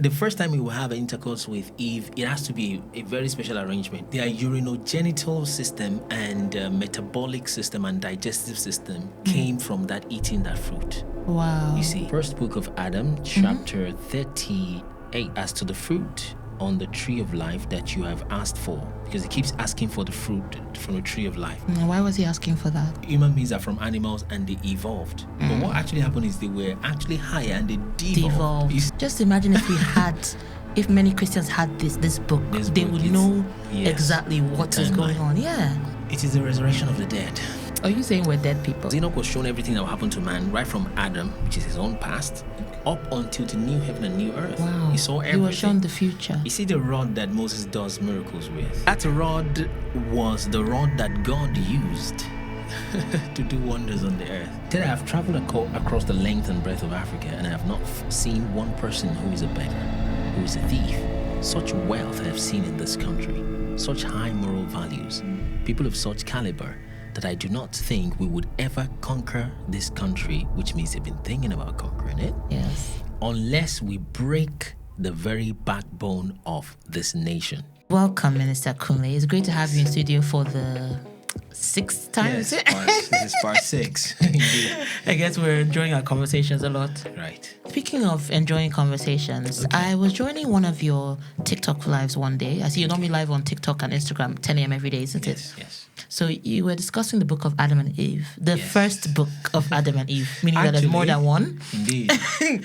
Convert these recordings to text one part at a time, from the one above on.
the first time he will have intercourse with Eve, it has to be a very special arrangement. Their urinogenital system and metabolic system and digestive system came from that eating that fruit. Wow. You see, first book of Adam, chapter 38, as to the fruit on the tree of life that you have asked for, because he keeps asking for the fruit from the tree of life. Why was he asking for that? Human beings are from animals and they evolved. But what actually happened is they were actually higher and they devolved. Just imagine if many Christians had this book, they would know exactly what is going on. Yeah. It is the resurrection of the dead. Are you saying we're dead people? Enoch was shown everything that will happen to man, right from Adam, which is his own past, up until the new heaven and new earth. Wow. He saw everything. He was shown the future. You see the rod that Moses does miracles with? That rod was the rod that God used to do wonders on the earth. Today I have traveled across the length and breadth of Africa, and I have not seen one person who is a beggar, who is a thief. Such wealth I have seen in this country, such high moral values, people of such caliber, that I do not think we would ever conquer this country, which means they've been thinking about conquering it. Yes. Unless we break the very backbone of this nation. Welcome, Minister Kunle. It's great to have you in studio for the 6th time. Yes, this is part 6. Indeed. I guess we're enjoying our conversations a lot. Right. Speaking of enjoying conversations, I was joining one of your TikTok lives one day. I see you're normally live on TikTok and Instagram 10 a.m. every day, isn't it? Yes. So you were discussing the book of Adam and Eve, the first book of Adam and Eve, meaning Actually, that there's more than one. Indeed.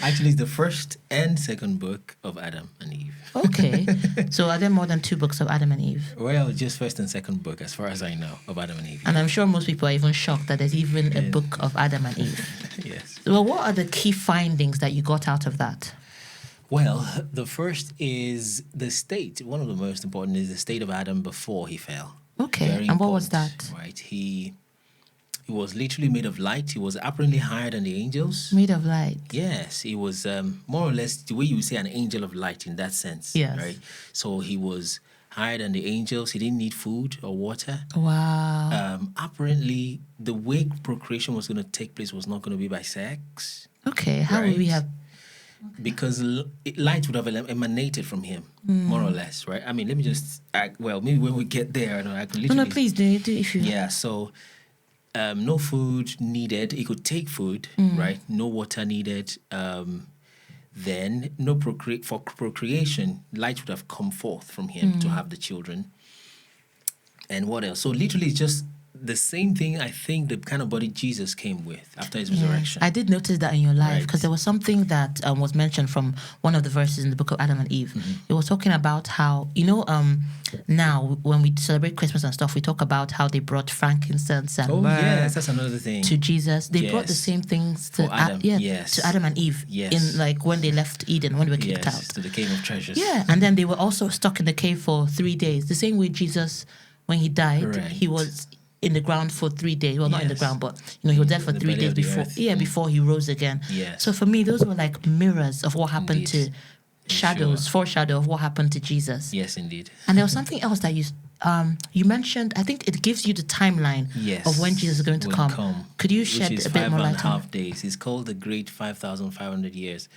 Actually, it's the first and second book of Adam and Eve. Okay. So are there more than 2 books of Adam and Eve? Well, just first and second book, as far as I know, of Adam and Eve. And I'm sure most people are even shocked that there's even a book of Adam and Eve. Yes. Well, what are the key findings that you got out of that? Well, the first is the state. One of the most important is the state of Adam before he fell. Okay. Very and what was important, that? Right. He was literally made of light. He was apparently higher than the angels. Made of light. Yes, he was more or less the way you would say an angel of light in that sense. Yes. Right. So he was higher than the angels. He didn't need food or water. Wow. Apparently, the way procreation was going to take place was not going to be by sex. Okay. How would we have? Because light would have emanated from him, more or less, right? I mean, let me just, maybe when we get there, I could literally... No, please do if you... Yeah, so no food needed. He could take food, right? No water needed. Then no for procreation, light would have come forth from him to have the children. And what else? So literally it's just the same thing, I think, the kind of body Jesus came with after his resurrection. I did notice that in your life, because there was something that was mentioned from one of the verses in the book of Adam and Eve. It was talking about how, now when we celebrate Christmas and stuff, we talk about how they brought frankincense and myrrh that's another thing. to Jesus. They brought the same things to Adam. To Adam and Eve in when they left Eden, when they were kicked out. To the cave of treasures. Yeah, and then they were also stuck in the cave for 3 days. The same way Jesus, when he died, he was in the ground for 3 days. Well, not in the ground, but he was dead for 3 days before. Before he rose again. Yes. So for me, those were like mirrors of what happened to foreshadow of what happened to Jesus. Yes, indeed. And there was something else that you mentioned. I think it gives you the timeline of when Jesus is going to come. Could you shed a bit more light on? 5.5 days. It's called the Great 5,500 Years,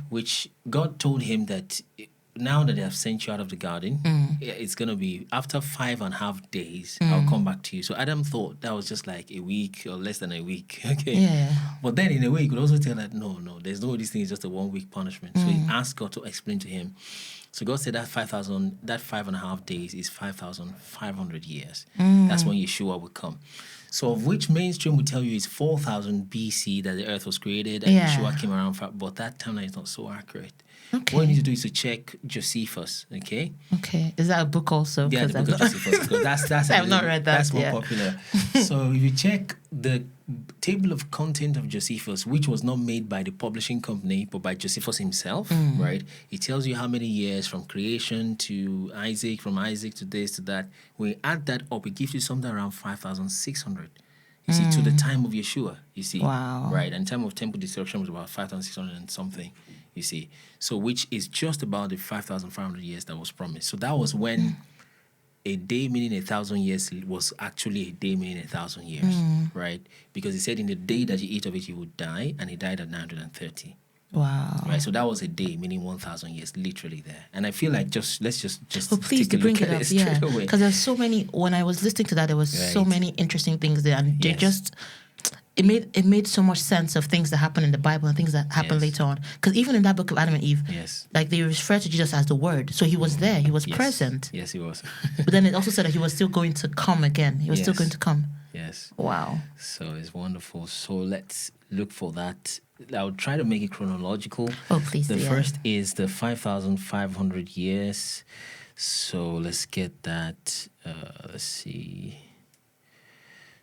which God told him that now that they have sent you out of the garden, it's going to be after 5.5 days, I'll come back to you. So Adam thought that was just like a week or less than a week. Okay. Yeah. But then in a way, you could also tell that, no, there's no, this thing is just a 1 week punishment. So he asked God to explain to him. So God said that 5.5 days is 5,500 years. That's when Yeshua will come. So of which mainstream will tell you is 4,000 BC that the earth was created and Yeshua came around, but that timeline is not so accurate. Okay. What you need to do is to check Josephus, okay? Okay. Is that a book also? Yeah, the book of Josephus. Because that's I've not read that. That's more popular. So if you check the table of content of Josephus, which was not made by the publishing company, but by Josephus himself, right? It tells you how many years from creation to Isaac, from Isaac to this to that. When you add that up, it gives you something around 5,600. You see, to the time of Yeshua, you see. Wow. Right, and time of temple destruction was about 5,600 and something, you see. So which is just about the 5,500 years that was promised. So that was when a day meaning 1,000 years was actually a day meaning 1,000 years, right? Because he said in the day that you eat of it, you would die, and he died at 930. Wow. Right, so that was a day, meaning 1,000 years, literally there. And I feel like let's just Oh, please take a bring look it at up, straight away. because there's so many. When I was listening to that, there was so many interesting things there, and they just it made so much sense of things that happen in the Bible and things that happen later on. Because even in that book of Adam and Eve, like they refer to Jesus as the Word, so he was there, he was present. Yes, he was. But then it also said that he was still going to come again. He was still going to come. Yes. Wow. So it's wonderful. So let's look for that. I'll try to make it chronological. Oh, please. The first is the 5,500 years. So let's get that. Let's see.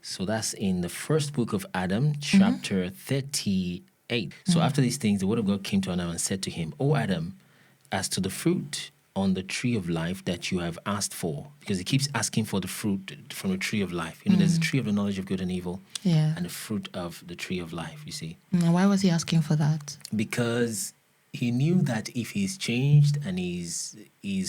So that's in the first book of Adam, chapter 38. So after these things, the word of God came to Adam and said to him, O Adam, as to the fruit on the tree of life that you have asked for, because he keeps asking for the fruit from the tree of life. You know, there's the tree of the knowledge of good and evil, and the fruit of the tree of life, you see. Why was he asking for that? Because he knew that if he's changed and he's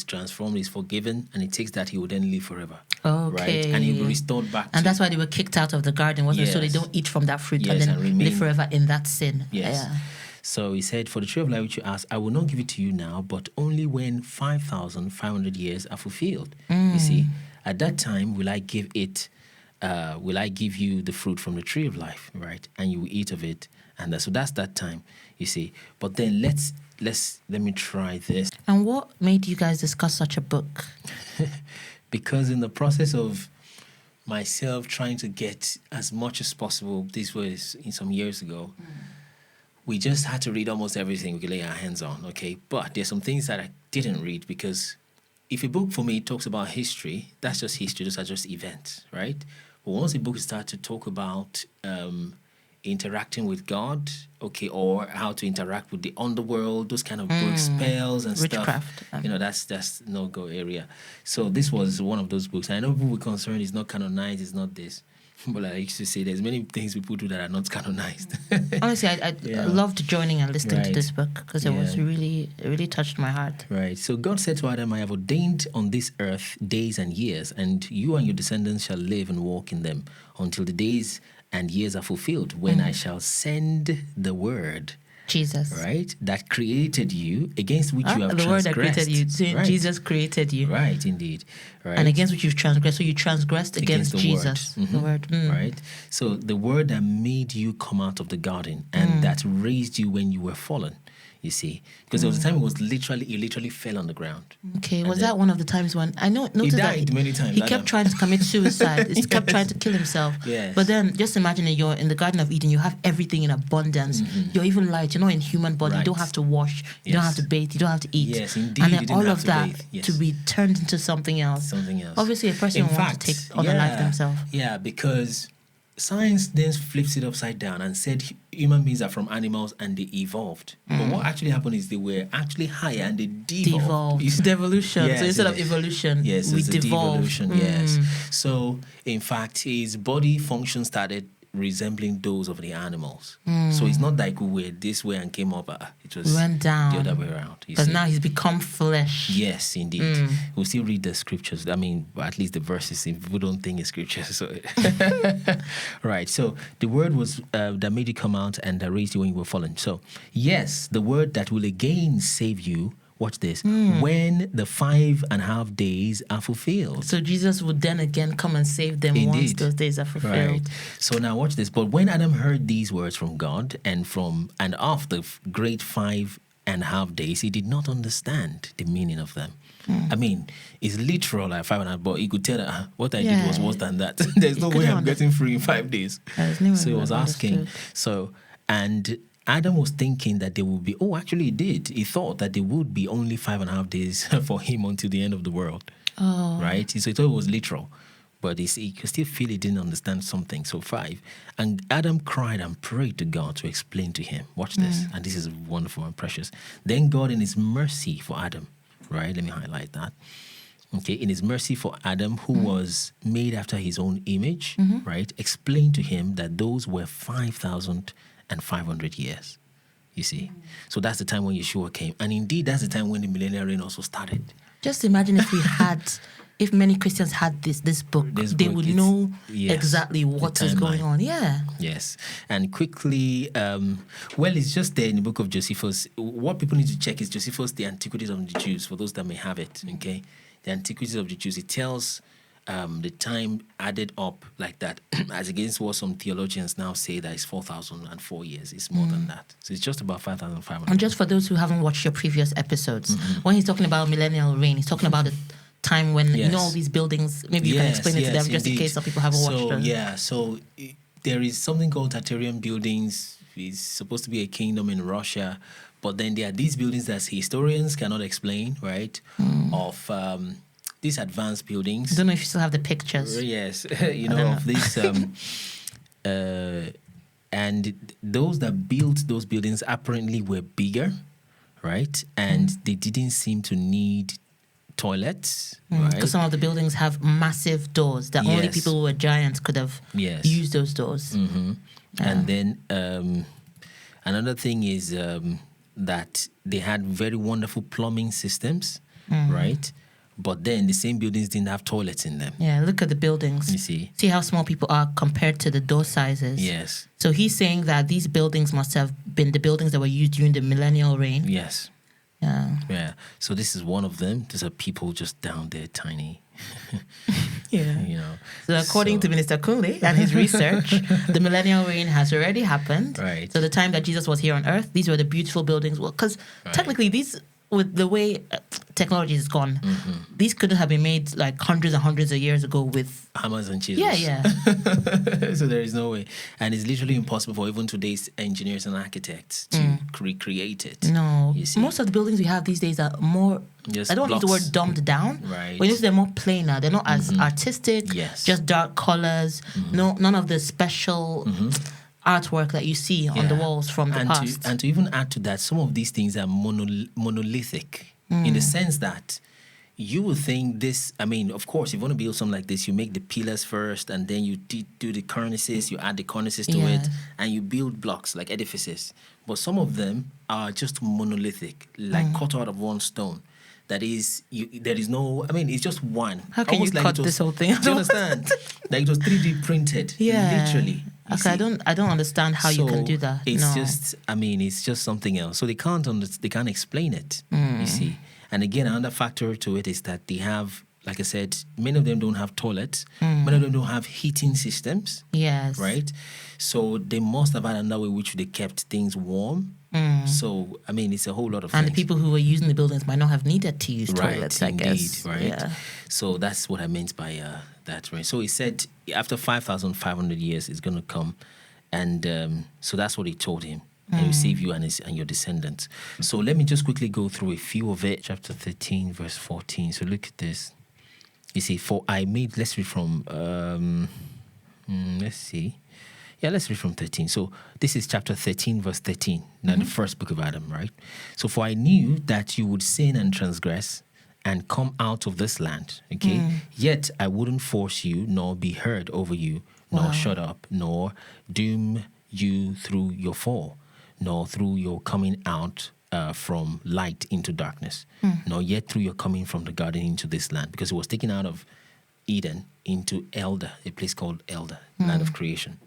transformed, he's forgiven, and he takes that, he will then live forever. Okay. Right? And he'll be restored back and that's why they were kicked out of the garden, wasn't it? So they don't eat from that fruit and then live forever in that sin. Yes. Yeah. So he said, for the tree of life which you asked, I will not give it to you now, but only when 5,500 years are fulfilled. You see, at that time will I give you the fruit from the tree of life, right? And you will eat of it. And so that's that time, you see. But then let me try this. And what made you guys discuss such a book? Because in the process of myself trying to get as much as possible, this was in some years ago, we just had to read almost everything we could lay our hands on, okay? But there's some things that I didn't read, because if a book for me talks about history, that's just history, those are just events, right? But once a book starts to talk about interacting with God, okay, or how to interact with the underworld, those kind of books, spells and witchcraft, stuff, you know, that's no-go area. So this was one of those books. I know people were concerned it's not canonized, it's not this. But I used to say there's many things people do that are not canonized. Honestly, I loved joining and listening to this book, because it really touched my heart. Right. So God said to Adam, I have ordained on this earth days and years, and you and your descendants shall live and walk in them until the days and years are fulfilled, when I shall send the word. Jesus. Right? That created you, against which you have transgressed. The word that created you. So right. Jesus created you. Right, indeed. Right. And against which you've transgressed. So you transgressed against Jesus. Word. The word. Right? So the word that made you come out of the garden and that raised you when you were fallen. You see, because there was a time he literally fell on the ground. Okay, was that one of the times when I noticed he died that many times? He kept trying to commit suicide. He kept trying to kill himself. Yes. But then, just imagine that you're in the Garden of Eden. You have everything in abundance. You're even light. You're not in human body. You don't have to wash. You don't have to bathe. You don't have to eat. Yes, indeed. And then all of that to be turned into something else. Something else. Obviously, a person wants to take on a life themselves. Yeah, because science then flips it upside down and said human beings are from animals and they evolved. But what actually happened is they were actually higher and they devolved. It's devolution. Yes, so instead of evolution, we devolved. Yes. So in fact, his body function started resembling those of the animals. So it's not like we were this way and came up. It was went down the other way around. Because now he's become flesh. Yes, indeed. We'll still read the scriptures. I mean, at least the verses, if we don't think it's scriptures. So. Right. So the word was that made you come out and that raised you when you were fallen. So yes, the word that will again save you. Watch this. When the 5.5 days are fulfilled. So Jesus would then again come and save them once those days are fulfilled. Right. So now watch this. But when Adam heard these words from God and of the great 5.5 days, he did not understand the meaning of them. I mean, it's literal like 5.5, but he could tell that what I did was worse than that. There's no way I'm getting free in 5 days. So he was asking. And Adam was thinking that there would be, actually he did. He thought that there would be only 5.5 days for him until the end of the world. Oh. Right? So he thought it was literal. But he could still feel he didn't understand something. So 5. And Adam cried and prayed to God to explain to him. Watch this. And this is wonderful and precious. Then God, in his mercy for Adam, right? Let me highlight that. Okay, in his mercy for Adam, who was made after his own image, right? Explained to him that those were 5,500 years. You see? So that's the time when Yeshua came. And indeed, that's the time when the millennial reign also started. Just imagine if we had if many Christians had this book, they would know exactly what is going on. Yeah. Yes. And quickly, it's just there in the book of Josephus. What people need to check is Josephus, the Antiquities of the Jews, for those that may have it, okay? The Antiquities of the Jews. It tells the time added up like that, as against what some theologians now say that is 4,004 years. It's more than that. So it's just about 5,500. And just for those who haven't watched your previous episodes, when he's talking about millennial reign, he's talking about the time when, all these buildings, maybe you can explain it to them just in case some people haven't watched them. So there is something called Tartarian buildings. It's supposed to be a kingdom in Russia. But then there are these buildings that historians cannot explain, right? Of these advanced buildings. I don't know if you still have the pictures. Yes, of this. And those that built those buildings apparently were bigger, right? And they didn't seem to need toilets, right? Because some of the buildings have massive doors that only people who were giants could have used those doors. And then another thing is that they had very wonderful plumbing systems, right? But then the same buildings didn't have toilets in them. Yeah, look at the buildings. You see how small people are compared to the door sizes. Yes. So he's saying that these buildings must have been the buildings that were used during the millennial reign. Yes. Yeah. So this is one of them. These are people just down there, tiny. So according to Minister Kunle and his research, the millennial reign has already happened. Right. So the time that Jesus was here on earth, these were the beautiful buildings. Well, because technically these, with the way technology has gone, these couldn't have been made like hundreds and hundreds of years ago with hammers and chisels. Yeah. So there is no way. And it's literally impossible for even today's engineers and architects to recreate it. No. You see? Most of the buildings we have these days are more, just I don't use the word dumbed down. Right. But they're more plainer. They're not as artistic. Yes. Just dark colors. None of the special artwork that you see on the walls from the past. And to even add to that, some of these things are monolithic in the sense that you would think this, of course, if you want to build something like this, you make the pillars first and then you do the cornices, you add the cornices to it, and you build blocks like edifices. But some of them are just monolithic, like cut out of one stone. That is, there is no, it's just one. How can you cut this whole thing? Do you understand? Like it was 3D printed, literally. Okay, I don't understand how you can do that. It's just, it's just something else. So they can't explain it, you see. And again, another factor to it is that they have, like I said, many of them don't have toilets. Many of them don't have heating systems. Yes. Right? So they must have had another way which they kept things warm. So, it's a whole lot of things. And the people who were using the buildings might not have needed to use toilets, I guess. Right. Yeah. So that's what I meant by that. Right. So he said after 5,500 years, it's going to come. And so that's what he told him. And will save you and your descendants. So let me just quickly go through a few of it. Chapter 13, verse 14. So look at this. You see, let's read from, let's see. Yeah, let's read from 13. So this is chapter 13, verse 13. Now the first book of Adam, right? So for I knew that you would sin and transgress and come out of this land, okay? Yet I wouldn't force you, nor be heard over you, nor shut up, nor doom you through your fall, nor through your coming out from light into darkness, nor yet through your coming from the garden into this land, because it was taken out of Eden into Elder, a place called Elder, land of creation.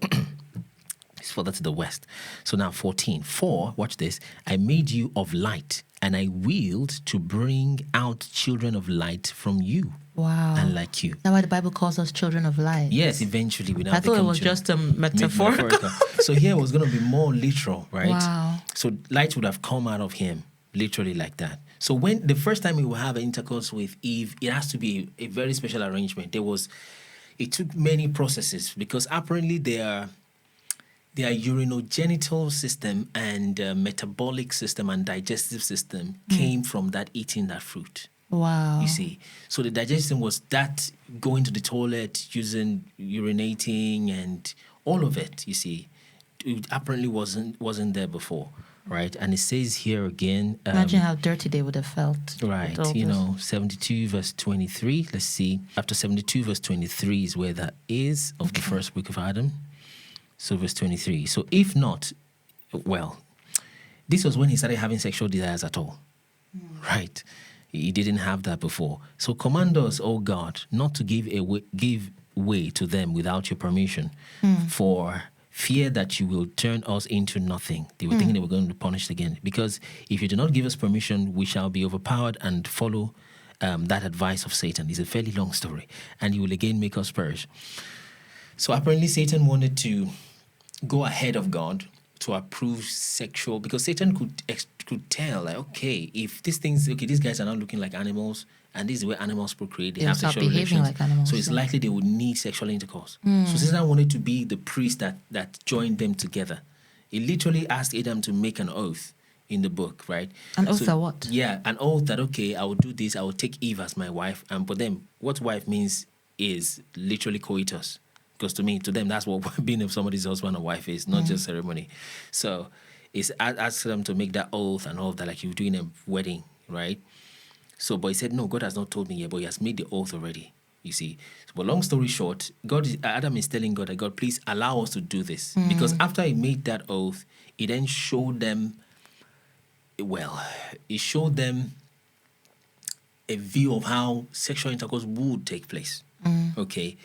It's further to the west. So now 14. For, watch this, I made you of light, and I willed to bring out children of light from you. Wow. And like you. That's why the Bible calls us children of light. Yes, eventually. I thought it was just a metaphorical. So here it was going to be more literal, right? Wow. So light would have come out of him, literally like that. So when the first time he will have intercourse with Eve, it has to be a very special arrangement. It took many processes because apparently their urinogenital system and metabolic system and digestive system came from that eating that fruit. Wow. You see, so the digestion was that going to the toilet, urinating and all of it, you see, it apparently wasn't there before, right? And it says here again. Imagine how dirty they would have felt. Right, 72 verse 23. Let's see. After 72 verse 23 is where that is of the first book of Adam. So verse 23. So if not, well, this was when he started having sexual desires at all. Right. He didn't have that before. So command us, oh God, not to give way to them without your permission, for fear that you will turn us into nothing. They were thinking they were going to be punished again. Because if you do not give us permission, we shall be overpowered and follow that advice of Satan. It's a fairly long story. And he will again make us perish. So apparently Satan wanted to go ahead of God to approve sexual, because Satan could tell, like, okay, if these guys are not looking like animals, and this is where animals procreate, they have sexual relations, like animals, so it's likely they would need sexual intercourse. So Satan wanted to be the priest that joined them together. He literally asked Adam to make an oath in the book, right? An oath that what? Yeah, an oath that, okay, I will do this, I will take Eve as my wife, and for them, what wife means is literally coitus. Because to them, that's what being somebody's husband or wife is, not just ceremony. So it's asked them to make that oath and all of that, like you're doing a wedding, right? So, but he said, no, God has not told me yet, but he has made the oath already, you see. So, but long story short, Adam is telling God that, God, please allow us to do this. Because after he made that oath, he then showed them, he showed them a view of how sexual intercourse would take place, okay?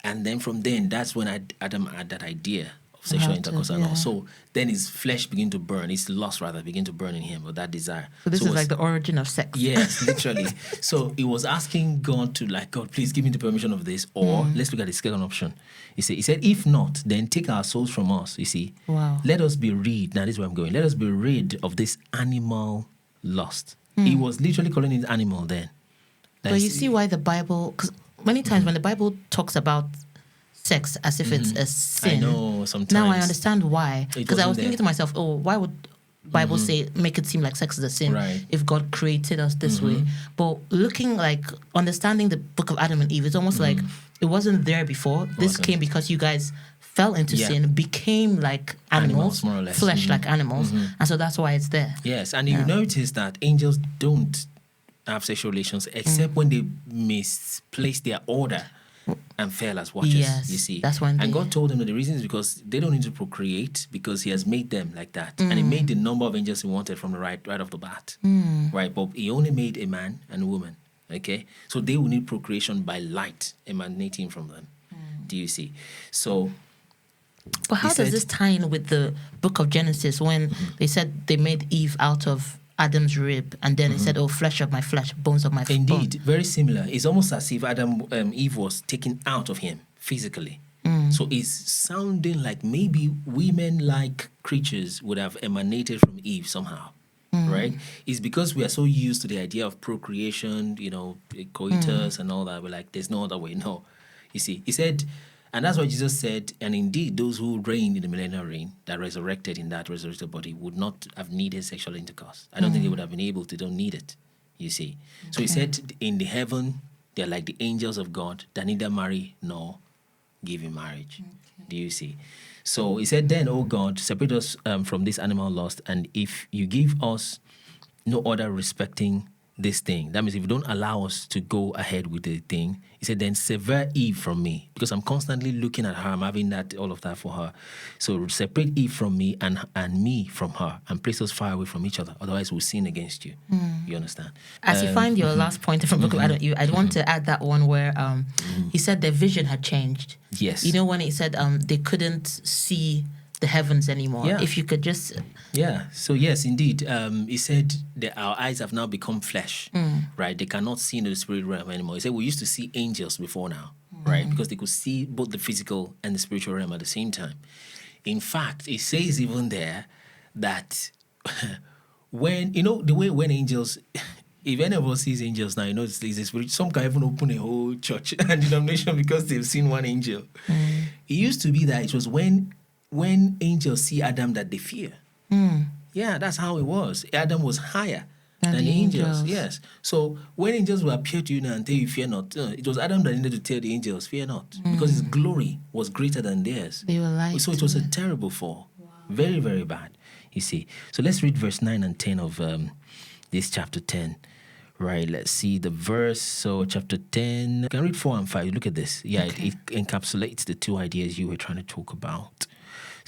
And then from then, that's when Adam had that idea of sexual intercourse and all. So then his flesh began to burn, his lust rather began to burn in him, or that desire. So this is like the origin of sex. Yes, literally. So he was asking God to, like, God, please give me the permission of this. Or let's look at the second option. He said, if not, then take our souls from us, you see. Wow. Let us be rid, now this is where I'm going, let us be rid of this animal lust. He was literally calling it animal then. But you see why the Bible, because many times when the Bible talks about sex as if it's a sin, I know, sometimes. Now I understand why. Because I was thinking to myself, oh, why would Bible say, make it seem like sex is a sin if God created us this way? But understanding the book of Adam and Eve, it's almost like it wasn't there before. This came because you guys fell into sin, became like animals more or less. Flesh like animals. And so that's why it's there. Yes, and you notice that angels don't have sexual relations except when they misplace their order and fell as watchers. Yes, you see, that's when. And God told them that the reason is because they don't need to procreate, because He has made them like that, and He made the number of angels He wanted from the right off the bat, right? But He only made a man and a woman. Okay, so they will need procreation by light emanating from them. Do you see? So. But how does this tie in with the book of Genesis when they said they made Eve out of Adam's rib, and then it said, "Oh, flesh of my flesh, bones of my bone." Indeed, very similar. It's almost as if Eve was taken out of him physically. So it's sounding like maybe women-like creatures would have emanated from Eve somehow, right? It's because we are so used to the idea of procreation, coitus and all that. We're like, there's no other way. No, you see, He said. And that's what Jesus said. And indeed, those who reigned in the millennial reign, that resurrected in that resurrected body, would not have needed sexual intercourse. I don't think they would have been able to. Don't need it, you see. So He said, in the heaven, they're like the angels of God that neither marry nor give in marriage. Do you see? So He said, then, oh God, separate us from this animal lust. And if you give us no order respecting this thing, that means if you don't allow us to go ahead with the thing, He said, then sever Eve from me, because I'm constantly looking at her, I'm having all of that for her. So separate Eve from me and me from her, and place us far away from each other. Otherwise, we'll sin against you. You understand? As you find your last point from Book of Enoch, I'd want to add that one where He said their vision had changed. Yes. You know, when He said they couldn't see the heavens anymore. Yeah. If you could just... Yeah. So yes, indeed. He said that our eyes have now become flesh, right? They cannot see in the spirit realm anymore. He said we used to see angels before now, right? Because they could see both the physical and the spiritual realm at the same time. In fact, it says even there that when, the way when angels... If any of us sees angels now, it's a spirit. Some can even open a whole church and denomination because they've seen one angel. It used to be that it was when angels see Adam that they fear. Yeah, that's how it was. Adam was higher than the angels. Yes. So when angels will appear to you now and tell you fear not, it was Adam that needed to tell the angels fear not, because his glory was greater than theirs. They were light. So it was a terrible fall. Wow. Very, very bad, you see. So let's read verse 9 and 10 of this chapter 10. Right, let's see the verse. So chapter 10, you can read 4 and 5. Look at this. Yeah, it encapsulates the two ideas you were trying to talk about.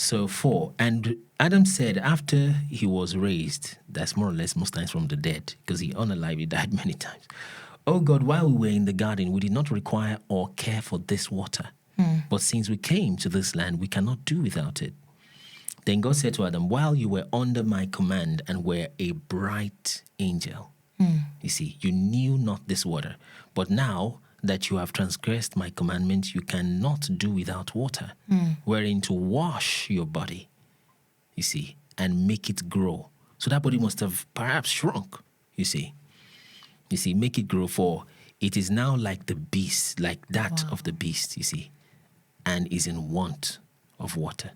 So 4, and Adam said after he was raised, that's more or less most times from the dead, because he unalive, he died many times. Oh God, while we were in the garden, we did not require or care for this water. But since we came to this land, we cannot do without it. Then God said to Adam, while you were under my command and were a bright angel, you see, you knew not this water. But now that you have transgressed my commandments, you cannot do without water, wherein to wash your body, you see, and make it grow. So that body must have perhaps shrunk, you see. You see, make it grow, for it is now like the beast, like that of the beast, you see, and is in want of water.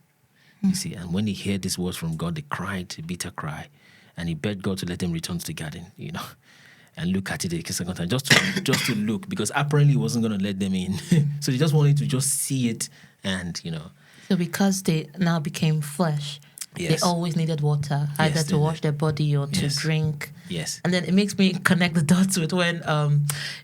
You see, and when they heard these words from God, they cried a bitter cry, and he begged God to let them return to the garden, you know, and look at it a second time, just to look, because apparently he wasn't going to let them in. So they just wanted to just see it, and, you know. So because they now became flesh, they always needed water, either to wash their body or to drink. Yes. And then it makes me connect the dots with when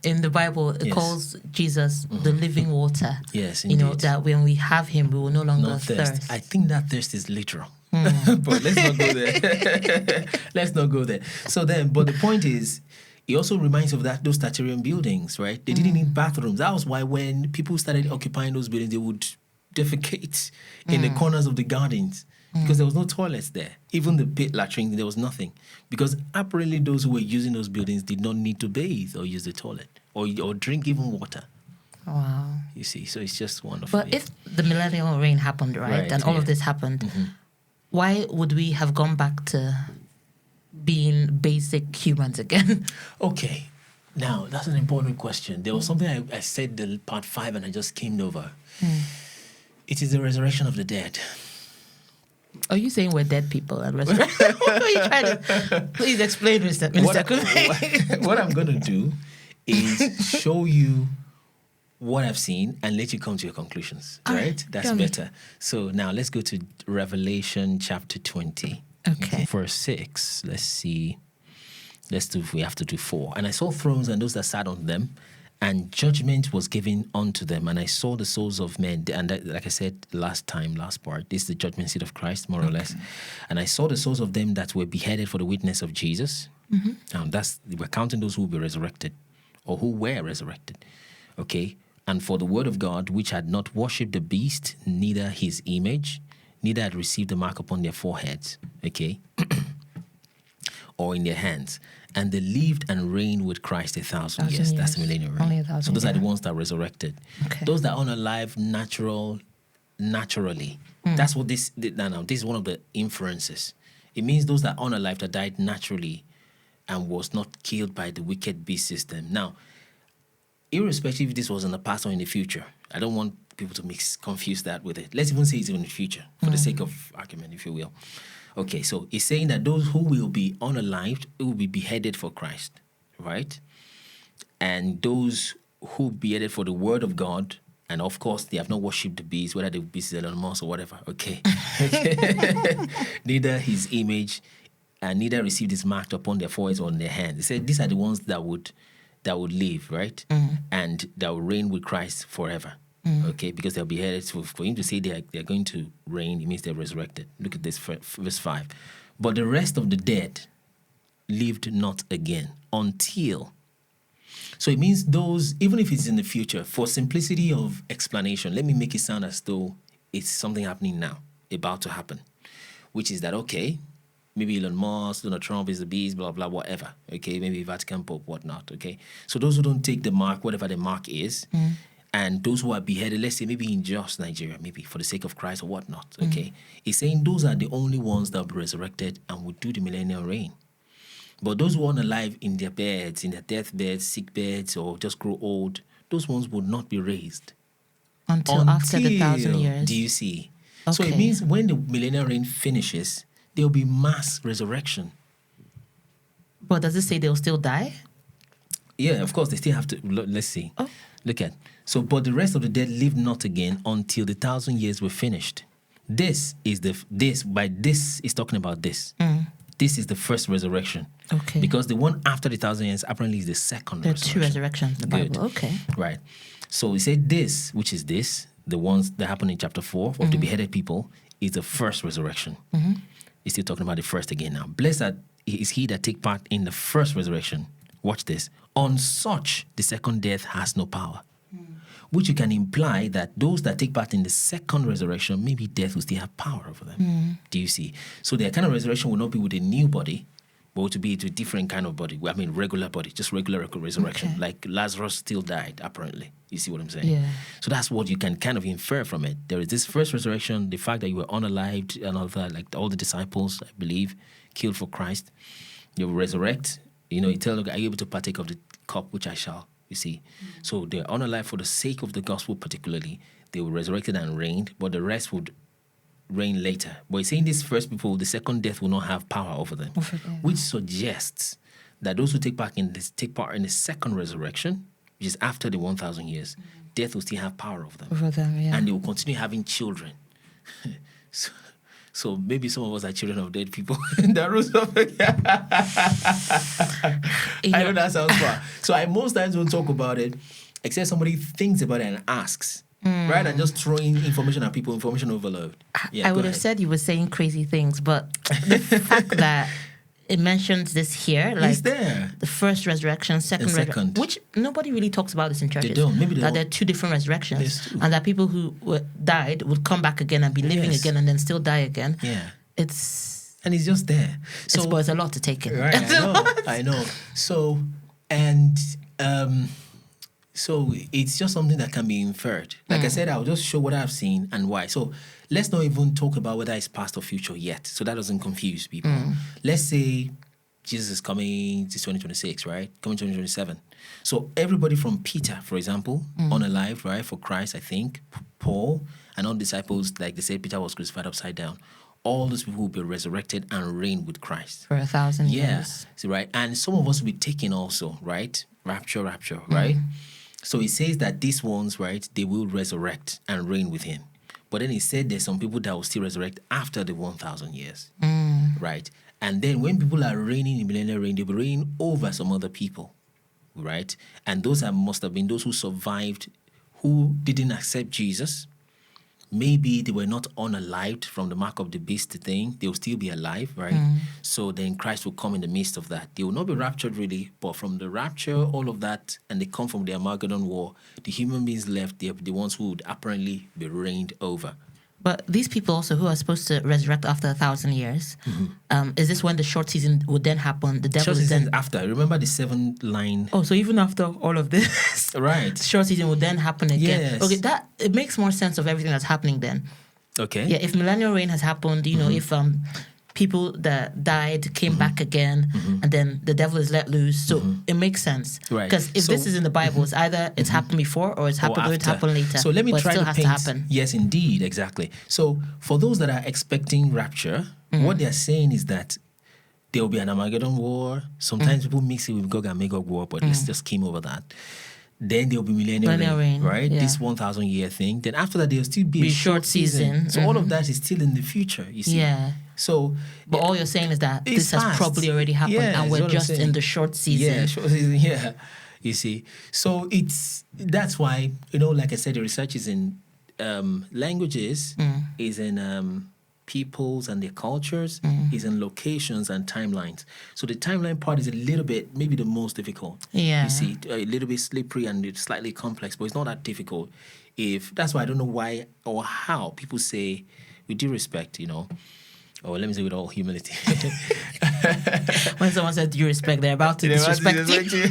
in the Bible it calls Jesus the living water. Yes, indeed. You know, that when we have him, we will no longer thirst. I think that thirst is literal. But let's not go there. Let's not go there. So then, but the point is, it also reminds of those Tatarian buildings, right? They didn't need bathrooms. That was why when people started occupying those buildings, they would defecate in the corners of the gardens. Because there was no toilets there. Even the pit latrine, there was nothing. Because apparently those who were using those buildings did not need to bathe or use the toilet or drink even water. Wow. You see, so it's just wonderful. But if the millennial reign happened, right, and all of this happened, why would we have gone back to being basic humans again? Okay. Now, that's an important question. There was something I said in part 5 and I just came over. It is the resurrection of the dead. Are you saying we're dead people and resurrected? What are you trying to... Please explain, Minister Kunle. What I'm going to do is show you what I've seen and let you come to your conclusions, right? That's better. So now let's go to Revelation chapter 20. Okay. Verse 6. Let's see. We have to do 4. And I saw thrones and those that sat on them, and judgment was given unto them. And I saw the souls of men. And that, like I said last part, this is the judgment seat of Christ, more or less. And I saw the souls of them that were beheaded for the witness of Jesus. We're counting those who will be resurrected, or who were resurrected. Okay? And for the word of God, which had not worshipped the beast, neither his image, neither had received the mark upon their foreheads. Okay? Or in their hands. And they lived and reigned with Christ 1,000 years. That's the millennial reign. Only 1,000, so those are the ones that are resurrected. Okay. Those that are unalive naturally. That's what this is one of the inferences. It means those that are unalive that died naturally and was not killed by the wicked beast system. Now, irrespective if this was in the past or in the future, I don't want people to confuse that with it. Let's even say it's in the future, for the sake of argument, if you will. Okay, so it's saying that those who will be unalived will be beheaded for Christ, right? And those who beheaded for the word of God, and of course they have not worshipped the beast, whether the beast is Elon Musk or whatever, okay? Neither his image, and neither received his mark upon their foreheads or on their hands. He said these are the ones that would live, right? And that will reign with Christ forever. Okay, because they'll be headed for him to say they're going to reign, it means they're resurrected. Look at this, verse 5. But the rest of the dead lived not again until. So it means those, even if it's in the future, for simplicity of explanation, let me make it sound as though it's something happening now, about to happen, which is that, okay, maybe Elon Musk, Donald Trump is the beast, blah, blah, whatever. Okay, maybe Vatican Pope, whatnot. Okay, so those who don't take the mark, whatever the mark is, and those who are beheaded, let's say maybe in just Nigeria, maybe for the sake of Christ or whatnot, okay? It's saying those are the only ones that will be resurrected and will do the millennial reign. But those who are alive in their beds, in their deathbeds, sick beds, or just grow old, those ones would not be raised. Until after the 1,000 years. Do you see? Okay. So it means when the millennial reign finishes, there will be mass resurrection. But does it say they'll still die? Yeah, of course, they still have to. Let's see. Oh. Look at. So, but the rest of the dead lived not again until the 1,000 years were finished. This is talking about this. This is the first resurrection. Okay. Because the one after the 1,000 years apparently is the second resurrection. There are 2 resurrections in the Bible. Okay. Right. So we say this, which is this, the ones that happen in chapter 4 of the beheaded people, is the first resurrection. He's still talking about the first again now. Blessed is he that take part in the first resurrection. Watch this. On such, the second death has no power. Which you can imply that those that take part in the second resurrection, maybe death will still have power over them. Do you see? So their kind of resurrection will not be with a new body, but to be to a different kind of body. I mean, regular body, just regular resurrection. Okay. Like Lazarus still died, apparently. You see what I'm saying? Yeah. So that's what you can kind of infer from it. There is this first resurrection, the fact that you were unalived and all that, like all the disciples, I believe, killed for Christ. You will resurrect. You know, you tell them, are you able to partake of the cup which I shall? You see? So they're unalive for the sake of the gospel particularly. They were resurrected and reigned, but the rest would reign later. But he's saying these first people, the second death will not have power over them, which suggests that those who take part in the second resurrection, which is after the 1,000 years, death will still have power over them. And they will continue having children. So maybe some of us are children of dead people. That rose up again. I know that sounds far. So I most times don't talk about it, except somebody thinks about it and asks. Right? And just throwing information at people, information overload. Yeah, I would have said you were saying crazy things, but the fact that it mentions this here, like there. The first resurrection, second resurrection, which nobody really talks about this in churches. They don't. Maybe they that don't. there are two different resurrections, and that people who died would come back again and be living again and then still die again. Yeah. And it's just there. So it's a lot to take in. Right, I know. So, and so it's just something that can be inferred. Like I said, I'll just show what I've seen and why. So let's not even talk about whether it's past or future yet. So that doesn't confuse people. Let's say Jesus is coming to 2026, right? Coming 2027. So everybody from Peter, for example, unalive, right? For Christ, I think, Paul, and all disciples, like they said, Peter was crucified upside down. All those people will be resurrected and reign with Christ. For 1,000 years. So, right? And some of us will be taken also, right? Rapture, right? So it says that these ones, right, they will resurrect and reign with him. But then he said there's some people that will still resurrect after the 1,000 years, right? And then when people are reigning in millennial reign, they'll be reigning over some other people, right? And those must have been those who survived, who didn't accept Jesus. Maybe they were not unalived from the mark of the beast thing. They will still be alive, right? So then Christ will come in the midst of that. They will not be raptured really, but from the rapture, all of that, and they come from the Armageddon war, the human beings left, they're the ones who would apparently be reigned over. But these people also who are supposed to resurrect after 1,000 years, is this when the short season would then happen? The devil short is season then after. Remember the 7-line? Oh, so even after all of this, right? Short season would then happen again. Yes. Okay, it makes more sense of everything that's happening then. Okay. Yeah, if millennial reign has happened, you know, if people that died came back again, and then the devil is let loose, so it makes sense. Right. Because if this is in the Bible, it's either it's happened before or it's going to happen later. So let me but try it still to has paint. to happen. Yes, indeed, exactly. So for those that are expecting rapture, what they are saying is that there will be an Armageddon war. Sometimes people mix it with Gog and Magog war, but let's just skim over that. Then there will be millennial reign, right? Yeah. This 1,000-year thing. Then after that, there will still be a short season. So all of that is still in the future, you see. Yeah. So, but all you're saying is that this has past. probably already happened, and we're just in the short season. Yeah, short season. Yeah, you see. So that's why, you know, like I said, the research is in languages, is in peoples and their cultures, is in locations and timelines. So the timeline part is a little bit, maybe the most difficult. Yeah. You see, a little bit slippery and it's slightly complex, but it's not that difficult. That's why I don't know why or how people say, with due respect, you know, or let me say with all humility. When someone says due respect, they're about to disrespect you.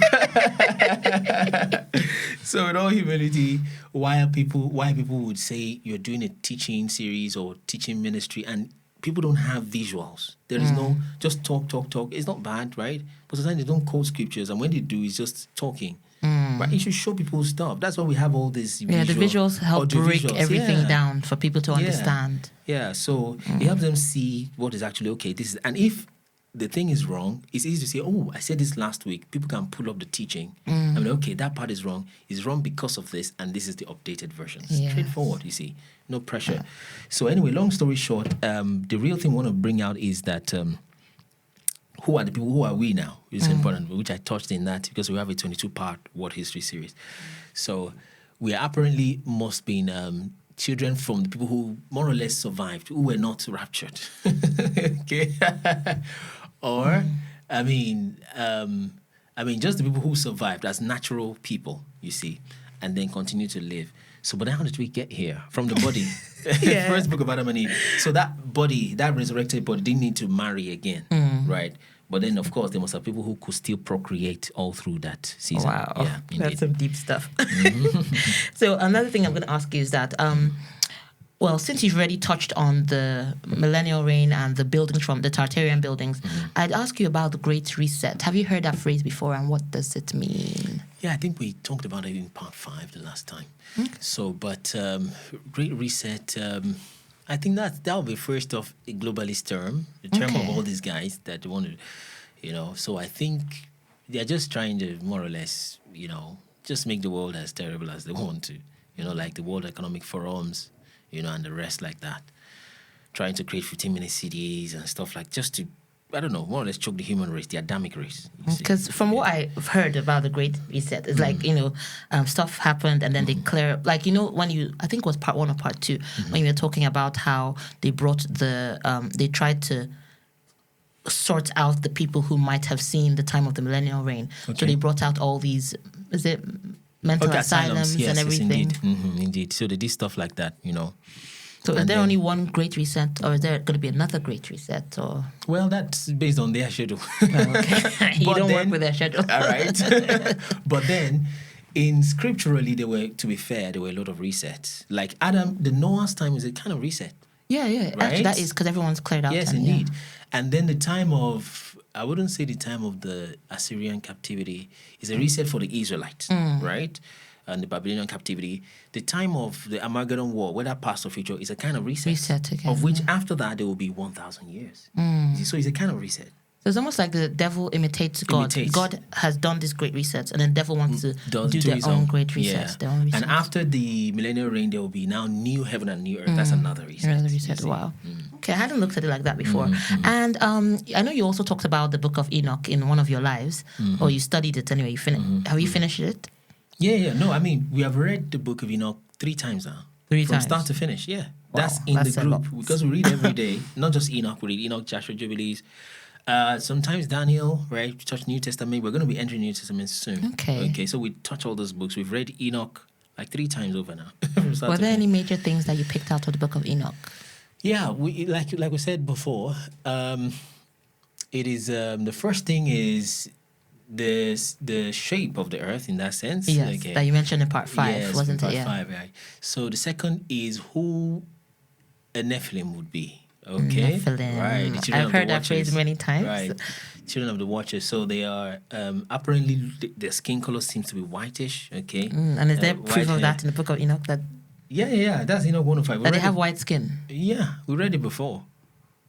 So with all humility, why people would say you're doing a teaching series or teaching ministry and people don't have visuals. There is no just talk. It's not bad, right? But sometimes they don't quote scriptures, and when they do, it's just talking. Right? You should show people stuff. That's why we have all this. Yeah, the visuals help break everything down for people to understand. Yeah, so it helps them see what is actually okay. And if the thing is wrong, it's easy to say, oh, I said this last week. People can pull up the teaching. I mean, okay, that part is wrong. It's wrong because of this, and this is the updated version. Straightforward, you see. No pressure. So anyway, long story short, the real thing I want to bring out is that who are the people? Who are we now? It's important, which I touched in that because we have a 22-part World History series. So we apparently must be children from the people who more or less survived, who were not raptured. Okay. Or, I mean, just the people who survived as natural people, you see, and then continue to live. So, but how did we get here? From the body. First book of Adam and Eve. So that body, that resurrected body, didn't need to marry again, right? But then, of course, there must have people who could still procreate all through that season. Wow. Yeah, That's some deep stuff. So another thing I'm going to ask you is that, well, since you've already touched on the millennial reign and the buildings from the Tartarian buildings, I'd ask you about the Great Reset. Have you heard that phrase before, and what does it mean? Yeah, I think we talked about it in part 5 the last time. So, but Great Reset, I think that will be first off a globalist term, the term of all these guys that want to, so I think they're just trying to more or less, just make the world as terrible as they want to, like the World Economic Forums, and the rest like that. Trying to create 15-minute cities and stuff like just to, I don't know, more or less choke the human race, the Adamic race. Because from what I've heard about the Great Reset, it's like, stuff happened and then they clear, like, when I think it was part 1 or part 2, when you were talking about how they brought they tried to sort out the people who might have seen the time of the millennial reign. So they brought out all these, is it mental asylums and everything? Yes, indeed. Indeed. So they did stuff like that, So is there only one Great Reset, or is there going to be another Great Reset? Or well, that's based on their schedule. Okay. You don't work with their schedule. All right. But then, scripturally, to be fair, there were a lot of resets. Like the Noah's time is a kind of reset. Yeah. Right? Actually, that is because everyone's cleared out. Yes, indeed. Yeah. And then the time of, I wouldn't say the time of the Assyrian captivity is a reset for the Israelites, right? And the Babylonian captivity. The time of the Armageddon War, whether past or future, is a kind of reset again, of which after that there will be 1,000 years. So it's a kind of reset. So it's almost like the devil imitates God. God has done these great resets, and then the devil wants to do their own great resets. Their own resets. And after the millennial reign, there will be now new heaven and new earth. That's another reset. Another reset. Wow. Okay, I hadn't looked at it like that before. And I know you also talked about the Book of Enoch in one of your lives, or you studied it anyway. Have you finished it? Yeah. No, I mean, we have read the Book of Enoch 3 times now. 3 times? From start to finish, yeah. Wow, that's in the group. Because we read every day. Not just Enoch, we read Enoch, Joshua, Jubilees. Sometimes Daniel, right? We touch New Testament. We're going to be entering New Testament soon. Okay, so we touch all those books. We've read Enoch like 3 times over now. Were there any major things that you picked out of the Book of Enoch? Yeah, we like we said before, it is the first thing is the shape of the earth in that sense. Yes, that you mentioned in part 5, wasn't it? Part 5, right. So the second is who a Nephilim would be. Okay, Nephilim. Right. I've heard that phrase many times. Right, children of the Watchers. So they are apparently their skin color seems to be whitish. Okay, and is there proof of that in the Book of Enoch? That that's Enoch 105. That they have white skin. Yeah, we read it before.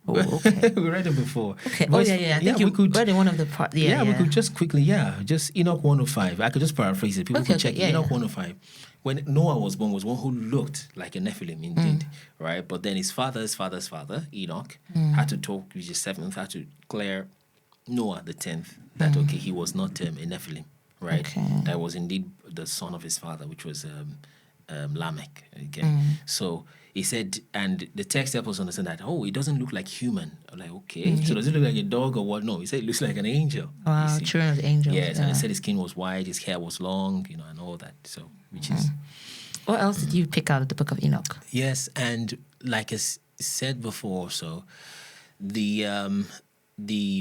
Oh, okay. We read it before. Okay. I think we could read in one of the parts. We could just quickly, just Enoch 105. I could just paraphrase it. People could check it. Enoch 105. When Noah was born, was one who looked like a Nephilim, indeed, right? But then his father's father, Enoch, had to talk with the 7th, had to clear Noah, the 10th, that, he was not a Nephilim, right? Okay. That was indeed the son of his father, which was Lamech, okay? So he said, and the text helps us understand that, it doesn't look like human. I'm like, okay, so does it look like a dog or what? No, he said it looks like an angel. Wow, children of the angels. Yes, and he said his skin was white, his hair was long, and all that. So, which is... What else did you pick out of the Book of Enoch? Yes, and like I said before, so the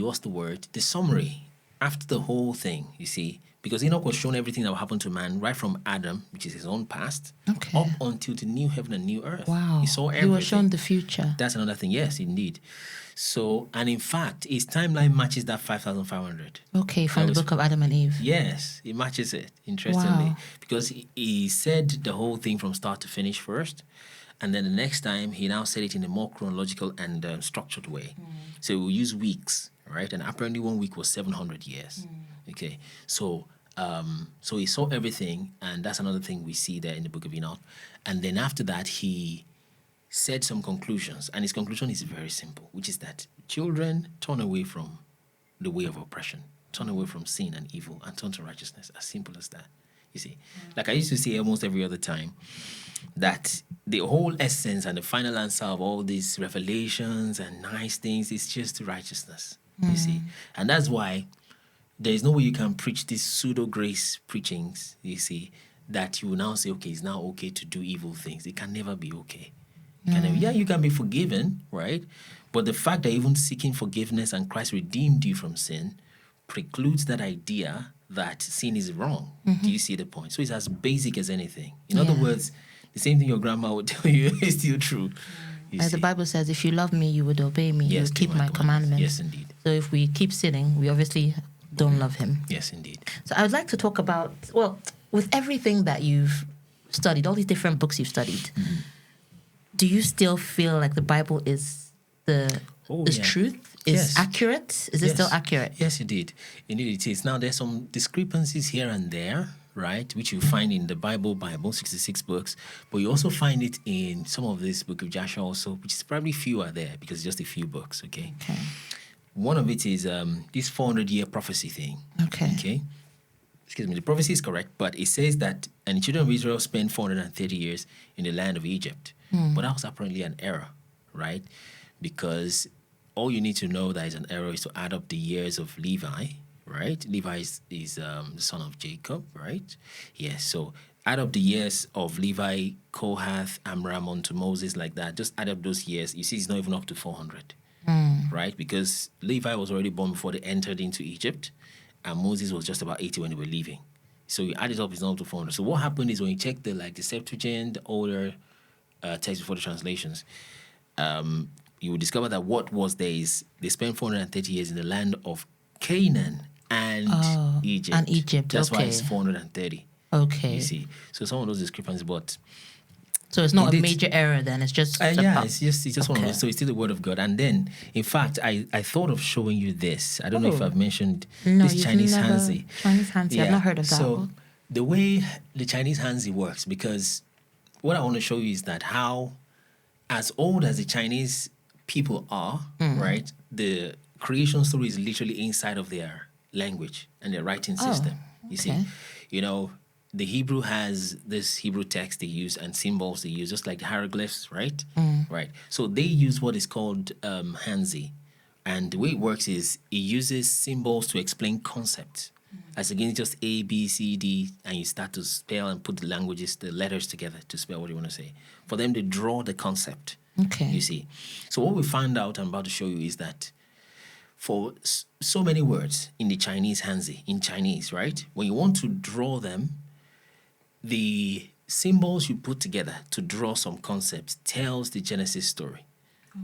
what's the word? The summary after the whole thing, you see, because Enoch was shown everything that will happen to man right from Adam, which is his own past, up until the new heaven and new earth. Wow. He saw everything. He was shown the future. That's another thing. Yes, indeed. So, and in fact, his timeline matches that 5,500. Okay, from the Book of Adam and Eve. Yes, it matches it, interestingly. Wow. Because he said the whole thing from start to finish first. And then the next time, he now said it in a more chronological and structured way. So we'll use weeks, right? And apparently 1 week was 700 years. Okay, so he saw everything, and that's another thing we see there in the Book of Enoch. And then after that, he said some conclusions, and his conclusion is very simple, which is that children turn away from the way of oppression, turn away from sin and evil, and turn to righteousness. As simple as that. You see, like I used to say almost every other time, that the whole essence and the final answer of all these revelations and nice things is just righteousness. You see, and that's why there is no way you can preach these pseudo grace preachings. You see, that you will now say, okay, it's now okay to do evil things. It can never be okay. You can be forgiven, right? But the fact that even seeking forgiveness and Christ redeemed you from sin precludes that idea that sin is wrong. Do you see the point? So it's as basic as anything. In other words, the same thing your grandma would tell you is still true. As the Bible says, if you love me, you would obey me. You would keep my commandments. Yes, indeed. So if we keep sinning, we obviously don't love him. Yes, indeed. So I would like to talk about, with everything that you've studied, all these different books you've studied, do you still feel like the Bible is truth? Is accurate? Is it still accurate? Yes, indeed. Indeed it is. Now, there's some discrepancies here and there, right, which you find in the Bible, 66 books, but you also find it in some of this book of Joshua also, which is probably fewer there because it's just a few books, okay? One of it is this 400-year prophecy thing. Okay. Excuse me, the prophecy is correct, but it says that, and the children of Israel spent 430 years in the land of Egypt. But that was apparently an error, right? Because all you need to know that is an error is to add up the years of Levi, right? Levi is the son of Jacob, right? Yes, so add up the years of Levi, Kohath, Amram unto Moses like that. Just add up those years. You see, it's not even up to 400, right? Because Levi was already born before they entered into Egypt, and Moses was just about 80 when they were leaving. So you add it up, it's not up to 400. So what happened is when you check the Septuagint, the older text before the translations, you will discover that what was there is they spent 430 years in the land of Canaan and Egypt. And Egypt, That's why it's 430. Okay. You see. So some of those discrepancies, but... So it's not a major error then, it's just... it's just one of those. So it's still the word of God. And then, in fact, I thought of showing you this. I don't know if I've mentioned this Chinese Hansi. Chinese Hansi, I've not heard of that. So the way the Chinese Hansi works, because what I want to show you is that how, as old as the Chinese people are, right, the creation story is literally inside of their language and their writing system. You see, the Hebrew has this Hebrew text they use and symbols they use, just like the hieroglyphs, right? Right. So they use what is called Hansi. And the way it works is it uses symbols to explain concepts. As again, just A, B, C, D, and you start to spell and put the letters together to spell what you want to say. For them, they draw the concept. Okay. You see. So what we found out, I'm about to show you, is that for so many words in the Chinese Hansi, in Chinese, right? When you want to draw them, the symbols you put together to draw some concepts tells the Genesis story.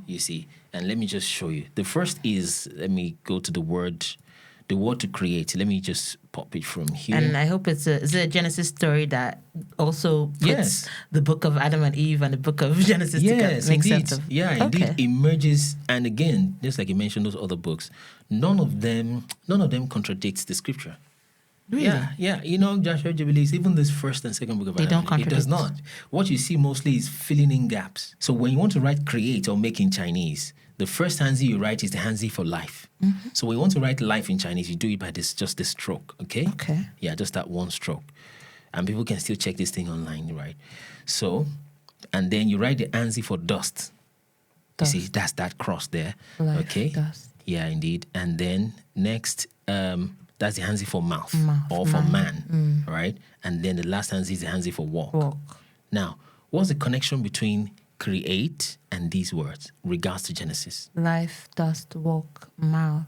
You see. And let me just show you. The first is, let me go to the word to create. Let me just pop it from here. And I hope is it a Genesis story that also puts the book of Adam and Eve and the book of Genesis together. Makes indeed. Sense. Indeed. It merges. And again, just like you mentioned those other books, none of them contradicts the scripture. Really? Yeah. Joshua Jubilees, even this first and second book of Adam, don't contradict. It does not. What you see mostly is filling in gaps. So when you want to write create or make in Chinese, the first Hansi you write is the Hansi for life. So when you want to write life in Chinese, you do it by just this stroke, okay? Okay. Yeah, just that one stroke. And people can still check this thing online, right? So, and then you write the Hansi for dust. You see, that's that cross there. Life, okay? Dust. Yeah, indeed. And then next, that's the Hansi for mouth or for man, right? And then the last Hansi is the Hansi for walk. Now, what's the connection between create and these words regards to Genesis? Life, dust, walk, mouth.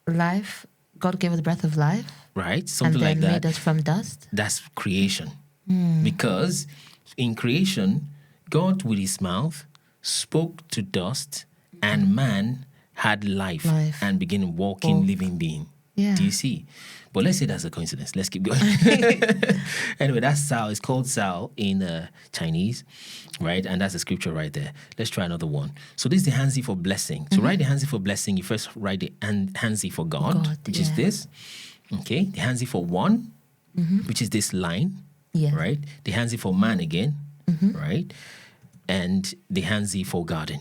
Life, God gave us the breath of life. Right, something like that. And then made us from dust. That's creation. Because in creation, God with his mouth spoke to dust and man had life. And began a walking, living being. Yeah. Do you see? But let's say that's a coincidence. Let's keep going. Anyway, that's Sao. It's called Sao in Chinese, right? And that's the scripture right there. Let's try another one. So this is the Hansi for blessing. To write the Hansi for blessing, you first write the Hansi for God, which is this. Okay. The Hansi for one, which is this line, right? The Hansi for man again, right? And the Hansi for garden.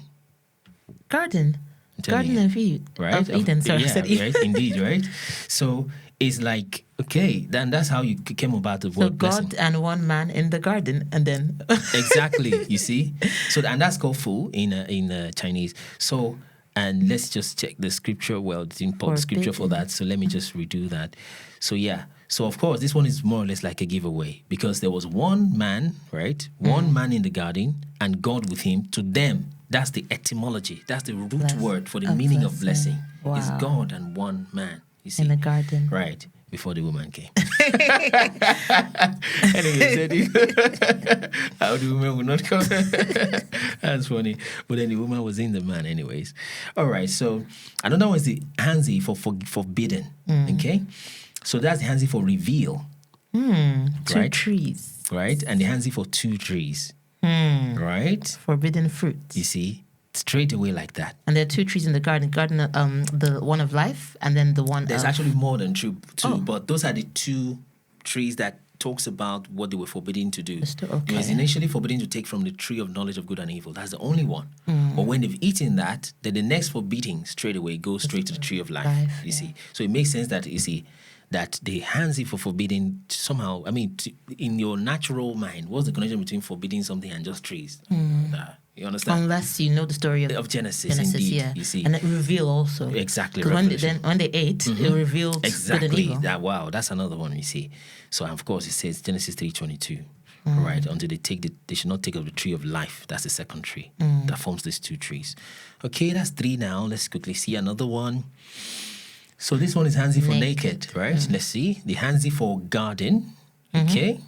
Garden of Eden. Right? Of Eden, sorry. Yeah, right? Indeed, right? So it's like, okay, then that's how you came about the So word God blessing. and one man in the garden, and then Exactly, you see. So and that's called fu in Chinese. So and let's just check the scripture. Well, it's important scripture for that. So let me just redo that. So yeah. So of course, this one is more or less like a giveaway because there was one man, right? One man in the garden, and God with him. To them, that's the etymology. That's the root word for the meaning of blessing. Wow. Is God and one man. You see, in the garden, right? Before the woman came. Anyway, how the woman would not come. That's funny. But then the woman was in the man anyways. All right, so another one is the Hansi for forbidden. Okay? So that's the Hansi for reveal. Two trees. Right? And the Hansi for two trees. Right? Forbidden fruit. You see? Straight away like that. And there are two trees in the garden. The one of life, and then the one. There's actually more than two, but those are the two trees that talks about what they were forbidden to do. Okay. It was initially forbidden to take from the tree of knowledge of good and evil. That's the only one. But when they've eaten that, then the next forbidding straight away goes straight to the tree of life. You see, so it makes sense that you see that the Hansi for forbidding somehow. I mean, in your natural mind, what's the connection between forbidding something and just trees? You understand? Unless you know the story of Genesis, indeed. Yeah. You see, and it reveal also exactly. Because when they ate, it revealed exactly good and evil. that. Wow, that's another one. You see, so of course it says Genesis 3:22, right? Until they should not take of the tree of life. That's the second tree that forms these two trees. Okay, that's three now. Let's quickly see another one. So this one is Hansi for naked, right? Let's see the Hansi for garden. Okay,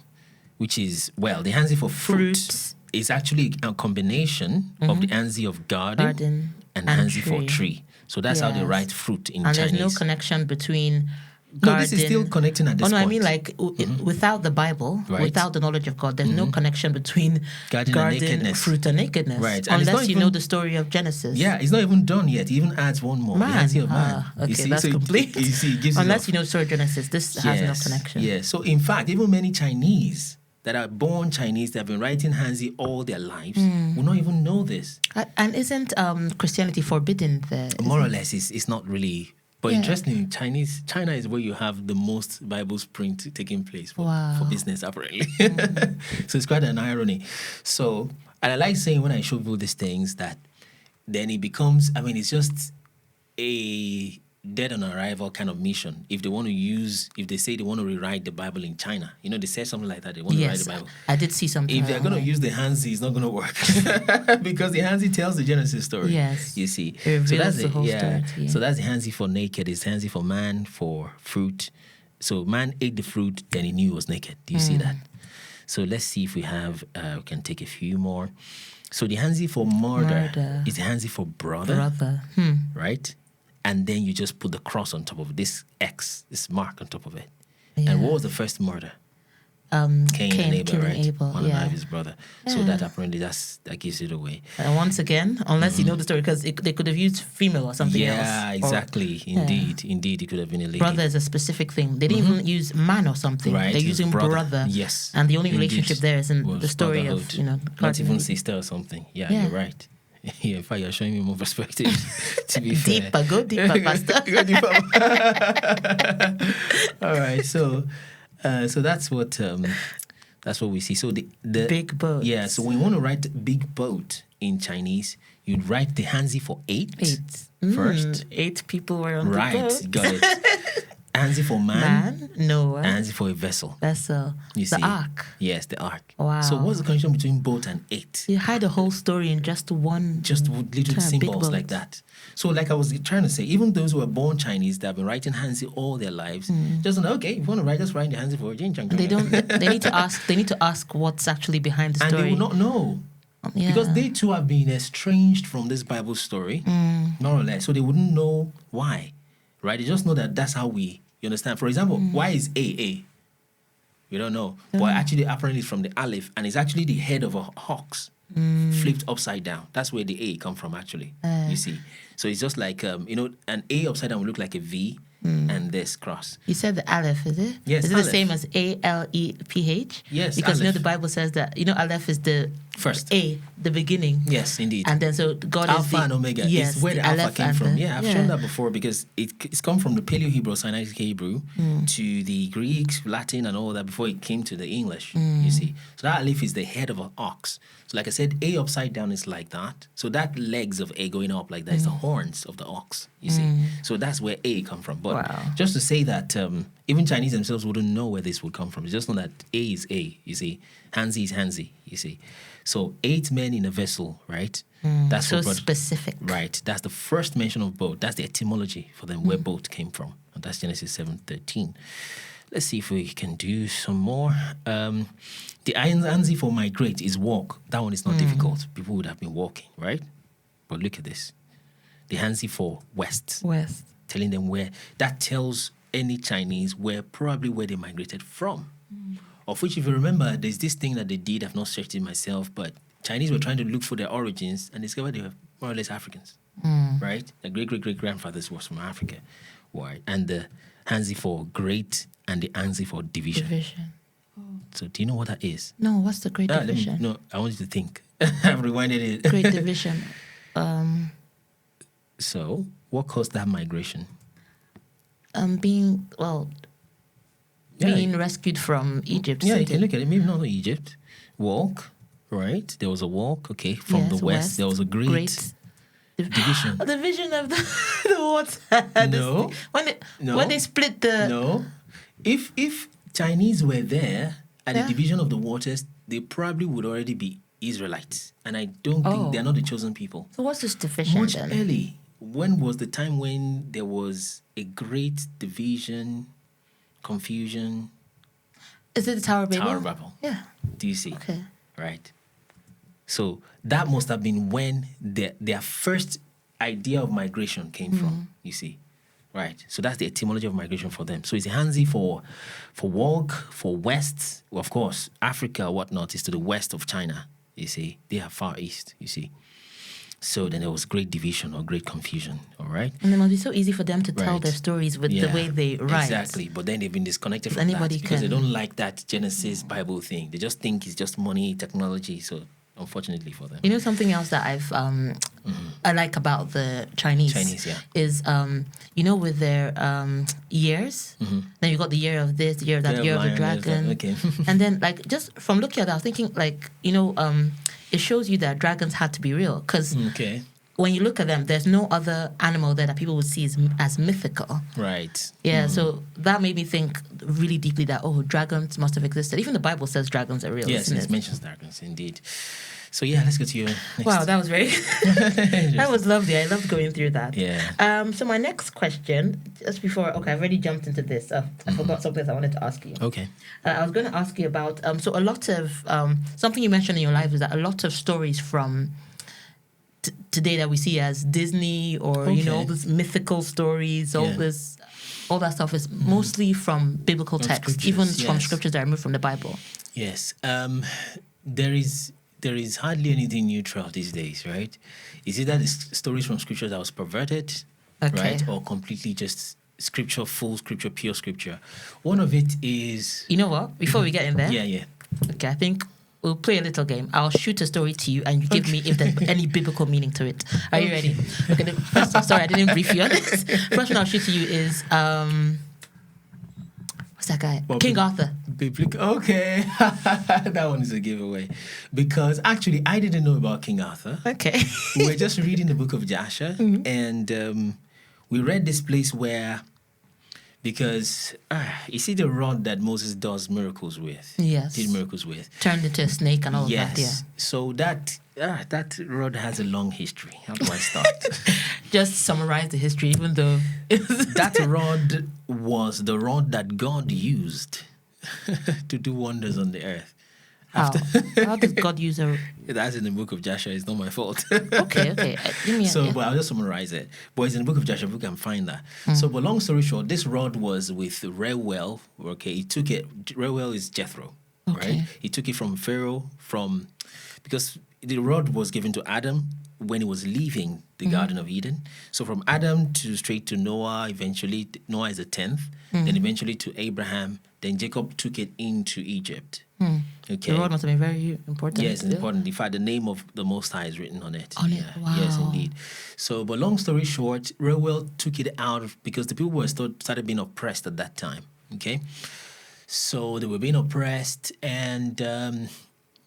which is the Hansi for fruit. Is actually a combination of the Hansi of garden and Hansi for tree. So that's how they write fruit in Chinese. And there's no connection between garden. No, this is still connecting at this point. I mean like without the Bible, without the knowledge of God, there's no connection between garden and nakedness. Fruit and nakedness. Right. And unless you know the story of Genesis. Yeah, it's not even done yet. It even adds one more. Man. The Hansi of man. Okay, see? that's complete. You see, it gives unless you know the story of Genesis, this has no connection. Yeah, so in fact, even many Chinese that are born Chinese, that have been writing Hansi all their lives, will not even know this. And isn't Christianity forbidden there? More or less, it's not really. But interestingly, China is where you have the most Bibles print taking place for business, apparently. So it's quite an irony. So, and I like saying when I show people these things that then it becomes, it's just a dead on arrival kind of mission. If they say they want to rewrite the Bible in China, they say something like that, they want to write the Bible. I did see something. If they're going to use the Hansi, it's not going to work because the Hansi tells the Genesis story. Yes, you see, it reveals the whole story. Yeah. So that's the Hansi for naked. It's Hansi for man for fruit. So man ate the fruit, then he knew he was naked. Do you see that? So let's see if we can take a few more. So the Hansi for murder is the Hansi for brother. Right? And then you just put the cross on top of this X, this mark on top of it. Yeah. And what was the first murder? Cain and Abel, right? One of his brother. Yeah. So that apparently that gives it away. And once again, unless you know the story, because they could have used female or something else. Yeah, exactly. Indeed, it could have been a lady. Brother is a specific thing. They didn't even use man or something. Right. They're using brother. Yes. And the only relationship there is in the story of, not even sister or something. Yeah, you're right. Yeah, in fact, you're showing me more perspective. To be fair, go deeper, Pastor. Go deeper. All right, so that's what we see. So the big boat. Yeah. So when you want to write big boat in Chinese, you'd write the Hansi for eight first. 8 people were on the boat. Right, got it. Hansi for man, Noah. Hansi for a vessel. Vessel. You see? The ark. Yes, the ark. Wow. So what's the connection between boat and 8? You hide the whole story in just one. Just little symbols like that. So like I was trying to say, even those who are born Chinese that have been writing Hansi all their lives, just okay, if you want to write, just write the Hansi for Jing Chang. They don't. They need to ask. They need to ask what's actually behind the story. And they will not know. Because they too have been estranged from this Bible story, more or less. So they wouldn't know why, right? They just know that that's how you understand? For example, why is A? We don't know. But actually, apparently, it's from the Aleph, and it's actually the head of a ox flipped upside down. That's where the A come from, actually. You see? So it's just like, an A upside down will look like a V, and this cross. You said the Aleph, is it? Yes, Is it Aleph. the same as Aleph? Yes, because Aleph. the Bible says that Aleph is the First. A, the beginning. Yes, indeed. And then so God Alpha is the and Omega. Yes, It's where the Alpha came from. The, I've shown that before because it's come from the Paleo-Hebrew, Sinaitic Hebrew, to the Greek, Latin, and all that before it came to the English, you see. So that Aleph is the head of an ox. So like I said, A upside down is like that. So that legs of A going up like that is the horns of the ox, you see. So that's where A come from. But just to say that even Chinese themselves wouldn't know where this would come from. It's just know that A is A, you see. Hansi is Hansi, you see. So 8 men in a vessel, right? That's so specific. Right. That's the first mention of boat. That's the etymology for them, where boat came from. And that's Genesis 7:13. Let's see if we can do some more. The Hansi for migrate is walk. That one is not difficult. People would have been walking, right? But look at this. The Hansi for west. West. Telling them where. That tells any Chinese where they migrated from. Of which, if you remember, there's this thing that they did. I've not searched it myself, but Chinese were trying to look for their origins and discovered they were more or less Africans, right? Their great-great-great-grandfathers was from Africa, right? And the Hansi for great and the Hansi for division. So do you know what that is? No, what's the great division? No, I want you to think. I've rewinded it. Great division. So what caused that migration? Being rescued from Egypt. Yeah, you can look at it. Maybe not Egypt. Walk, right? There was a walk, okay. From the west, there was a great division. The division of the water. No. When they split the... No. If Chinese were there at the division of the waters, they probably would already be Israelites. And I don't think they're not the chosen people. So what's this division Much then? early. When was the time when there was a great division, confusion? Is it the Tower of Babel? Tower of Babel. Yeah. Do you see? Okay. Right. So that must have been when their first idea of migration came from, you see. Right. So that's the etymology of migration for them. So it's a Hansi for walk, for west. Well, of course, Africa, whatnot, is to the west of China, you see. They are far east, you see. So then there was great division or great confusion, all right? And it must be so easy for them to tell their stories with the way they write. Exactly, but then they've been disconnected from that because they don't like that Genesis Bible thing. They just think it's just money, technology, so unfortunately for them. You know something else that I like about the Chinese is, with their years, then you got the year of this, the year of that, the year of the dragon. Okay. And then, just from looking at that, I was thinking, it shows you that dragons had to be real. Because when you look at them, there's no other animal there that people would see as mythical. Right. Yeah, so that made me think really deeply that, dragons must have existed. Even the Bible says dragons are real. Yes, it mentions dragons, indeed. So, let's go to your next. Wow, that was very... that was lovely. I loved going through that. Yeah. So my next question, just before... Okay, I've already jumped into this. I forgot something else I wanted to ask you. Okay. I was going to ask you about... so a lot of... something you mentioned in your life is that a lot of stories from today that we see as Disney or, all these mythical stories, all that stuff is mostly from biblical texts, even from scriptures that are removed from the Bible. Yes. There is hardly anything neutral these days, right? Is it that it's stories from scripture that was perverted, right? Or completely just scripture, full scripture, pure scripture? One of it is... You know what? Before we get in there... Yeah. Okay, I think we'll play a little game. I'll shoot a story to you and you give me if there's any biblical meaning to it. Are you ready? Okay, the first... Sorry, I didn't brief you on this. First one I'll shoot to you is... what's that guy? King Arthur. Okay. That one is a giveaway. Because actually, I didn't know about King Arthur. Okay. We were just reading the book of Joshua, and we read this place where, because you see the rod that Moses does miracles with. Yes. Did miracles with. Turned into a snake and all of that, yeah. So that rod has a long history. How do I start? Just summarize the history, even though... That rod was the rod that God used to do wonders on the earth. How does God use a... That's in the book of Joshua. It's not my fault. Okay. But I'll just summarize it. But it's in the book of Joshua. We can find that. So, but long story short, this rod was with Reuel. Okay, he took it. Reuel is Jethro, right? He took it from Pharaoh, because the rod was given to Adam, when he was leaving the Garden of Eden. So from Adam straight to Noah, eventually Noah is the 10th, then eventually to Abraham, then Jacob took it into Egypt. Okay. The road must have been very important. Yes, it's important. In fact, the name of the Most High is written on it. On it, wow. Yes, indeed. So, but long story short, Reuel took it out because the people started being oppressed at that time. Okay, so they were being oppressed, and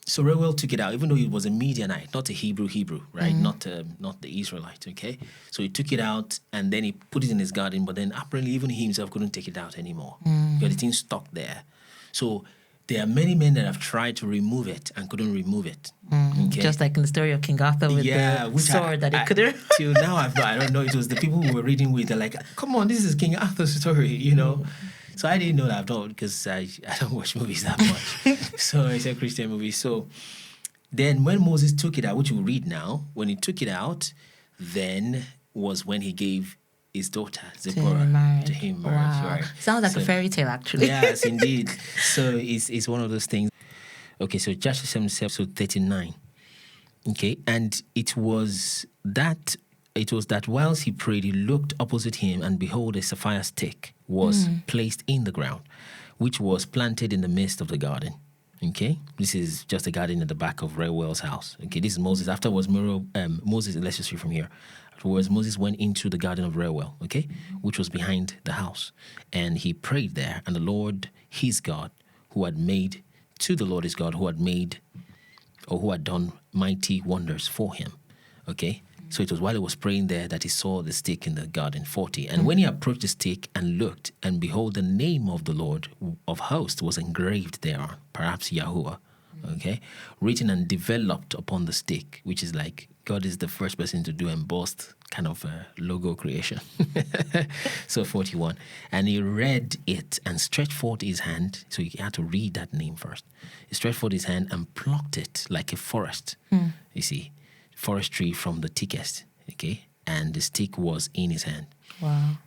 so Reuel took it out, even though he was a Midianite, not a Hebrew, right? Not the Israelite. Okay, so he took it out and then he put it in his garden, but then apparently even he himself couldn't take it out anymore because the thing stuck there. So there are many men that have tried to remove it and couldn't remove it. Okay? Just like in the story of King Arthur with the sword that he couldn't. Till now, I don't know. It was the people who were reading with. They're like, "Come on, this is King Arthur's story," you know. So I didn't know that at all because I don't watch movies that much. So it's a Christian movie. So then when Moses took it out, which we'll read now, when he took it out, then was when he gave his daughter Zipporah to him. Wow. Right? Sounds like a fairy tale, actually. Yes, indeed. So it's one of those things. Okay, so Joshua 7:39. Okay, and it was that whilst he prayed, he looked opposite him, and behold, a sapphire stick was placed in the ground, which was planted in the midst of the garden. Okay, this is just a garden at the back of Reuel's house. Okay, this is Moses. Afterwards, Moses, let's just read from here. Afterwards, Moses went into the garden of Reuel, okay, which was behind the house, and he prayed there. And the Lord, his God, who had done mighty wonders for him. Okay, so it was while he was praying there that he saw the stick in the garden. 40. And when he approached the stick and looked, and behold, the name of the Lord of hosts was engraved thereon, perhaps Yahuwah, okay, written and developed upon the stick, which is like God is the first person to do embossed kind of logo creation. So 41. And he read it and stretched forth his hand. So he had to read that name first. He stretched forth his hand and plucked it like a forest. You see, forest tree from the thickest. Okay. And the stick was in his hand. Wow.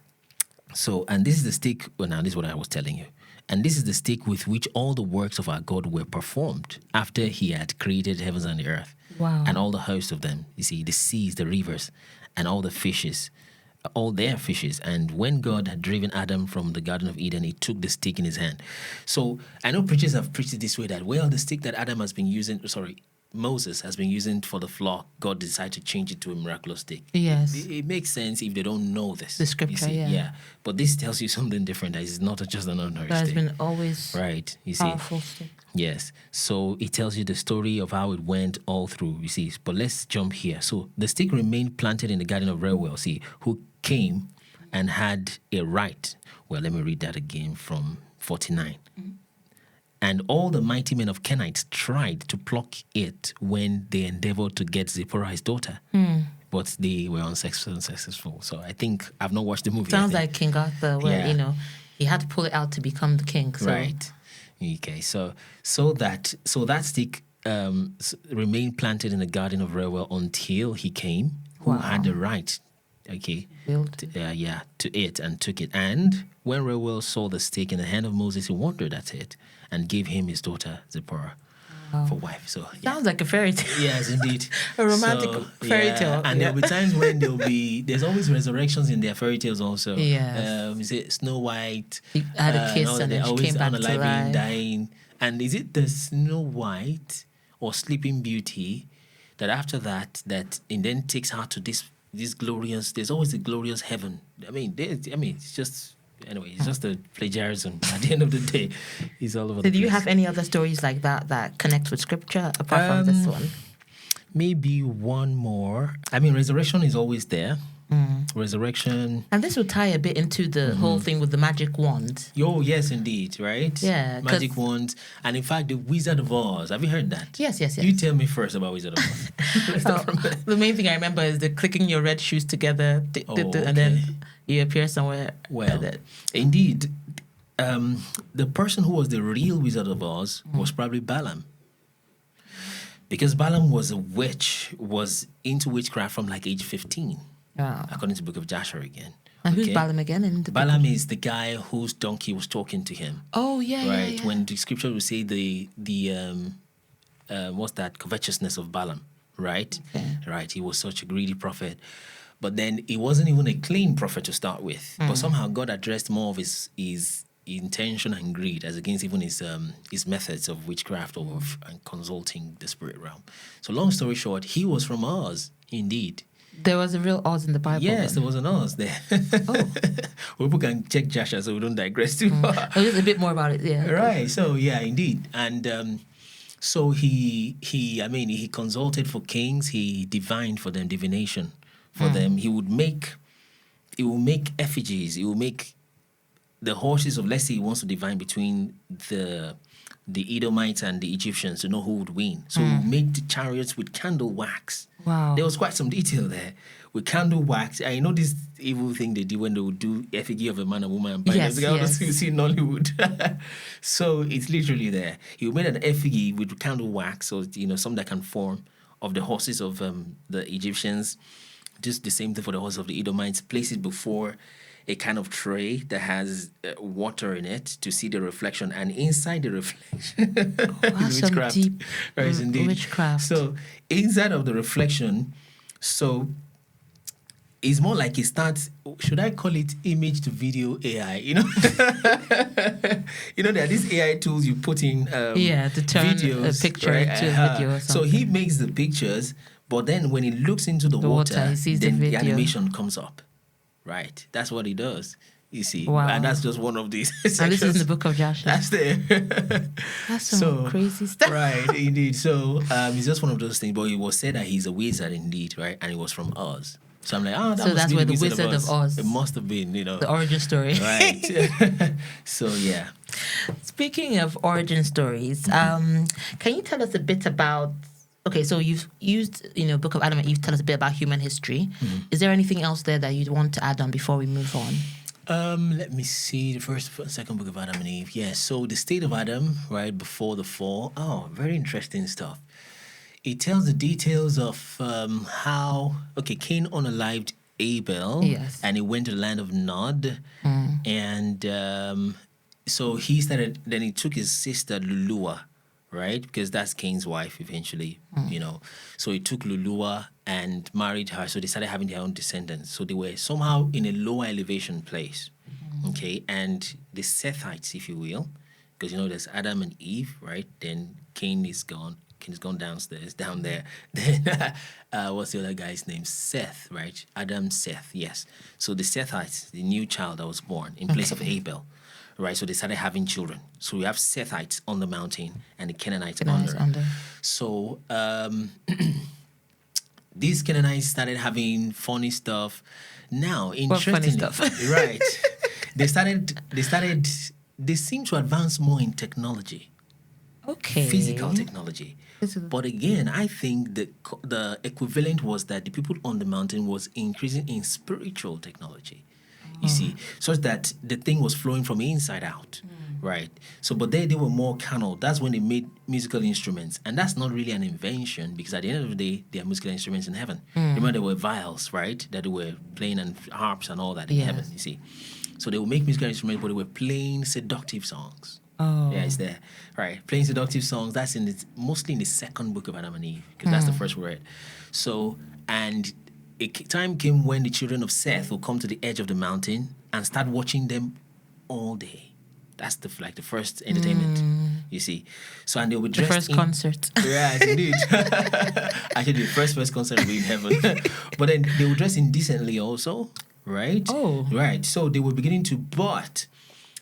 So, and this is the stick. Well, now this is what I was telling you. And this is the stick with which all the works of our God were performed after he had created heavens and the earth. Wow. And all the host of them, you see, the seas, the rivers, and all the fishes, all their fishes. And when God had driven Adam from the Garden of Eden, he took the stick in his hand. So I know preachers have preached it this way that, well, the stick that Moses has been using for the flock, God decided to change it to a miraculous stick. Yes. It makes sense if they don't know this. The scripture, yeah. But this tells you something different. That it's not just an ordinary stick. That has been always right. You powerful see. stick. Yes. So it tells you the story of how it went all through, you see. But let's jump here. So the stick remained planted in the garden of Reuel, see, who came and had a right. Well, let me read that again from 49. And all the mighty men of Kenites tried to pluck it when they endeavored to get Zipporah, his daughter. But they were unsuccessful. So I think I've not watched the movie. Sounds like King Arthur, where, he had to pull it out to become the king. So. Right. Okay. So that stick remained planted in the garden of Reuel until he came, who had the right, okay, to it and took it. And when Reuel saw the stick in the hand of Moses, he wondered at it and gave him his daughter Zipporah for wife. So sounds like a fairy tale. Yes, indeed. A romantic fairy tale. And there'll be times when there's always resurrections in their fairy tales also. Yes. Is it Snow White? He had a kiss and then she came back to life. Dying. And is it the Snow White or Sleeping Beauty that after that it then takes her to this glorious? There's always a glorious heaven. It's just. Anyway, it's just a plagiarism. At the end of the day, it's all over the place. Do you have any other stories like that connect with scripture apart from this one? Maybe one more. Resurrection is always there. Resurrection. And this would tie a bit into the whole thing with the magic wand. Oh, yes, indeed, right? Yeah. Magic wands. And in fact, the Wizard of Oz. Have you heard that? Yes. You tell me first about Wizard of Oz. Let's start from there. The main thing I remember is the clicking your red shoes together, and then you appear somewhere. Well, indeed, the person who was the real Wizard of Oz was probably Balaam. Because Balaam was a witch, was into witchcraft from like age 15. According to the Book of Joshua again. And who's Balaam again? Balaam is the guy whose donkey was talking to him. Oh, yeah, right? Yeah. When the scripture will say the what's that? Covetousness of Balaam. right? Okay. Right. He was such a greedy prophet. But then he wasn't even a clean prophet to start with. But somehow God addressed more of his intention and greed as against even his methods of witchcraft or of consulting the spirit realm. So long story short, he was from Oz, indeed. There was a real Oz in the Bible. Yes, then. there was an Oz there. Oh. People can check Joshua so we don't digress too far. Oh, just a bit more about it, yeah. Right. So yeah, indeed. And so he consulted for kings, he divined for them, divination for them. He will make effigies, he will make the horses of, let's say he wants to divine between the Edomites and the Egyptians to know who would win. So he would make the chariots with candle wax. Wow. There was quite some detail there. With candle wax, I know this evil thing they do when they would do effigy of a man and woman and bind them together. You see in Nollywood. So it's literally there. He made an effigy with candle wax, so some that can form of the horses of the Egyptians. Just the same thing for the horses of the Edomites. Place it before a kind of tray that has water in it to see the reflection, and inside the reflection that's some deep witchcraft. So inside of the reflection, so it's more like it starts, should I call it image to video AI? There are these AI tools you put in to turn videos, a picture right? into a video or something. So he makes the pictures, but then when he looks into the water, he sees then the the video. animation comes up. Right. That's what he does. You see. Wow. And that's just one of these sections. And this is in the Book of Joshua. That's there. That's some crazy stuff. Right, indeed. So it's just one of those things. But it was said that he's a wizard indeed, right? And he was from Oz. So I'm like, that's where the Wizard of Oz. It must have been, The origin story. Right. So, yeah. Speaking of origin stories, can you tell us a bit about... Okay, so you've used, Book of Adam and Eve, tell us a bit about human history. Is there anything else there that you'd want to add on before we move on? Let me see the second book of Adam and Eve. Yes, so the state of Adam, right, before the fall. Oh, very interesting stuff. It tells the details of how, Cain unalived Abel. Yes. And he went to the land of Nod. And so he took his sister Lulua, right? Because that's Cain's wife eventually, So he took Lulua and married her. So they started having their own descendants. So they were somehow in a lower elevation place, okay? And the Sethites, if you will, because, there's Adam and Eve, right? Then Cain is gone. Cain is gone down there. Then what's the other guy's name? Seth, right? Adam, Seth, yes. So the Sethites, the new child that was born in place of Abel. Right, so they started having children. So we have Sethites on the mountain and the Canaanites under. So these Canaanites started having funny stuff. Now, interestingly, funny stuff? Right? They seem to advance more in technology. Okay. Physical technology. But again, I think the equivalent was that the people on the mountain was increasing in spiritual technology. You see, such that the thing was flowing from inside out, right? So, but they were more carnal. That's when they made musical instruments. And that's not really an invention, because at the end of the day, there are musical instruments in heaven. Remember, there were viols, right? That they were playing, and harps and all that in heaven, you see. So they would make musical instruments, but they were playing seductive songs. Oh. Yeah, it's there. Right. Playing seductive songs, that's mostly in the second book of Adam and Eve, because that's the first word. So, and a time came when the children of Seth will come to the edge of the mountain and start watching them all day. That's the first entertainment, you see. So, and they will dress the first concert. Right, indeed. Actually, the first concert will be in heaven. But then they will dress indecently also, right? Oh. Right. So they were beginning to, but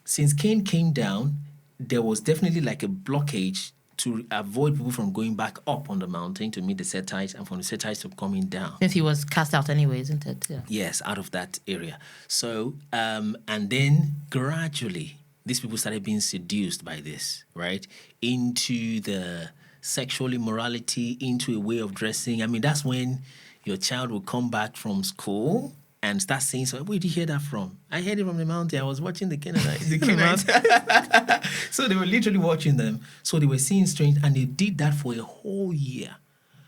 since Cain came down, there was definitely like a blockage to avoid people from going back up on the mountain to meet the Sethites, and from the Sethites to coming down. Since he was cast out anyway, isn't it? Yeah. Yes, out of that area. So, and then gradually, these people started being seduced by this, right? Into the sexual immorality, into a way of dressing. I mean, that's when your child will come back from school and start saying, so where did you hear that from? I heard it from the mountain. I was watching the Canaanites. So they were literally watching them. So they were seeing strange, and they did that for a whole year.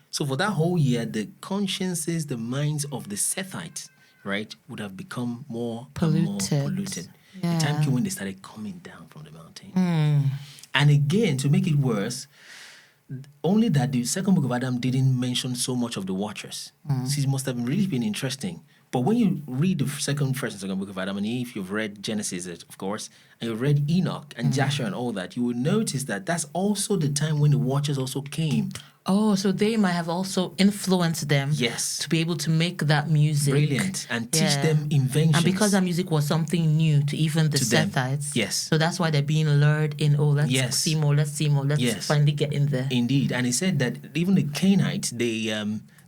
So for that whole year, the consciences, the minds of the Sethites, right, would have become more polluted. Yeah. The time came when they started coming down from the mountain. And again, to make it worse, Only that the second book of Adam didn't mention so much of the watchers. So it must have really been interesting. But when you read the first and second book of Adam and Eve, you've read Genesis, of course, and you've read Enoch and Joshua and all that, you will notice that that's also the time when the watchers also came. Oh, so they might have also influenced them to be able to make that music. Brilliant. And teach them inventions. And because that music was something new to even the Sethites. Yes. So that's why they're being lured in, let's see more, let's finally get in there. Indeed. And he said that even the Cainites,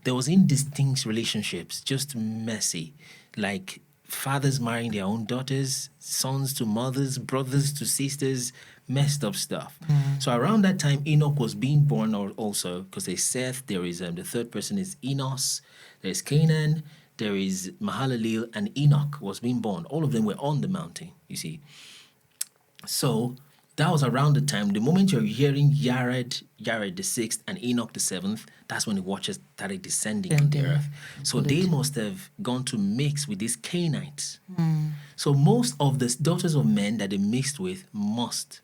there was indistinct relationships, just messy. Like fathers marrying their own daughters, sons to mothers, brothers to sisters, messed up stuff. So around that time, Enoch was being born also, because there's Seth, there is the third person is Enos, there's Canaan, there is Mahalalel, and Enoch was being born. All of them were on the mountain, you see. So that was around the time. The moment you're hearing Yared the sixth and Enoch the seventh, that's when the watchers started descending on the earth. So they must have gone to mix with these Cainites. So most of the daughters of men that they mixed with must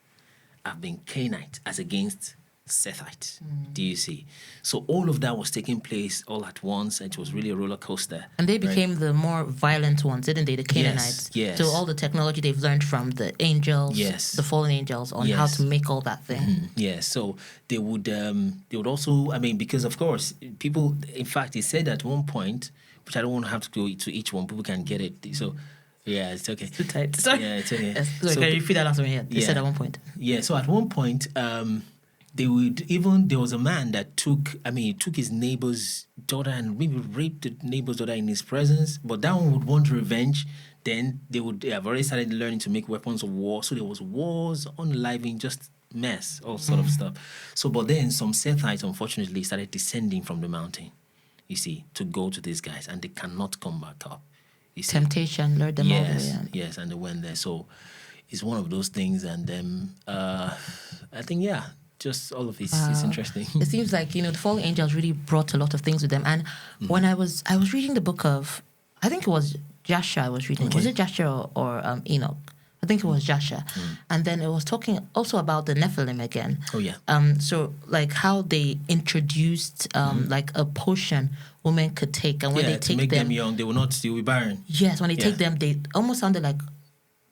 have been Cainite as against Sethite. Do you see? So all of that was taking place all at once. It was really a roller coaster. And they became the more violent ones, didn't they? The Canaanites. Yes. So all the technology they've learned from the angels, the fallen angels, on how to make all that thing. Yes. So they would also, because of course people. In fact, he said at one point, which I don't want to have to go to each one. People can get it. So. Yeah, it's okay. It's too tight. Sorry. Yeah, it's okay. So can you repeat that last one here? You said at one point. Yeah, so at one point, there was a man that took his neighbor's daughter and maybe raped the neighbor's daughter in his presence, but that one would want revenge. Then they have already started learning to make weapons of war. So there was wars, unaliving, just mess, all sort of stuff. So, but then some Sethites, unfortunately, started descending from the mountain, you see, to go to these guys, and they cannot come back up. Temptation lured them all the way. Yes, and they went there. So it's one of those things, and then I think just all of it is interesting. It seems like the fallen angels really brought a lot of things with them. And when I was reading the book of, I think it was Joshua I was reading. Was it Joshua or Enoch? I think it was Joshua. And then it was talking also about the Nephilim again. Oh yeah. So like how they introduced like a potion women could take, and when they take to make them young, they will not still be barren. Yes, when they take them, they almost sounded like,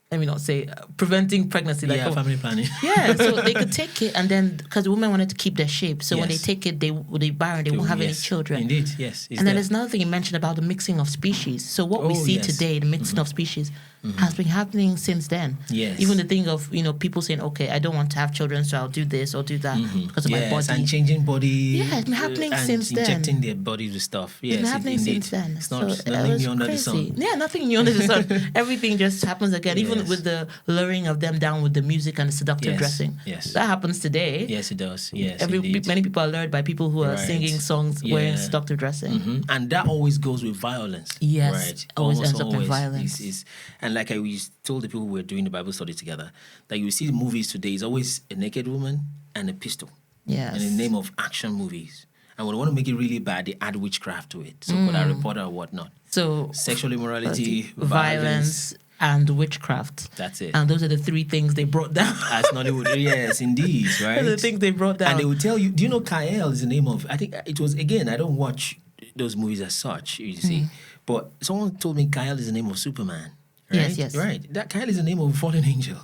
let me not say preventing pregnancy. Like family planning. Yeah, so they could take it, and then because the women wanted to keep their shape, so when they take it, they barren, they won't have any children. Indeed, yes. And then there's another thing you mentioned about the mixing of species. So what we see today, the mixing of species, has been happening since then. Yes. Even the thing of people saying, okay, I don't want to have children, so I'll do this or do that because of my body. And changing body. Yeah, it's been happening since then. Injecting their bodies with stuff. Yes, it's been happening since then. It's not nothing new under the sun. Yeah, nothing new under the sun. Everything just happens again. Even with the luring of them down with the music and the seductive dressing. Yes. That happens today. Yes, it does. Yes, many people are lured by people who are singing songs wearing seductive dressing. And that always goes with violence. Yes. Right. Always ends up in violence. And like we told the people we were doing the Bible study together, that you see the movies today, is always a naked woman and a pistol. Yes. And in the name of action movies. And when they want to make it really bad, they add witchcraft to it. So for that reporter or whatnot. So sexual immorality, violence, and witchcraft. That's it. And those are the three things they brought down. As Nollywood, yes, indeed, right? Those are the things they brought down. And they will tell you, do you know Kael is the name of, I think it was, again, I don't watch those movies as such, you see. But someone told me Kael is the name of Superman. Right? Yes. Right. That Kael is the name of a fallen angel.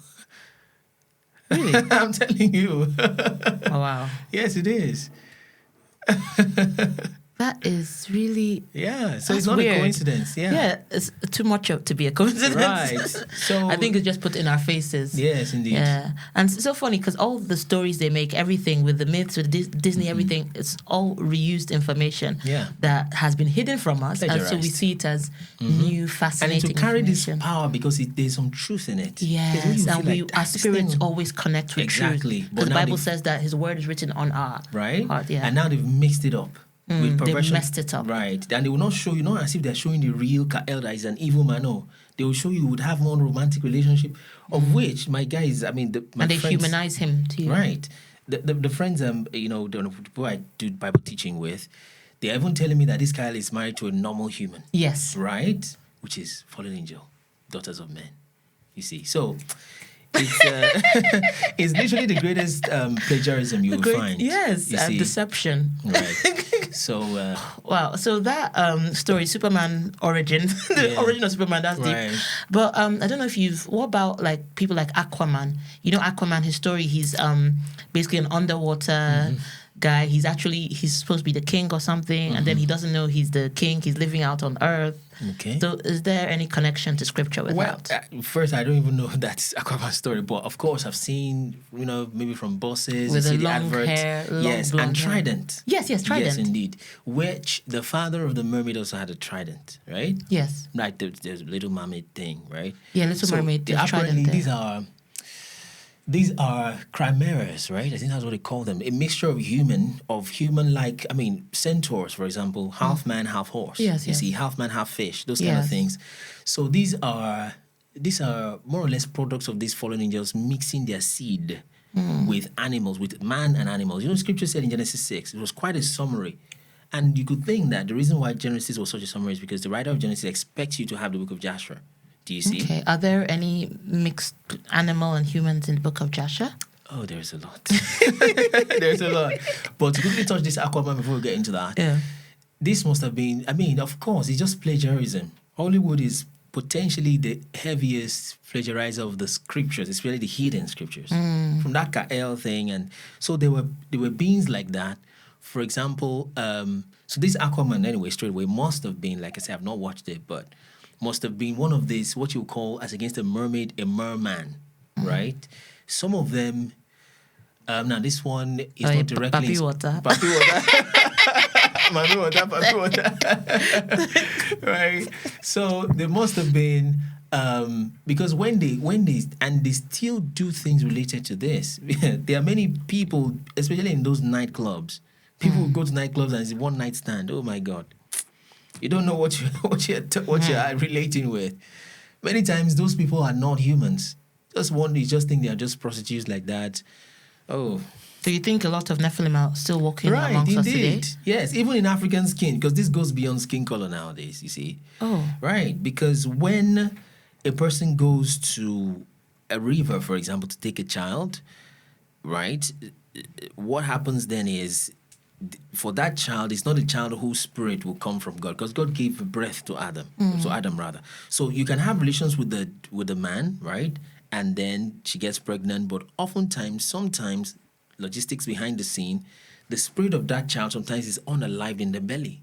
Really? I'm telling you. Oh, wow. Yes, it is. That is really... Yeah, so it's not weird. A coincidence. Yeah, it's too much to be a coincidence. Right. So I think it's just put in our faces. Yes, indeed. Yeah. And it's so funny because all the stories they make, everything with the myths, with Disney, everything, it's all reused information that has been hidden from us. And so we see it as new, fascinating and to carry this power because there's some truth in it. Yes, and our spirits always connect with truth. Exactly. Because the Bible says that his word is written on our heart. Yeah. And now they've mixed it up. With they messed it up. Right. And they will not show you, not as if they're showing the real Kael that is an evil man. No. They will show you would have more romantic relationship, of which my guys, my and they friends, humanize him too. Right. The friends, the people I do Bible teaching with, they're even telling me that this Kael is married to a normal human. Yes. Right? Which is fallen angel, daughters of men. You see. So It's literally the greatest plagiarism you will find. Yes, you see. Deception. Right. So wow. So that story, Superman origin, the origin of Superman, that's right. deep. But I don't know if what about like people like Aquaman? You know, Aquaman, his story, he's basically an underwater guy. He's supposed to be the king or something, and then he doesn't know he's the king. He's living out on Earth. Okay. So is there any connection to scripture with that? First, I don't even know that's Aquaman's story, but of course I've seen, maybe from buses, with you see the long adverts. hair, yes, and trident. Yes, trident. Yes, indeed. Which the father of the mermaid also had a trident, right? Yes. Like there's Little Mermaid thing, right? Yeah, Little Mermaid. Apparently, these are chimeras, right? I think that's what they call them. A mixture of human-like, centaurs, for example, half man, half horse. Yes, you see, half man, half fish, those kind of things. So these are more or less products of these fallen angels mixing their seed with animals, with man and animals. Scripture said in Genesis 6, it was quite a summary. And you could think that the reason why Genesis was such a summary is because the writer of Genesis expects you to have the book of Joshua. Do you see? Okay. Are there any mixed animal and humans in the book of Joshua? Oh, there's a lot. There's a lot. But to quickly touch this Aquaman before we get into that, this must have been, of course, it's just plagiarism. Hollywood is potentially the heaviest plagiarizer of the scriptures, especially the hidden scriptures. From that Cain thing. And so there were beings like that. For example, so this Aquaman, anyway, straight away, must have been, like I said, I've not watched it, but must have been one of these, what you call, as against a mermaid, a merman, right? Some of them, now this one is not directly... Papi water. Papi water. Right? So there must have been, because when they still do things related to this, there are many people, especially in those nightclubs, people who go to nightclubs and it's a one-night stand. Oh my God. You don't know what you're relating with. Many times those people are not humans. You just think they are just prostitutes like that. Oh. So you think a lot of Nephilim are still walking amongst us today? Yes, even in African skin, because this goes beyond skin color nowadays, you see. Oh. Right, because when a person goes to a river, for example, to take a child, right, what happens then is, for that child, it's not a child whose spirit will come from God, because God gave breath to Adam, so Adam rather. So you can have relations with the man, right? And then she gets pregnant, but sometimes, logistics behind the scene, the spirit of that child sometimes is unalived in the belly.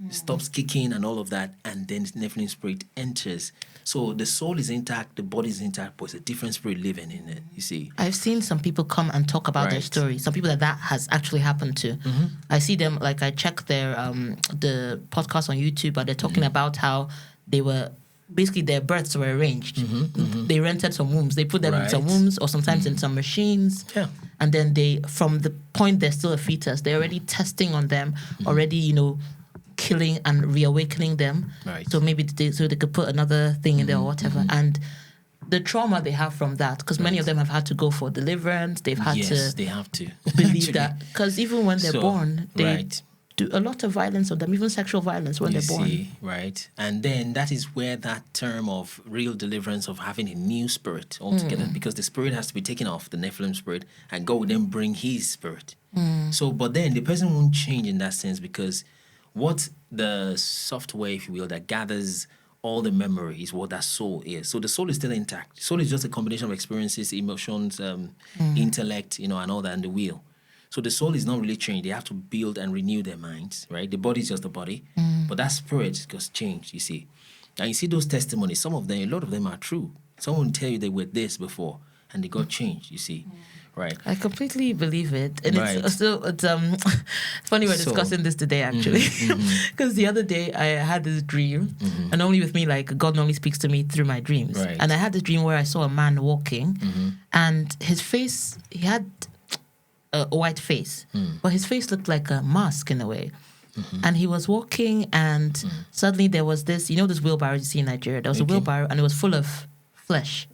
It stops kicking and all of that, and then the Nephilim spirit enters. So the soul is intact, the body is intact, but it's a different spirit living in it, you see. I've seen some people come and talk about their story. Some people that has actually happened to. I see them, like I check their the podcast on YouTube, but they're talking about how they were, basically their births were arranged. They rented some wombs. They put them in some wombs or sometimes in some machines. Yeah. And then from the point they're still a fetus, they're already testing on them, already, killing and reawakening them. Right. So maybe they could put another thing in there or whatever. And the trauma they have from that, because many of them have had to go for deliverance. They have to believe that. Because even when they're born, they do a lot of violence on them, even sexual violence when they're born. Right. And then that is where that term of real deliverance, of having a new spirit altogether, because the spirit has to be taken off, the Nephilim spirit, and God will then bring his spirit. So, but then the person won't change in that sense, because what the software, if you will, that gathers all the memory is what that soul is. So the soul is still intact. Soul is just a combination of experiences, emotions, intellect, and all that, and the will. So the soul is not really changed. They have to build and renew their minds, right? The body is just the body, but that spirit just changed, you see. And you see those testimonies, a lot of them are true. Someone will tell you they were this before, and they got changed, you see. Right. I completely believe it. And it's funny we're discussing this today, actually. Because the other day I had this dream, and normally with me, like, God normally speaks to me through my dreams. Right. And I had this dream where I saw a man walking, and his face, he had a white face, but his face looked like a mask in a way. And he was walking, and suddenly there was this, this wheelbarrow you see in Nigeria. There was a wheelbarrow, and it was full of flesh.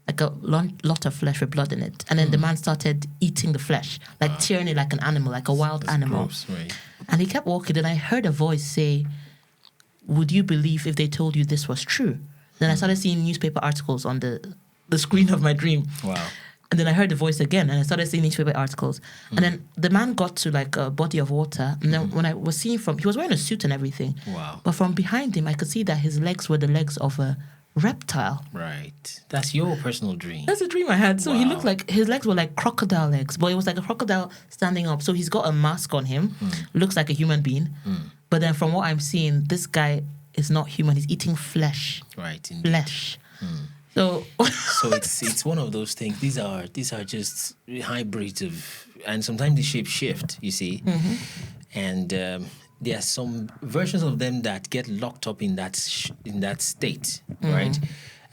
Like a lot of flesh with blood in it. And then the man started eating the flesh, like tearing it like an animal, like a wild animal. Gross, right. And he kept walking, and I heard a voice say, "Would you believe if they told you this was true?" Then I started seeing newspaper articles on the the screen of my dream. Wow. And then I heard the voice again, and I started seeing newspaper articles. And then the man got to like a body of water, and then when I was seeing he was wearing a suit and everything. Wow. But from behind him, I could see that his legs were the legs of a reptile. Right. That's your personal dream. That's a dream I had. So he looked like his legs were like crocodile legs, but it was like a crocodile standing up. So he's got a mask on him, looks like a human being. But then from what I'm seeing, this guy is not human. He's eating flesh. Right. Indeed. Flesh. So it's one of those things. These are just hybrids of, and sometimes the shape shift. You see, and there are some versions of them that get locked up in that state, right?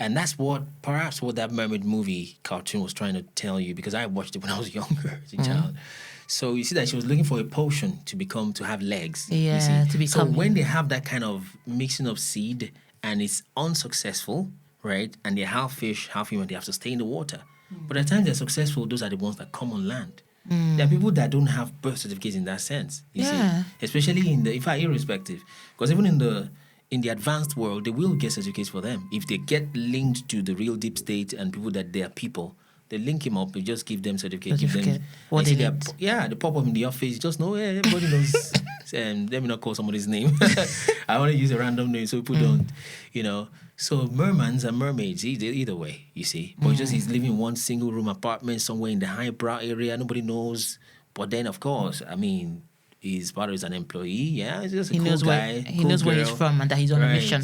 And that's perhaps what that mermaid movie cartoon was trying to tell you, because I watched it when I was younger as a child. So you see that she was looking for a potion to have legs. Yeah, you see? to become. So when they have that kind of mixing of seed and it's unsuccessful, right? And they're half fish, half human, they have to stay in the water. But at times they're successful, those are the ones that come on land. There are people that don't have birth certificates in that sense. You see, especially irrespective, because even in the advanced world, they will get certificates for them if they get linked to the real deep state and people that they are people. They link him up. They just give them certificate. Give them what they need. They pop up in the office. Just know, everybody knows. Let me not call somebody's name. I want to use a random name so people don't, So mermans and mermaids, either way, you see. But he's living in one single room apartment somewhere in the highbrow area. Nobody knows. But then, of course, his father is an employee. Yeah, he's just a cool guy. He knows where he's from and that he's on a mission.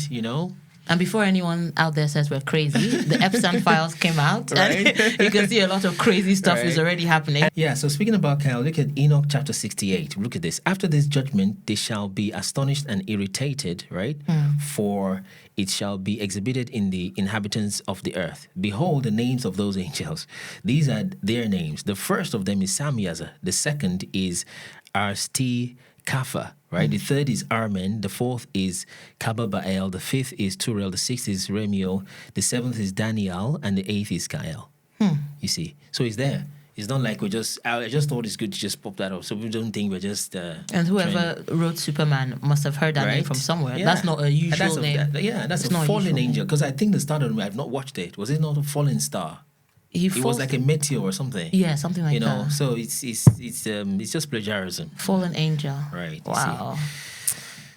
And before anyone out there says we're crazy, the Epstein files came out. Right. And you can see a lot of crazy stuff is already happening. Yeah, so speaking about Cain, look at Enoch chapter 68. Look at this. After this judgment, they shall be astonished and irritated, right? For it shall be exhibited in the inhabitants of the earth. Behold the names of those angels. These are their names. The first of them is Samyaza. The second is Arsti Kapha, right? The third is Armen. The fourth is Kababael. The fifth is Turel. The sixth is Remio. The seventh is Daniel. And the eighth is Kael. You see? So it's there. It's not like I just thought it's good to just pop that up. So we don't think we're just... and whoever wrote Superman must have heard that name from somewhere. Yeah. That's not a usual name. That's a fallen angel. Because I think the start of it, I've not watched it. Was it not a fallen star? It was like a meteor or something. Yeah, something like that. So it's just plagiarism. Fallen angel. Right. Wow.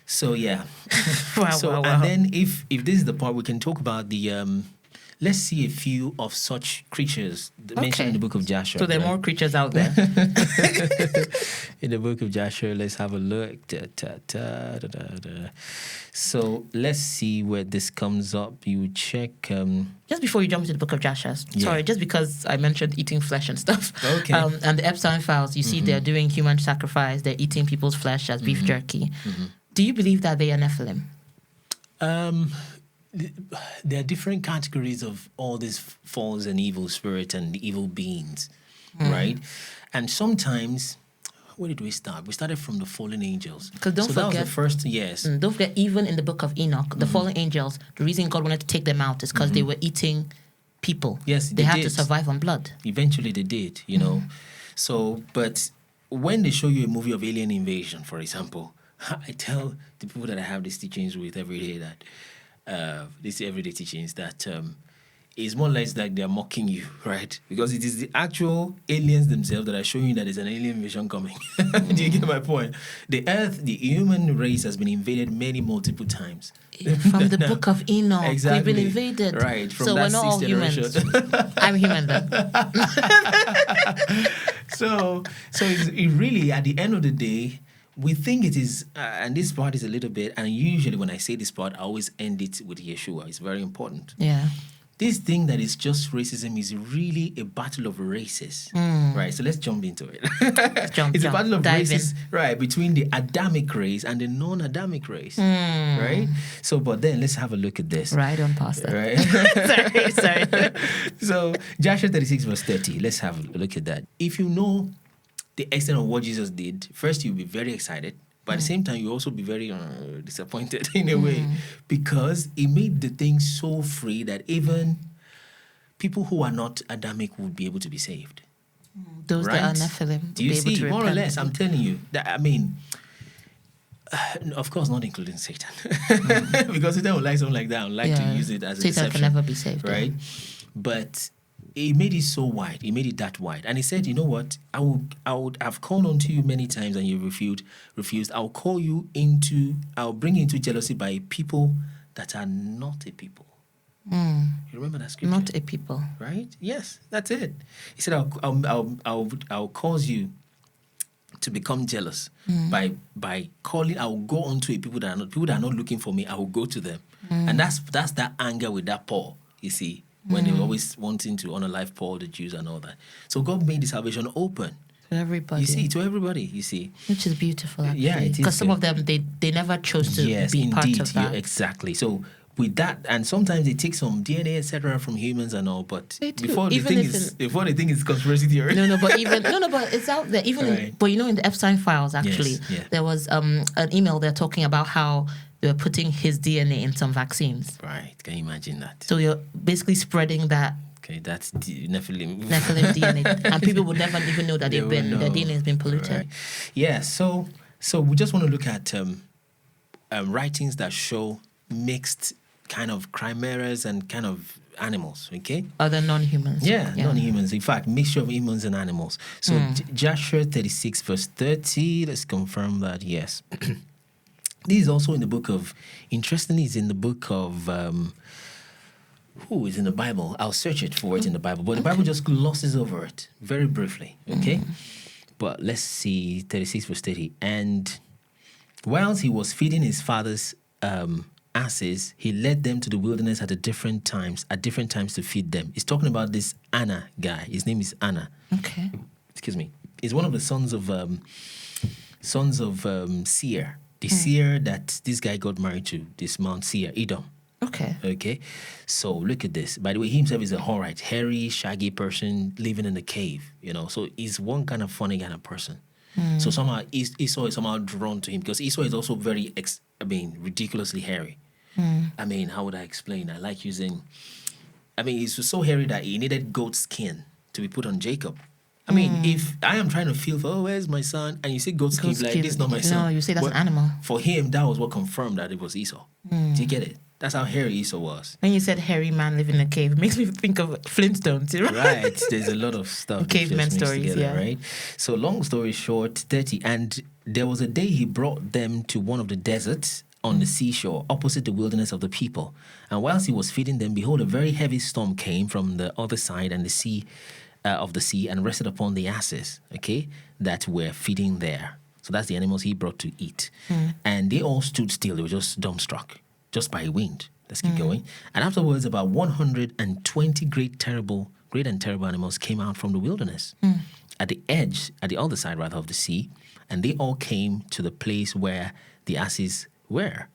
So yeah. Wow. And then if this is the part, we can talk about the let's see a few of such creatures mentioned in the book of Joshua. So there are more creatures out there. In the book of Joshua, let's have a look. So let's see where this comes up. You check. Just before you jump into the book of Joshua, sorry, just because I mentioned eating flesh and stuff. Okay. And the Epstein files, you see they're doing human sacrifice. They're eating people's flesh as beef jerky. Do you believe that they are Nephilim? There are different categories of all these false and evil spirits and evil beings, right? And sometimes, where did we start? We started from the fallen angels. Because don't forget, that was the first, yes. Don't forget, even in the book of Enoch, the fallen angels, the reason God wanted to take them out is because they were eating people. Yes, they had to survive on blood. Eventually they did, So, but when they show you a movie of alien invasion, for example, I tell the people that I have these teachings with every day that these everyday teachings that it's more or less like they're mocking you, right? Because it is the actual aliens themselves that are showing you that there's an alien invasion coming. Do you get my point? The earth, the human race has been invaded multiple times. From the book of Enoch, exactly. We've been invaded. Right. From so that we're not all humans. I'm human then. So it really, at the end of the day, we think it is, and this part is a little bit, and usually when I say this part, I always end it with Yeshua. It's very important. Yeah. This thing that is just racism is really a battle of races, right? So let's jump into it. It's a battle of races, right, between the Adamic race and the non-Adamic race, right? So, but then let's have a look at this. Right on, Pastor. Right? Sorry. So, Joshua 36 verse 30, let's have a look at that. If you know the extent of what Jesus did, first you'll be very excited. But at the same time, you also be very disappointed in a way, because it made the thing so free that even people who are not Adamic would be able to be saved. Those that are Nephilim. Do you see? More or less, I'm telling you. That, of course, not including Satan. Because Satan would like something like that. I would like to use it as a Satan deception. can never be saved. Right? But he made it so wide. He made it that wide. And he said, you know what? I would have called on to you many times and you refused. I'll bring you into jealousy by people that are not a people. You remember that scripture? Not a people. Right? Yes, that's it. He said, I'll cause you to become jealous by calling. I'll go on to people that are not looking for me. I will go to them. And that's that anger with that Paul, you see, when they were always wanting to honor life, Paul, the Jews and all that. So God made the salvation open. To everybody. You see, to everybody, you see. Which is beautiful, actually. Yeah, it is. Because some of them, they never chose to be part of that. Yeah, exactly. So with that, and sometimes they take some DNA, etc., from humans and all, but before they think it's conspiracy theory. But it's out there. Even but in the Epstein files, actually, there was an email there talking about how they were putting his DNA in some vaccines. Right? Can you imagine that? So you're basically spreading that. Okay, that's Nephilim DNA, and people would never even know that their DNA has been polluted. Right. Yeah. So we just want to look at writings that show mixed kind of chimeras and kind of animals, okay? Other non-humans. Yeah, non-humans. In fact, mixture of humans and animals. So Joshua 36 verse 30, let's confirm that, yes. This is also in the book of, interestingly, it's in the book of, who is in the Bible? I'll search it for it in the Bible, but the Bible just glosses over it very briefly, okay? But let's see, 36 verse 30. And whilst he was feeding his father's asses, he led them to the wilderness at different times to feed them. He's talking about this Anna guy. His name is Anna. Okay. Excuse me. He's one of the sons of Seir. The Seir that this guy got married to, this Mount Seir, Edom. Okay. So look at this. By the way, he himself is a Horite, hairy, shaggy person living in a cave, So he's one kind of funny kind of person. So somehow Esau is somehow drawn to him because Esau is also very, ridiculously hairy. I mean, how would I explain? I like using, he's so hairy that he needed goat skin to be put on Jacob. I mean, if I am trying to feel for, where's my son? And you say goat skin, like, this is not my son. No, you say that's an animal. For him, that was what confirmed that it was Esau. Do you get it? That's how hairy Esau was. When you said hairy man living in a cave, it makes me think of Flintstones. Right. There's a lot of stuff. Caveman stories, together, right? So long story short, 30. And there was a day he brought them to one of the deserts on the seashore, opposite the wilderness of the people. And whilst he was feeding them, behold, a very heavy storm came from the other side and the sea of the sea and rested upon the asses, that were feeding there. So that's the animals he brought to eat. And they all stood still. They were just dumbstruck, just by wind. Let's keep going. And afterwards, about 120 great and terrible animals came out from the wilderness at the other side of the sea. And they all came to the place where the asses were.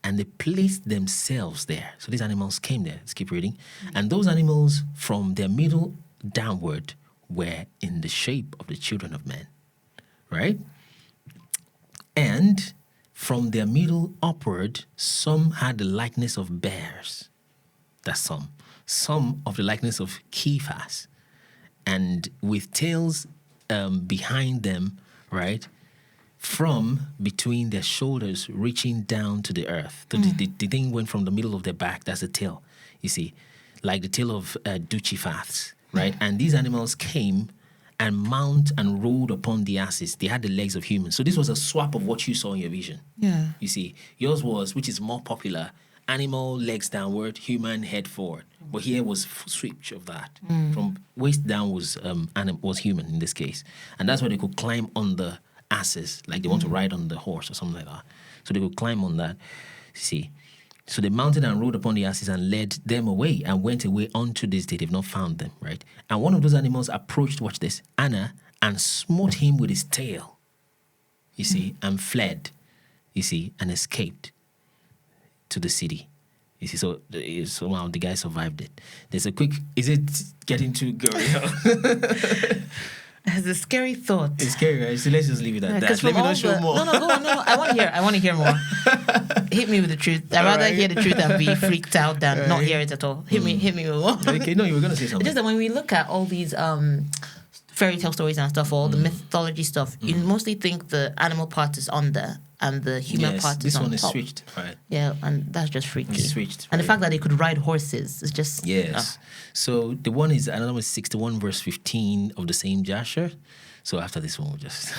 And they placed themselves there. So these animals came there. Let's keep reading. And those animals from their middle downward were in the shape of the children of men. Right? And from their middle upward, some had the likeness of bears. That's some. Some of the likeness of kephas. And with tails behind them, right? From between their shoulders reaching down to the earth. So the thing went from the middle of their back. That's the tail, you see. Like the tail of Duchifaths, right? And these animals came and mount and rode upon the asses. They had the legs of humans. So this was a swap of what you saw in your vision. Yeah. You see, yours was, which is more popular, animal legs downward, human head forward. But here was switch of that. From waist down was human in this case. And that's why they could climb on the asses, like they want to ride on the horse or something like that. So they could climb on that. See. So they mounted and rode upon the asses and led them away and went away unto this day. They've not found them, right? And one of those animals approached, watch this, Anna, and smote him with his tail, you see, and fled, you see, and escaped to the city. You see, so somehow the guy survived it. There's a quick, is it getting too gory? It's a scary thought. It's scary, right? So let's just leave it at that. Let me not show more. No, go on. No, I want to hear more. Hit me with the truth. I'd rather hear the truth and be freaked out than not hear it at all. Hit me with more. Okay, no, you were going to say something. Just that when we look at all these fairy tale stories and stuff, all the mythology stuff, you mostly think the animal part is under and the human part is on top. This one is switched, right? Yeah, and that's just freaky. It's switched, and right? the fact that they could ride horses is just... Yes. So the one is, another one is 61 verse 15 of the same Joshua. So after this one, we'll just...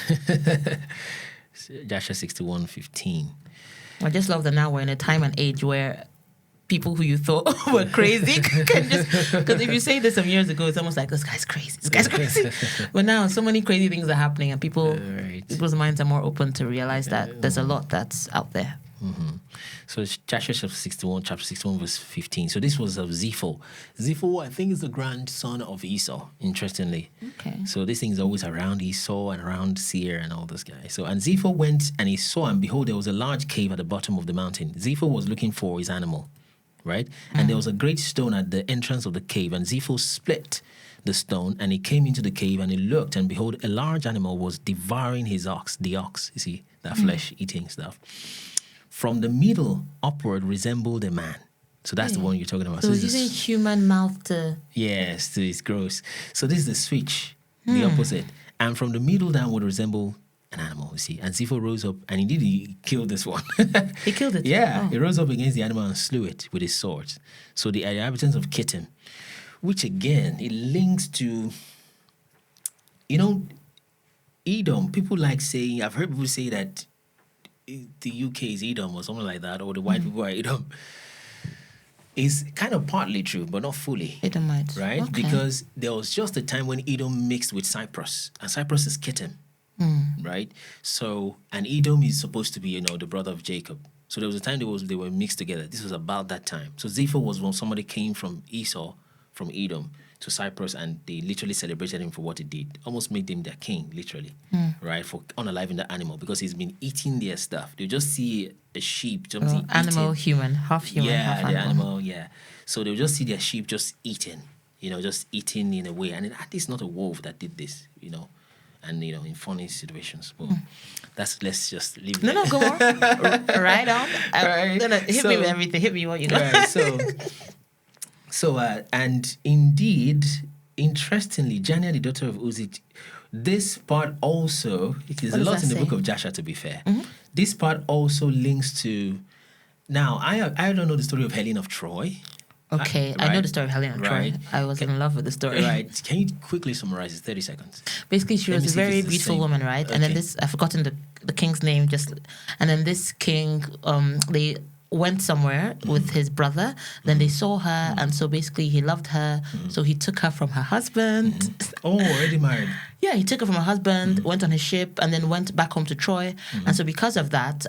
Joshua 61:15. I just love that now we're in a time and age where people who you thought were crazy can just... Because if you say this some years ago, it's almost like, this guy's crazy. This guy's crazy. But now so many crazy things are happening and people's minds are more open to realize that there's a lot that's out there. Mm-hmm. So it's Joshua chapter 61 verse 15. So this was of Zepho. Zepho, I think, is the grandson of Esau, interestingly. Okay. So this thing is always around Esau and around Seir and all those guys. So, and Zepho went and he saw, and behold, there was a large cave at the bottom of the mountain. Zepho was looking for his animal, right? And there was a great stone at the entrance of the cave, and Zepho split the stone, and he came into the cave, and he looked, and behold, a large animal was devouring his ox, the ox, you see, that flesh-eating stuff. From the middle upward resembled a man. So that's the one you're talking about. So he's using human mouth to... Yes, so it's gross. So this is the switch, the opposite. And from the middle downward resemble an animal, you see. And Zepho rose up, and indeed he killed this one. He killed it? Yeah, he rose up against the animal and slew it with his sword. So the inhabitants of Kittim, which again, it links to, Edom. People like saying, I've heard people say that the UK is Edom or something like that, or the white people are Edom. It's kind of partly true, but not fully. Edomites. Right? Okay. Because there was just a time when Edom mixed with Cyprus, and Cyprus is Kittim, right? So, and Edom is supposed to be, the brother of Jacob. So there was a time they were mixed together. This was about that time. So Zepho was when somebody came from Esau, from Edom, to Cyprus, and they literally celebrated him for what he did. Almost made him their king, literally, right? For unaliving the animal, because he's been eating their stuff. They'll just see a sheep just animal, human, half human, half animal. Yeah, the animal, yeah. So they'll just see their sheep just eating, just eating in a way. And it's not a wolf that did this, and, in funny situations. But let's just leave it. No, go on. Right on. Right. Hit me with everything. Hit me what you got. Right, So, and indeed, interestingly, Jania, the daughter of Uzi, this part also, there's a lot in the book of Joshua, to be fair. This part also links to, now, I don't know the story of Helen of Troy. Okay, I know the story of Helen of Troy. Right. I was in love with the story. Right. Can you quickly summarize it? 30 seconds. Basically, she was a very beautiful woman, right? Okay. And then I've forgotten the king's name, and then this king, they went somewhere with his brother, then they saw her, and so basically he loved her, so he took her from her husband. Oh, already married. Yeah, he took her from her husband, went on his ship, and then went back home to Troy. And so because of that,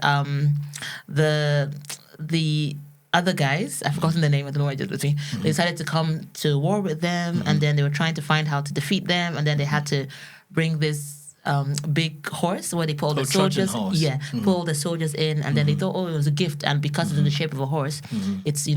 the other guys, I've forgotten the name, I don't know why I just with me, they decided to come to war with them, and then they were trying to find how to defeat them, and then they had to bring this big horse where they put all the soldiers. Yeah, put all the soldiers in, and then they thought, it was a gift, and because it's in the shape of a horse, it's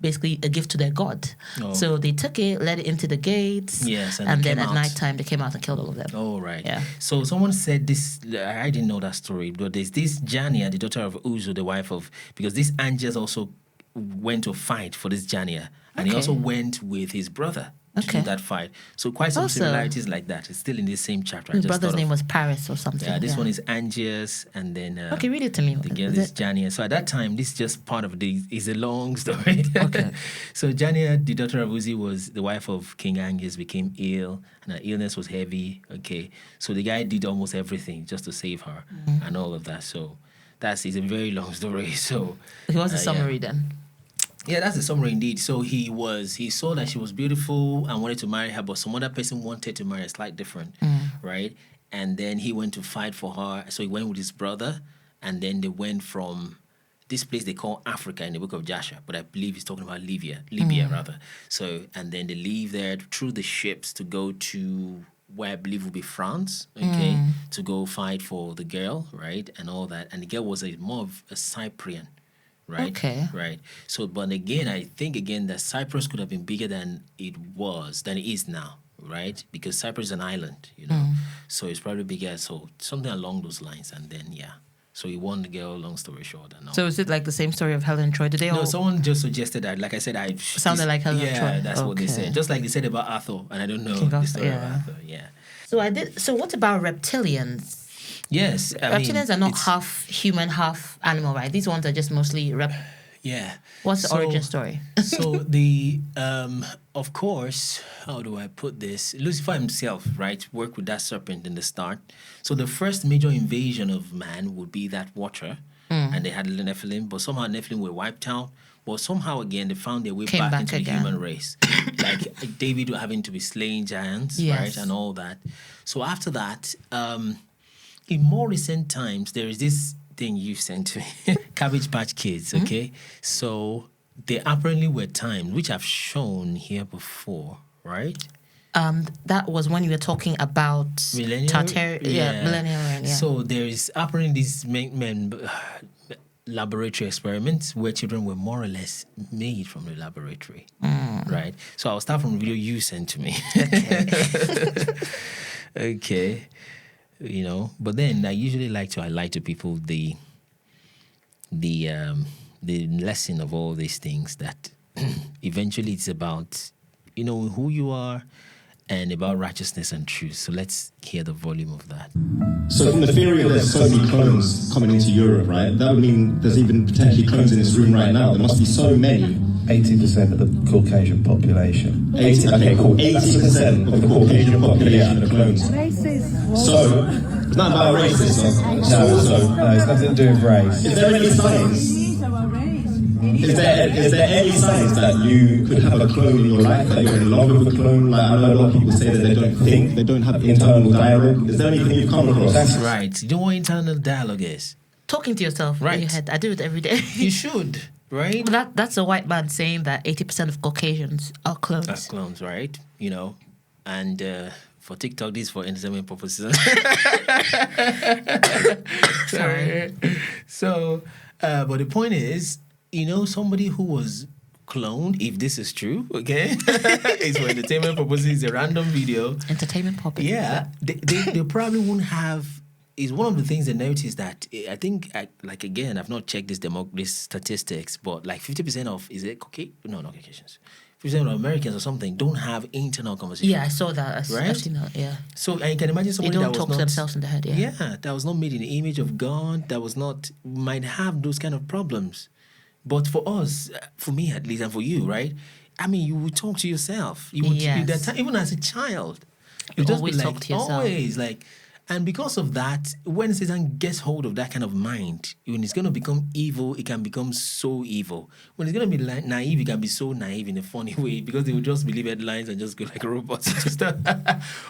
basically a gift to their god. So they took it, led it into the gates, and then at nighttime they came out and killed all of them. Oh, right. Yeah. So someone said this, I didn't know that story, but there's this Jania, the daughter of Uzu, the wife of, because this Angias also went to fight for this Jania, and he also went with his brother to do that fight. So quite some similarities like that. It's still in this same chapter. His brother's name was Paris or something. Yeah, this one is Angias, and then okay, read it to me. The girl is Jania. So at that time, this is just part of it's a long story. Okay. So Jania, the daughter of Uzi, was the wife of King Angias, became ill, and her illness was heavy. Okay, so the guy did almost everything just to save her and all of that. So it's a very long story. So it was a summary then. Yeah, that's the summary indeed. So he saw that she was beautiful and wanted to marry her, but some other person wanted to marry her, slightly different, right? And then he went to fight for her. So he went with his brother, and then they went from this place they call Africa in the book of Joshua, but I believe he's talking about Libya rather. So, and then they leave there through the ships to go to where I believe will be France, okay, to go fight for the girl, right, and all that. And the girl was more of a Cyprian. Right. Okay. Right. So, but again, I think that Cyprus could have been bigger than it is now, right? Because Cyprus is an island, so it's probably bigger. So something along those lines, and then so he won the girl. Long story short, and all. So is it like the same story of Helen and Troy? No, someone just suggested that. Like I said, sounded like Helen and Troy. Yeah, that's what they said. Just like they said about Arthur, and I don't know the story of Arthur. Yeah. So what about reptilians? Yes, Reptilians are not half human, half animal, right? These ones are just mostly Yeah. What's the origin story? So the of course, how do I put this? Lucifer himself, right, worked with that serpent in the start. So the first major invasion of man would be that watcher, and they had the Nephilim, but somehow Nephilim were wiped out. But somehow again they found their way back into the human race. Like David having to be slaying giants, right, and all that. So after that, in more recent times, there is this thing you sent to me, Cabbage Patch Kids, okay? So there apparently were times, which I've shown here before, right? That was when you were talking about millennial. Yeah. So there is apparently these laboratory experiments where children were more or less made from the laboratory, right? So I'll start from the video you sent to me. Okay. You know, but then I usually like to highlight to people the lesson of all these things, that eventually it's about, you know, who you are and about righteousness and truth. So let's hear the volume of that. So from the theory that there's so many clones coming into Europe, right, that would mean there's even potentially clones in this room right now. There must be so many. 80% of the Caucasian population. 80% of the Caucasian population are clones. So, it's not about racism. No, it's nothing to do with race. Is there any science? Is there any science that you could have a clone in your life, that you're in love with a clone? Like, I know a lot of people say that they don't think, they don't have internal dialogue. Is there anything you've come across? That's right. You know what internal dialogue is? Talking to yourself in your head. I do it every day. You should. Right? That's a white man saying that 80% of Caucasians are clones. Are clones, right? You know, and for TikTok, this is for entertainment purposes. Sorry. So, but the point is, you know, somebody who was cloned, if this is true, okay, it's for entertainment purposes, it's a random video. Entertainment purposes. Yeah, they probably won't have. Is one of the things they notice that I think, like again, I've not checked this statistics, but like 50% of, is it Caucasian? No, not Caucasians. 50% of Americans or something don't have internal conversation. Yeah, I saw that. Right? I've seen that, yeah. So and you can imagine somebody they that don't was talk to themselves in the head, yeah. Yeah, that was not made in the image of God, that was not, might have those kind of problems. But for us, for me at least, and for you, right? I mean, you would talk to yourself. You would, even as a child. You just always talk to yourself. Always, like. And because of that, when Satan gets hold of that kind of mind, when it's going to become evil, it can become so evil. When it's going to be naive, it can be so naive in a funny way, because they will just believe headlines and just go like robots. But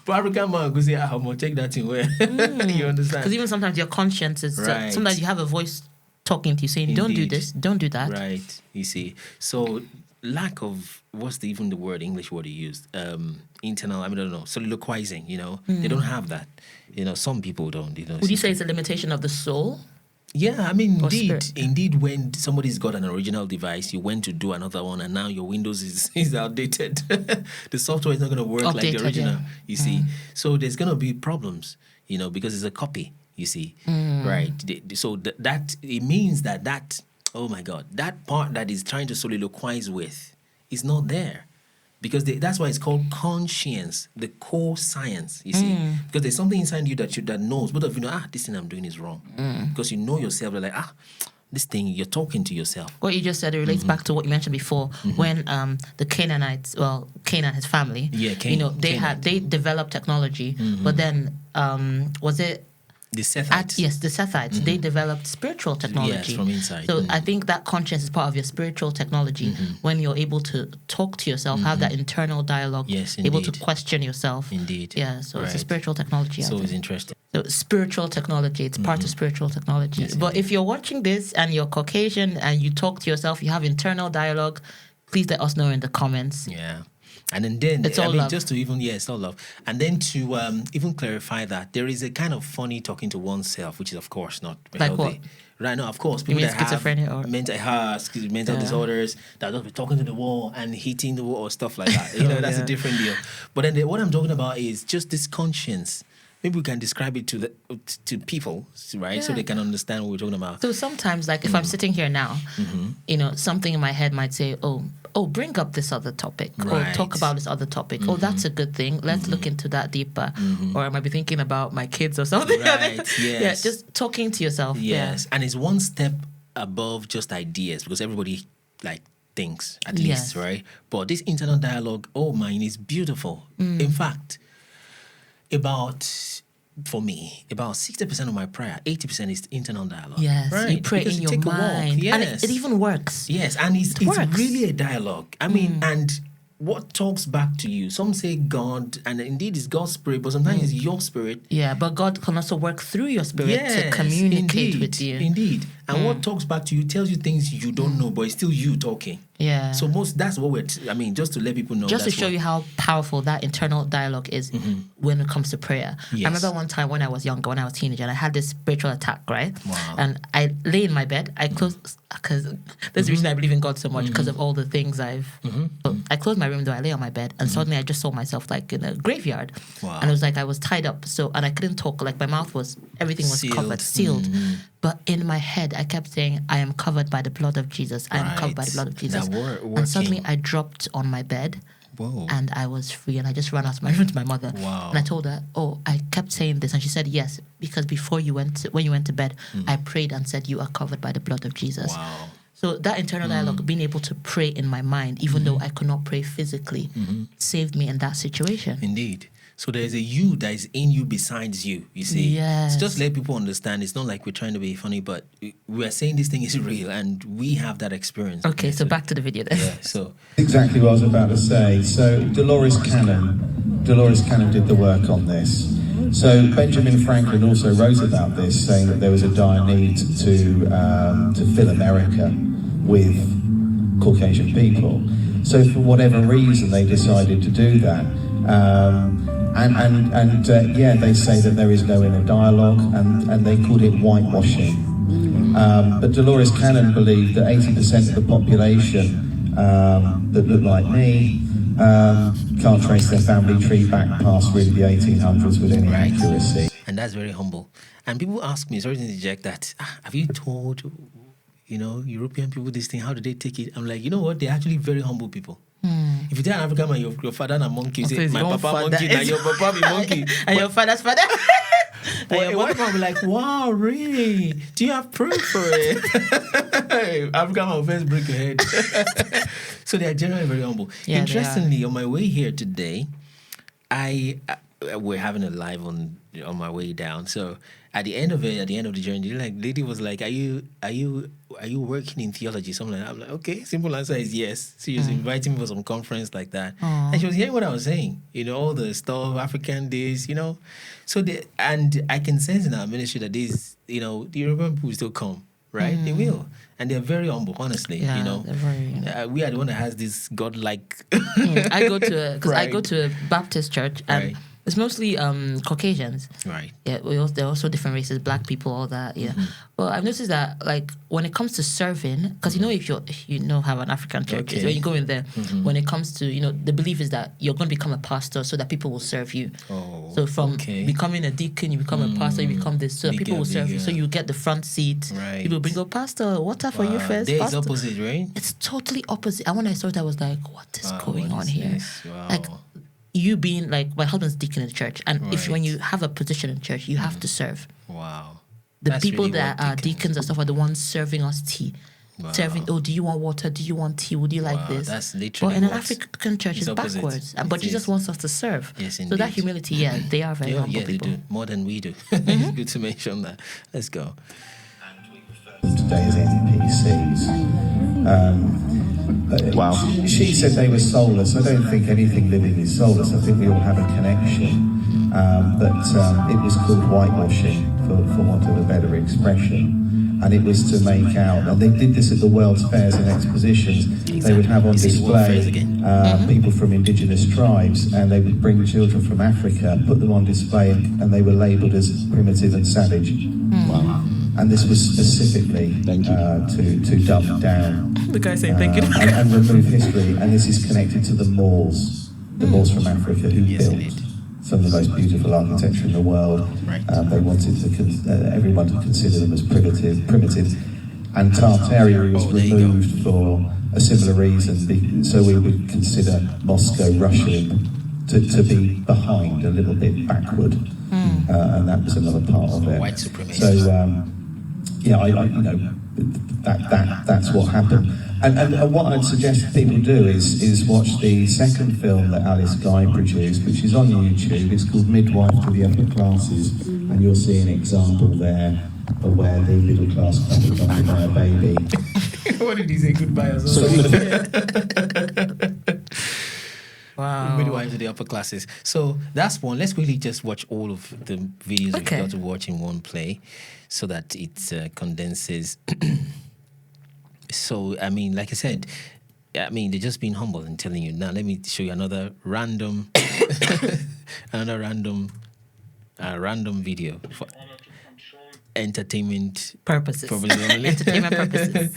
African man go say, I'm going to take that thing where. You understand? Because even sometimes your conscience is, sometimes you have a voice talking to you saying, don't do this, don't do that. Right, you see. So lack of, what's even the word, English word you used? Internal, I don't know, soliloquizing, you know. They don't have that. You know, some people don't. You know, would you say it's a limitation of the soul? Yeah, I mean, indeed, when somebody's got an original device, you went to do another one, and now your Windows is outdated. The software is not going to work like the original, you see. So there's going to be problems, you know, because it's a copy, you see, right? So that it means that oh my God, that part that is trying to soliloquize with is not there. Because that's why it's called conscience, the core science, you see. Because there's something inside you that knows, both of you know, this thing I'm doing is wrong. Because you know yourself, you're like, this thing, you're talking to yourself. What you just said, it relates back to what you mentioned before, when the Canaanites, Cain and his family, Cain, you know, they developed technology, but then, was it the Sethites? Yes, the Sethites. They developed spiritual technology. Yes, from inside. So I think that conscience is part of your spiritual technology. When you're able to talk to yourself, have that internal dialogue, able to question yourself. Indeed. Yeah, so it's a spiritual technology. So it's interesting. So spiritual technology, it's part of spiritual technology. Yes, but if you're watching this and you're Caucasian and you talk to yourself, you have internal dialogue, please let us know in the comments. Yeah. And then it's all love. Just to even, it's all love. And then to even clarify that there is a kind of funny talking to oneself, which is of course not healthy. What? Right now, of course, people that schizophrenia have mental disorders, that just be talking to the wall and hitting the wall or stuff like that. You know, that's a different deal. But then what I'm talking about is just this conscience maybe we can describe it to people, right? So they can understand what we're talking about. So sometimes, like if I'm sitting here now, something in my head might say, oh, bring up this other topic, or talk about this other topic. Oh, that's a good thing. Let's look into that deeper. Or I might be thinking about my kids or something. Right, yes. Yeah, just talking to yourself. Yes, and it's one step above just ideas, because everybody thinks, at least, right? But this internal dialogue, mine is beautiful. In fact, about 60% of my prayer, 80% is internal dialogue. Yes, right? you pray because in you your take mind. A walk. Yes. And it even works. Yes, and it's really a dialogue. I mean, and what talks back to you? Some say God, and indeed it's God's spirit, but sometimes it's your spirit. Yeah, but God can also work through your spirit to communicate with you. Indeed. And what talks back to you tells you things you don't know, but it's still you talking. Yeah. So that's what just to let people know. Just to show you how powerful that internal dialogue is when it comes to prayer. Yes. I remember one time when I was younger, when I was a teenager, and I had this spiritual attack, right? Wow. And I lay in my bed. I closed, because there's the reason I believe in God so much, because of all the things I've... So I closed my room door, I lay on my bed, and suddenly I just saw myself in a graveyard. Wow. And it was like I was tied up, and I couldn't talk. Like my mouth was, everything was covered, sealed. But in my head, I kept saying, I am covered by the blood of Jesus. I am covered by the blood of Jesus. And suddenly I dropped on my bed. Whoa. And I was free, and I just ran out of my room to my mother. Wow. And I told her, I kept saying this. And she said, yes, because when you went to bed, I prayed and said, you are covered by the blood of Jesus. Wow. So that internal dialogue, being able to pray in my mind, even though I could not pray physically, saved me in that situation. Indeed. So there's a you that is in you besides you, you see. Yes. So just let people understand. It's not like we're trying to be funny, but we are saying this thing is real, and we have that experience. Okay, so back to the video then. Yeah, so... Exactly what I was about to say. So Dolores Cannon did the work on this. So Benjamin Franklin also wrote about this, saying that there was a dire need to fill America with Caucasian people. So for whatever reason, they decided to do that. They say that there is no inner dialogue, and they called it whitewashing. But Dolores Cannon believed that 80% of the population that look like me can't trace their family tree back past really the 1800s with any accuracy. And that's very humble. And people ask me, sorry to interject, that have you told European people this thing? How do they take it? I'm like, you know what? They're actually very humble people. If you tell an African man your father and a monkey, say, my papa monkey, and your papa be monkey. And your father's father. And one will be like, wow, really? Do you have proof for it? African man will first break your head. So they are generally very humble. Yeah, interestingly, on my way here today, we're having a live on my way down. So at the end of the journey, lady was like, are you working in theology? Something like that. I'm like, okay, simple answer is yes. So she was inviting me for some conference like that. And she was hearing what I was saying, all the stuff, African days, So and I can sense in our ministry that these, the European people still come, right? They will. And they're very humble, honestly. Yeah, they're very, we are the one that has this godlike. I go to a Baptist church, and it's mostly Caucasians. Right. Yeah, there are also different races, black people, all that. Yeah. Well, I've noticed that when it comes to serving, because if you have an African church, when you go in there, when it comes to the belief is that you're going to become a pastor so that people will serve you. Oh. So from becoming a deacon, you become a pastor, you become this, so that people will serve you. So you get the front seat. Right. People bring up, Pastor, water for you first. There is Pastor. opposite, right? It's totally opposite. And when I saw it, I was like, what is going on here? Wow. You being my husband's deacon in the church, and when you have a position in church, you have to serve. Wow. The people that are deacons and stuff are the ones serving us tea. Wow. Serving, do you want water? Do you want tea? Would you like this? That's literally. But in an African church, it's opposite. Backwards. But Jesus wants us to serve. Yes, indeed. So that humility, they are very humble people. They do. More than we do. It's good to mention that. Let's go. Today's NPCs. Wow. She said they were soulless. I don't think anything living is soulless. I think we all have a connection. It was called whitewashing, for want of a better expression. And it was to make out, and they did this at the World's Fairs and Expositions. Exactly. They would have on display people from indigenous tribes, and they would bring children from Africa, put them on display, and they were labelled as primitive and savage. Wow. And this was specifically to dumb down the guy saying thank you and remove history. And this is connected to the Moors from Africa who built some of the most beautiful architecture in the world. They wanted everyone to consider them as primitive. And Tartaria was removed for a similar reason, so we would consider Moscow, Russia, to be behind, a little bit backward, and that was another part of it. White supremacy. So, that's what happened. And what I'd suggest people do is watch the second film that Alice Guy produced, which is on YouTube. It's called Midwife to the Upper Classes, and you'll see an example there of where the middle class couple come to buy a baby. What did he say? Goodbye as well. Wow. Midwife to the upper classes. So that's one. Let's quickly just watch all of the videos we've got to watch in one play so that it condenses. So, I mean, like I said, they're just being humble and telling you. Now, let me show you another random video for entertainment purposes. Entertainment purposes.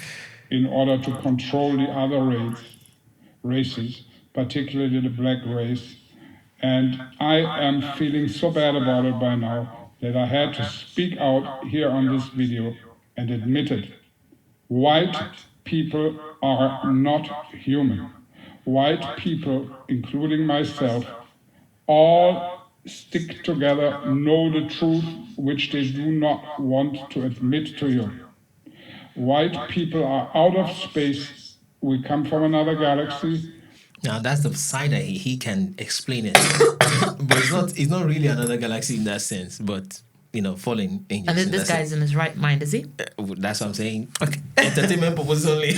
In order to control the other races, particularly the black race. And I am feeling so bad about it by now that I had to speak out here on this video and admit it. White people are not human. White people, including myself, all stick together, know the truth, which they do not want to admit to you. White people are out of space. We come from another galaxy. Now that's the side that he can explain it, but it's not really another galaxy in that sense. But fallen angels. And this guy's in his right mind, is he? That's what I'm saying. Okay. Entertainment purpose only.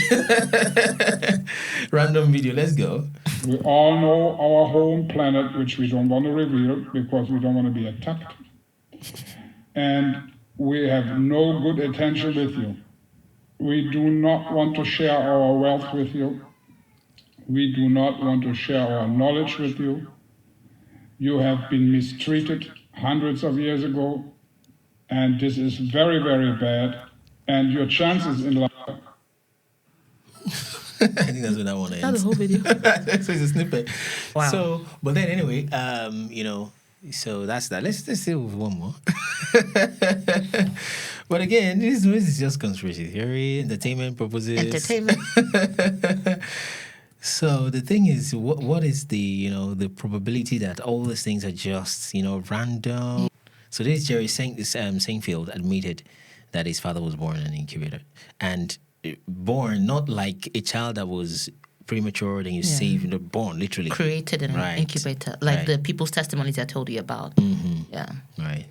Random video. Let's go. We all know our home planet, which we don't want to reveal because we don't want to be attacked. And we have no good intention with you. We do not want to share our wealth with you. We do not want to share our knowledge with you. You have been mistreated hundreds of years ago, and this is very, very bad. And your chances in life. I think that's what I want to end. That's the whole video. So it's a snippet. Wow. So, but then anyway, so that's that. Let's see with one more. But again, this is just conspiracy theory, entertainment purposes. Entertainment. So the thing is, what is the probability that all these things are just random? So this Jerry Seinfeld admitted that his father was born in an incubator, and born not like a child that was premature, then you saved, born literally created in an incubator, like the people's testimonies I told you about. Mm-hmm. Yeah, right.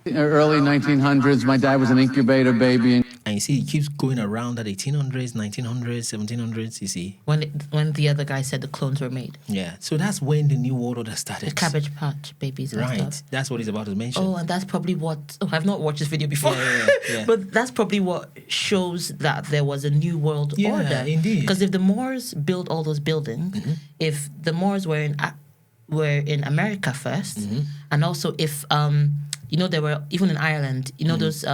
Early 1900s, my dad was an incubator baby. And you see, it keeps going around that 1800s, 1900s, 1700s, you see. When the other guy said the clones were made. Yeah, so that's when the New World Order started. The Cabbage Patch babies and stuff. That's what he's about to mention. Oh, and that's probably what... Oh, I've not watched this video before. Yeah. But that's probably what shows that there was a New World Order. Yeah, indeed. Because if the Moors built all those buildings, if the Moors were in America first, and also if... there were, even in Ireland, those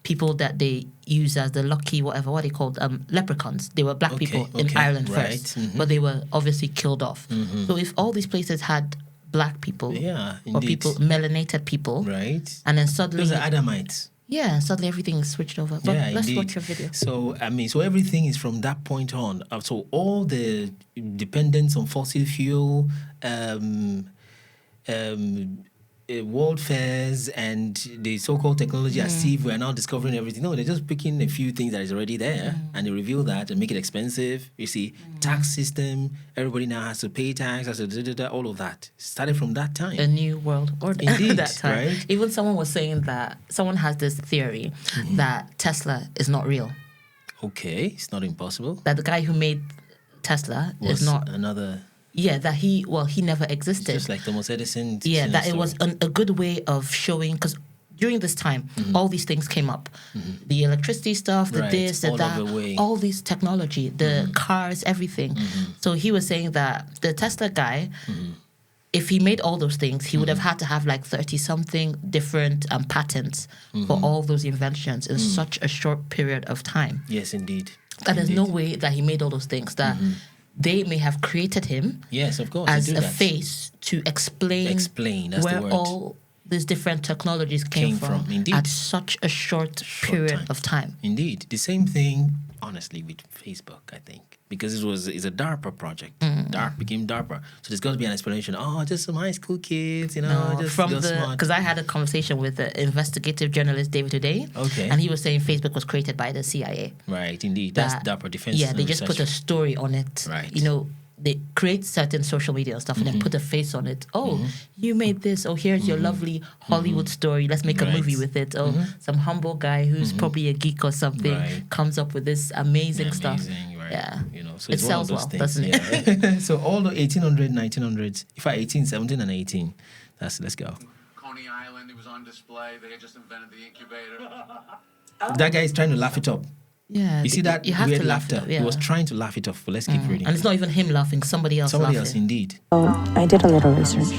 people that they use as the lucky whatever, what are they called? Leprechauns. They were black people in Ireland first, but they were obviously killed off. So if all these places had black people, or people, melanated people, right, and then suddenly... Those are Adamites. Yeah, suddenly everything is switched over. But let's watch your video. So, so everything is from that point on. So all the dependence on fossil fuel, world fairs and the so-called technology as if we're now discovering everything. No, they're just picking a few things that is already there and they reveal that and make it expensive. You see, tax system, everybody now has to pay tax, has to all of that. Started from that time. A new world order. Indeed, that time. right? Even someone was saying that, someone has this theory that Tesla is not real. Okay, it's not impossible. That the guy who made Tesla is not... another... Yeah, that he never existed. It's just like Thomas Edison. Yeah, that it was a good way of showing, because during this time, all these things came up. The electricity stuff, the this, the that, all these technology, the cars, everything. So he was saying that the Tesla guy, if he made all those things, he would have had to have like 30-something different patents for all those inventions in such a short period of time. Yes, indeed. And there's no way that he made all those things. That they may have created him. Yes, of course. As a face to explain that's where the word. all these different technologies came from indeed. at such a short period of time. Indeed. The same thing, honestly, with Facebook, I think. Because it's a DARPA project. DARPA became DARPA. So there's got to be an explanation. Oh, just some high school kids, just from smart. because I had a conversation with the investigative journalist David Today. Okay. And he was saying Facebook was created by the CIA. Right, indeed. That's DARPA Defense. Yeah, they just put a story on it. Right. They create certain social media and stuff and then put a face on it. Oh, you made this. Oh, here's your lovely Hollywood story. Let's make a movie with it. Oh, some humble guy who's probably a geek or something comes up with this amazing stuff. Right. Yeah. So it sells well, doesn't it? So all the 1800s, 1900s, in fact, 18, 17, and 18. Let's go. Coney Island, it was on display. They had just invented the incubator. That guy is trying to laugh it up. Yeah, you see that you have weird to laugh laughter? it up, yeah. He was trying to laugh it off, but let's keep reading. And it's not even him laughing, somebody else indeed. I did a little research.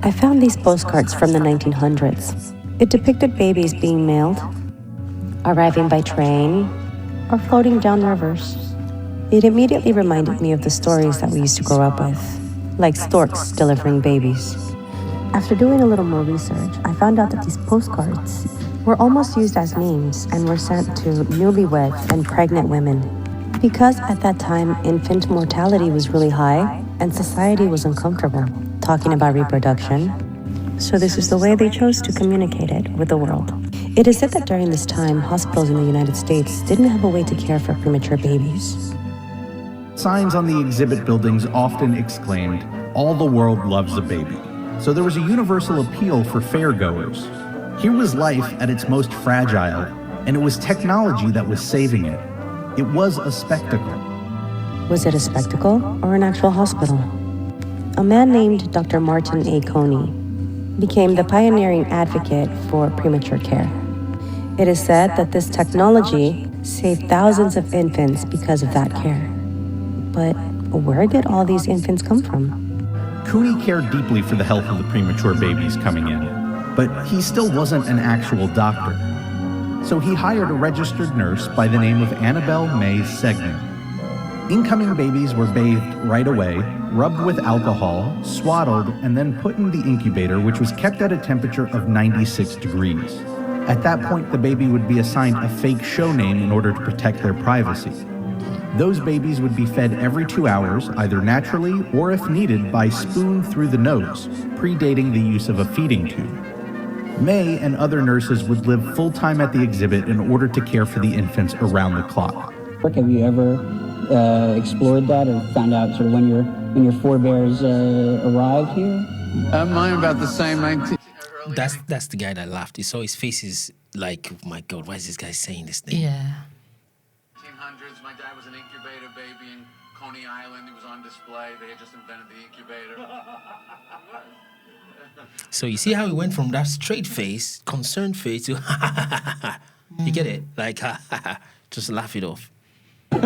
I found these postcards from the 1900s. It depicted babies being mailed, arriving by train, or floating down rivers. It immediately reminded me of the stories that we used to grow up with, like storks delivering babies. After doing a little more research, I found out that these postcards were almost used as memes and were sent to newlywed and pregnant women. Because at that time, infant mortality was really high and society was uncomfortable talking about reproduction. So this is the way they chose to communicate it with the world. It is said that during this time, hospitals in the United States didn't have a way to care for premature babies. Signs on the exhibit buildings often exclaimed, "All the world loves a baby." So there was a universal appeal for fairgoers. Here was life at its most fragile, and it was technology that was saving it. It was a spectacle. Was it a spectacle or an actual hospital? A man named Dr. Martin A. Coney became the pioneering advocate for premature care. It is said that this technology saved thousands of infants because of that care. But where did all these infants come from? Cooney cared deeply for the health of the premature babies coming in, but he still wasn't an actual doctor. So he hired a registered nurse by the name of Annabelle May Segman. Incoming babies were bathed right away, rubbed with alcohol, swaddled, and then put in the incubator, which was kept at a temperature of 96 degrees. At that point, the baby would be assigned a fake show name in order to protect their privacy. Those babies would be fed every 2 hours, either naturally or, if needed, by spoon through the nose, predating the use of a feeding tube. May and other nurses would live full-time at the exhibit in order to care for the infants around the clock. Have you ever explored that or found out sort of when your forebears arrived here? Mine about the same 19... That's the guy that laughed. He saw his face is like, oh my God, why is this guy saying this thing? Yeah. 1800s, my dad was an incubator baby in Coney Island. It was on display. They had just invented the incubator. So you see how he went from that straight face, concerned face, to You get it? Like, just laugh it off. You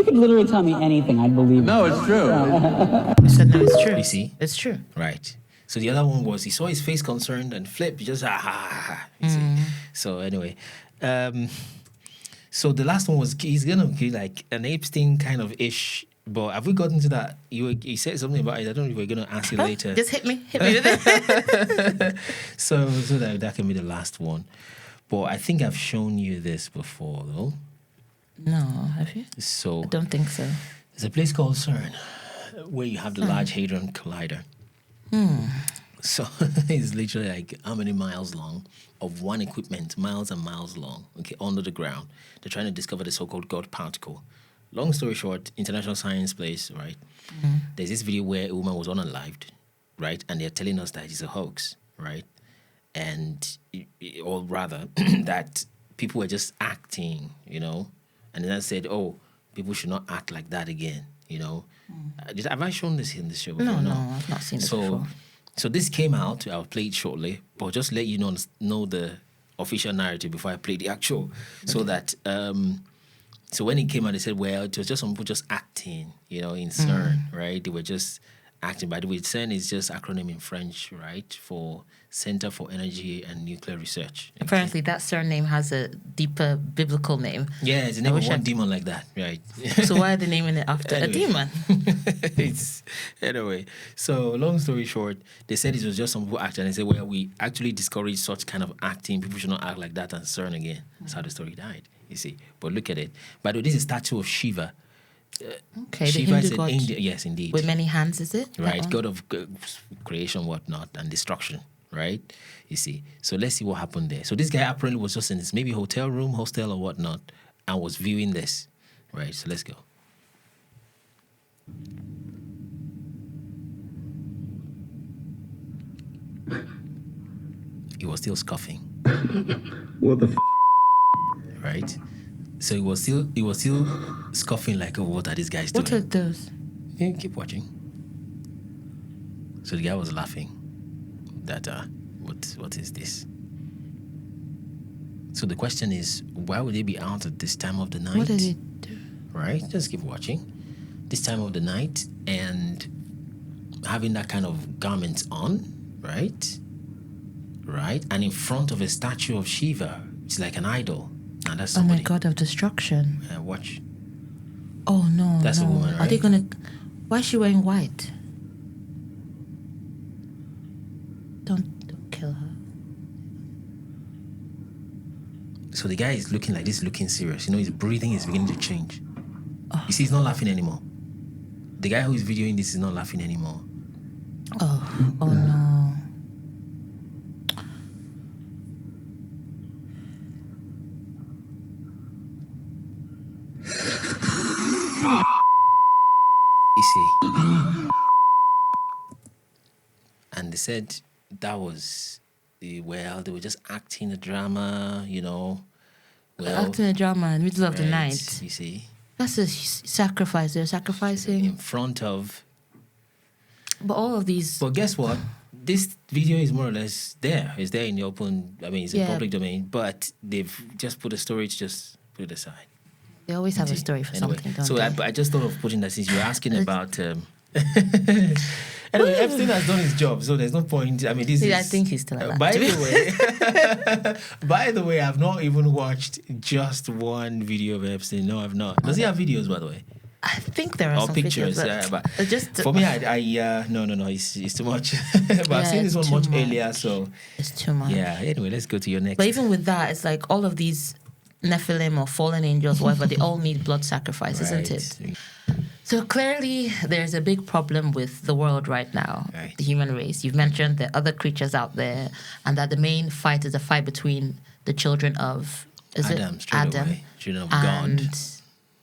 could literally tell me anything, I'd believe it. No, it's true. I said, no, it's true. You see? It's true. Right. So the other one was he saw his face concerned and flipped, just you see. So anyway, so the last one was he's gonna be like an Epstein kind of ish. But have we gotten to that? You said something about it. I don't know if we're gonna ask you later. Just hit me with it. so that can be the last one. But I think I've shown you this before, though. No, have you? So I don't think so. There's a place called CERN where you have the Large Hadron Collider. So it's literally like how many miles long of one equipment, miles and miles long, okay, under the ground. They're trying to discover the so-called God particle. Long story short, International Science Place, right? There's this video where a woman was unalived, right? And they're telling us that it's a hoax, right? And, or rather, that people were just acting, And then I said, oh, people should not act like that again, Have I shown this in the show before? No, I've not seen this before. So this came out, I'll play it shortly, but just let you know the official narrative before I play the actual. Okay. So that, so when it came out, they said, well, it was just some people just acting, in CERN, right? They were just acting. By the way, CERN is just acronym in French, right, for Center for Energy and Nuclear Research. Apparently, that surname has a deeper biblical name. Yeah, it's the name of one demon like that, right? So why are they naming it after a demon? Anyway, so long story short, they said it was just some people acting. And they said, well, we actually discourage such kind of acting. People should not act like that and CERN again. That's how the story died, you see. But look at it. By the way, this is a statue of Shiva. Okay, Shiva the is Hindu god. Yes, indeed. With many hands, is it? Right, god of creation, whatnot, and destruction, right? You see. So let's see what happened there. So this guy apparently was just in this maybe hotel room, hostel or whatnot, and was viewing this, right? So let's go. He was still scoffing. What the Right? So he was still scoffing like, oh, what are these guys doing? What are those? Yeah, keep watching. So the guy was laughing that what is this? So the question is, why would they be out at this time of the night? What did it do? Right? Just keep watching. This time of the night and having that kind of garments on, right? Right? And in front of a statue of Shiva. It's like an idol. And that's Oh my somebody. god of destruction. Watch. Oh no. That's no. a woman, right? Are they gonna why is she wearing white? Don't kill her. So the guy is looking like this, looking serious. You know, his breathing is beginning to change. You see, he's not laughing anymore. The guy who is videoing this is not laughing anymore. Oh no. You see. And they said that was, well, they were just acting a drama, you know. Well, Acting a drama in the middle of the night. You see. That's a sacrifice. They're sacrificing. In front of. But all of these. But guess what? This video is more or less there. It's there in the open. I mean, it's in public domain. But they've just put a story to just put it aside. They always have a story for something, don't they? I just thought of putting that since you were asking about. Anyway, Epstein has done his job, so there's no point. I mean, this is. I think he's still alive. By the way, I've not even watched just one video of Epstein. No, I've not. Does he have videos, by the way? I think there are some pictures. videos, But just for me, no, it's too much. But I've seen this one much earlier, so it's too much. Yeah. Anyway, let's go to your next. But even with that, it's like all of these Nephilim or fallen angels, whatever, they all need blood sacrifice, isn't it? So clearly, there's a big problem with the world right now, the human race. You've mentioned there are other creatures out there, and that the main fight is a fight between the children of Adam, children of and God,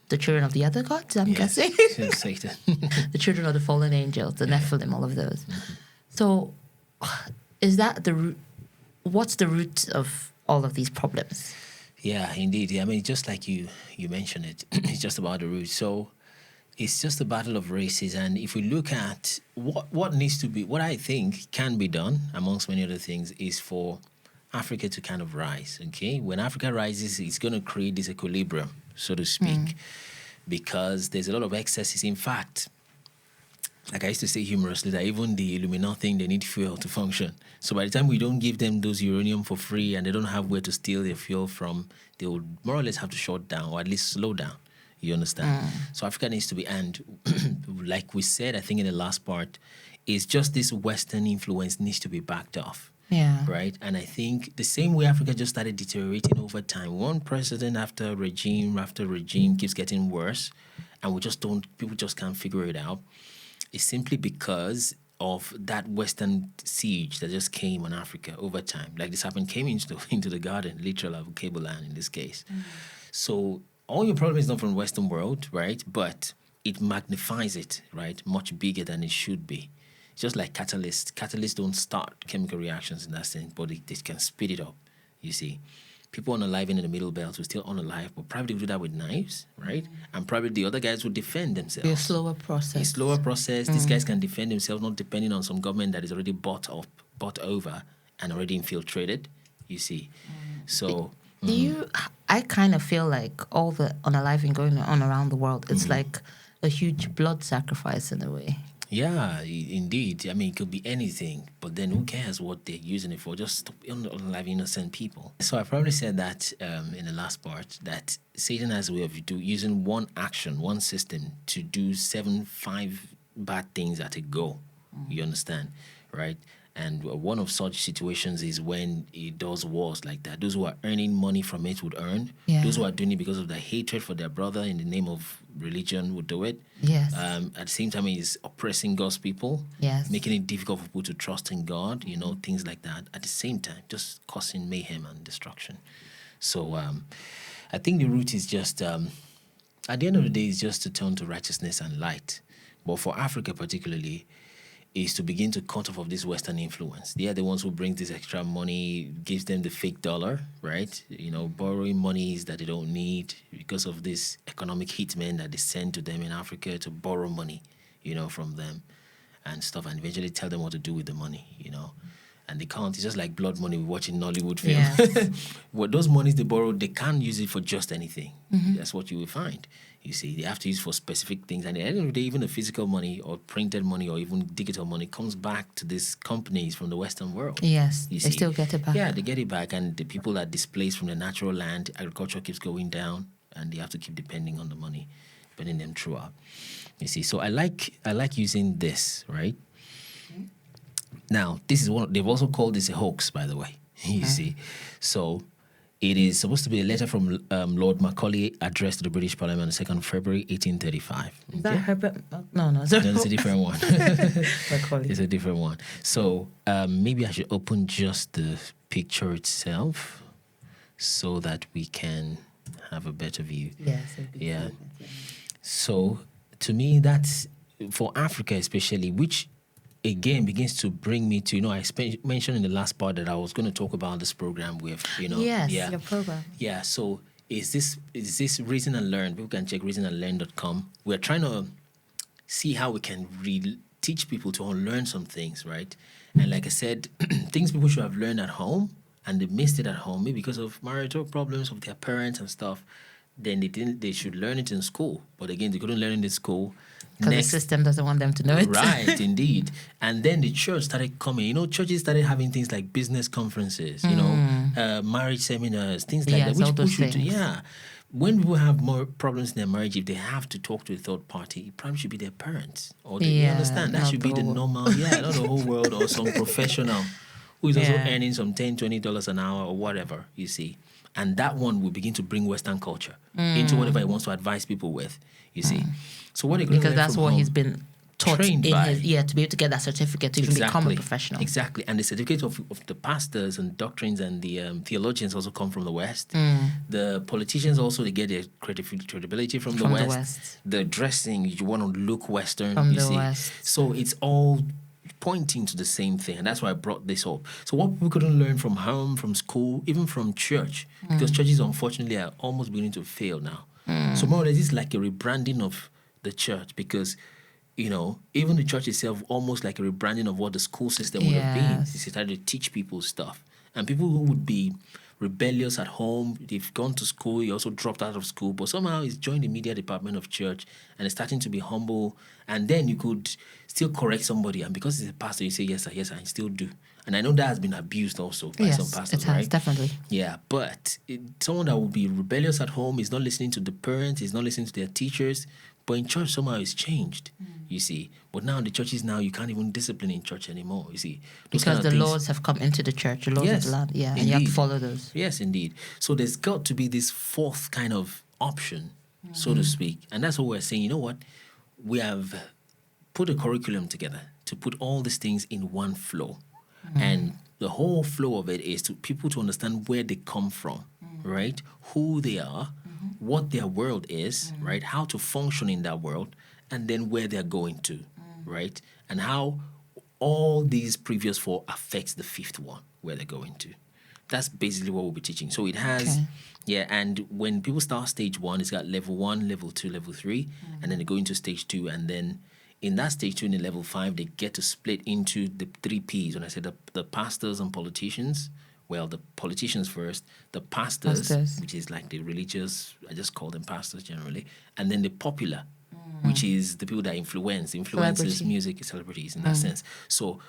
the children of the other gods. I'm guessing Satan, the children of the fallen angels, the Nephilim, all of those. So, is that the root? What's the root of all of these problems? Yeah, indeed. I mean, just like you mentioned it, it's just about the root. So it's just a battle of races. And if we look at what needs to be, what I think can be done, amongst many other things, is for Africa to kind of rise, okay? When Africa rises, it's going to create this equilibrium, so to speak, because there's a lot of excesses. In fact, like I used to say humorously, that even the Illuminati, they need fuel to function. So by the time we don't give them those uranium for free and they don't have where to steal their fuel from, they will more or less have to shut down or at least slow down. You understand? So Africa needs to be, and like we said, I think in the last part, is just this Western influence needs to be backed off. Yeah. Right? And I think the same way Africa just started deteriorating over time, one president after regime keeps getting worse, and people just can't figure it out. It's simply because of that Western siege that just came on Africa over time. Like this happened, came into the garden, literally, of Cable Land in this case. So all your problem is not from the Western world, right? But it magnifies it, right? Much bigger than it should be. It's just like catalysts. Catalysts don't start chemical reactions in that sense, but they can speed it up, you see. People unaliving in the middle belt will still unalive, but probably do that with knives, right? And probably the other guys will defend themselves. Be a slower process. A slower process. These guys can defend themselves, not depending on some government that is already bought over, and already infiltrated, you see. So... I kind of feel like all the unaliving going on around the world, it's like a huge blood sacrifice in a way. Yeah, indeed. I mean, it could be anything, but then who cares what they're using it for? Just stop unalive innocent people. So I probably said that in the last part, that Satan has a way of using one action, one system to do 5 bad things at a go. You understand, right? And one of such situations is when it does wars like that. Those who are earning money from it would earn. Yeah. Those who are doing it because of their hatred for their brother in the name of religion would do it. Yes. At the same time, it's oppressing God's people. Yes. Making it difficult for people to trust in God, things like that. At the same time, just causing mayhem and destruction. So I think the root is just, at the end of the day, is just to turn to righteousness and light. But for Africa particularly, is to begin to cut off of this Western influence. They are the ones who bring this extra money, gives them the fake dollar, right? Borrowing monies that they don't need because of this economic hitmen that they send to them in Africa to borrow money, from them and stuff, and eventually tell them what to do with the money, And they can't. It's just like blood money we watch in Nollywood film. Yes. Well, those monies they borrow, they can't use it for just anything. Mm-hmm. That's what you will find. You see, they have to use for specific things. And at the end of the day, even the physical money or printed money or even digital money comes back to these companies from the Western world. Yes, they still get it back. Yeah, they get it back. And the people are displaced from the natural land. Agriculture keeps going down. And they have to keep depending on the money, putting them throughout. You see, so I like using this, right? Now, this is they've also called this a hoax, by the way. You see. So it is supposed to be a letter from Lord Macaulay addressed to the British Parliament on 2nd February 1835. Is that Herbert? No, it's a different one. Macaulay. It's a different one. So maybe I should open just the picture itself so that we can have a better view. Yes. Yeah. So to me, that's for Africa especially, which again begins to bring me to, I mentioned in the last part that I was going to talk about this program with, Yes, your program. Yeah, so is this Reason and Learn? People can check reasonandlearn.com. We're trying to see how we can teach people to unlearn some things, right? And like I said, things people should have learned at home and they missed it at home, maybe because of marital problems of their parents and stuff. Then they should learn it in school. But again, they couldn't learn it in school. Because the system doesn't want them to know it. Right, indeed. And then the church started coming. Churches started having things like business conferences, marriage seminars, things like that. Which people should do. Yeah. When people have more problems in their marriage, if they have to talk to a third party, it probably should be their parents. Or you understand? That should be the normal, not the whole world, or some professional who is also earning some $10, $20 an hour or whatever, you see. And that one will begin to bring Western culture into whatever he wants to advise people with, you see. So what because that's what he's been taught in his, to be able to get that certificate to even become a professional. Exactly. And the certificate of the pastors and doctrines and the theologians also come from the West. The politicians also, they get their credibility from the West. The dressing, you want to look Western, from you the see. West. So it's all pointing to the same thing, and that's why I brought this up. So what people couldn't learn from home, from school, even from church, because churches unfortunately are almost beginning to fail now. So more or less it's like a rebranding of the church, because even the church itself almost like a rebranding of what the school system would have been. They started to teach people stuff, and people who would be rebellious at home, they've gone to school, he also dropped out of school, but somehow he's joined the media department of church and is starting to be humble. And then you could still correct somebody, and because he's a pastor, you say, yes, sir, I still do. And I know that has been abused also by some pastors, it has, right? Definitely. Yeah, but someone that will be rebellious at home is not listening to the parents, is not listening to their teachers, but in church somehow it's changed, you see. But now the churches you can't even discipline in church anymore, you see. Because the laws have come into the church, the laws of the land, and you have to follow those. Yes, indeed. So there's got to be this fourth kind of option, so to speak. And that's what we're saying, you know what? We have put a curriculum together to put all these things in one flow. And the whole flow of it is to people to understand where they come from, right? Who they are, what their world is, right? How to function in that world, and then where they're going to, right? And how all these previous four affects the fifth one, where they're going to. That's basically what we'll be teaching. So it has, and when people start stage 1, it's got level 1, level 2, level 3, and then they go into stage 2, and then in that stage 2 and in level 5, they get to split into the 3 Ps. When I said the pastors and politicians, well, the politicians first, the pastors, which is like the religious, I just call them pastors generally, and then the popular, which is the people that influences music, celebrities in that sense. So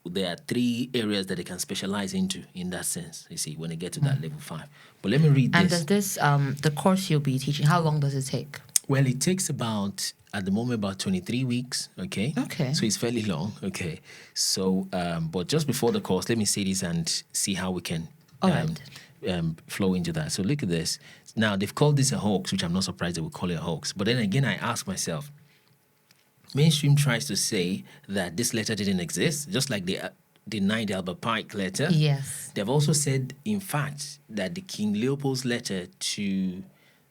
there are 3 areas that they can specialize into in that sense, you see, when they get to that level 5. But let me read this. And does this, the course you'll be teaching, how long does it take? Well, it takes at the moment, about 23 weeks, okay? Okay. So it's fairly long, okay? So, but just before the course, let me say this and see how we can flow into that. So look at this. Now, they've called this a hoax, which I'm not surprised they would call it a hoax. But then again, I ask myself, mainstream tries to say that this letter didn't exist, just like they denied the Albert Pike letter. Yes. They've also said, in fact, that the King Leopold's letter to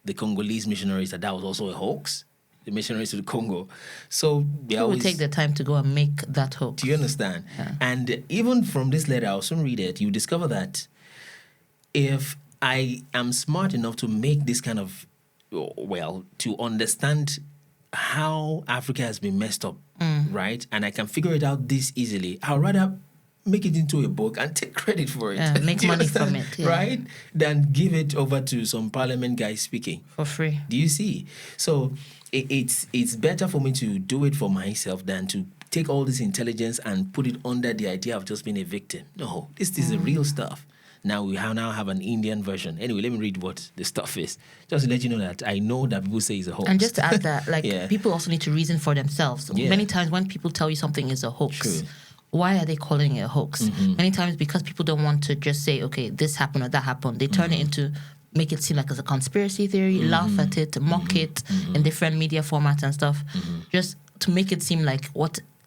the Congolese missionaries, that was also a hoax, the missionaries to the Congo. So they will take the time to go and make that hoax. Do you understand? Yeah. And even from this letter, I'll soon read it, you discover that if I am smart enough to make this kind of, to understand how Africa has been messed up, right? And I can figure it out this easily, I'd rather make it into a book and take credit for it. Make money from it. Yeah. Right? Than give it over to some parliament guy speaking. For free. Do you see? So it's better for me to do it for myself than to take all this intelligence and put it under the idea of just being a victim. No, this is the real stuff. Now we have an Indian version. Anyway, let me read what the stuff is. Just to let you know that I know that people say it's a hoax. And just to add that, people also need to reason for themselves. Yeah. Many times when people tell you something is a hoax, true, why are they calling it a hoax? Many times because people don't want to just say, okay, this happened or that happened. They turn it into, make it seem like it's a conspiracy theory, laugh at it, mock it in different media formats and stuff, just to make it seem like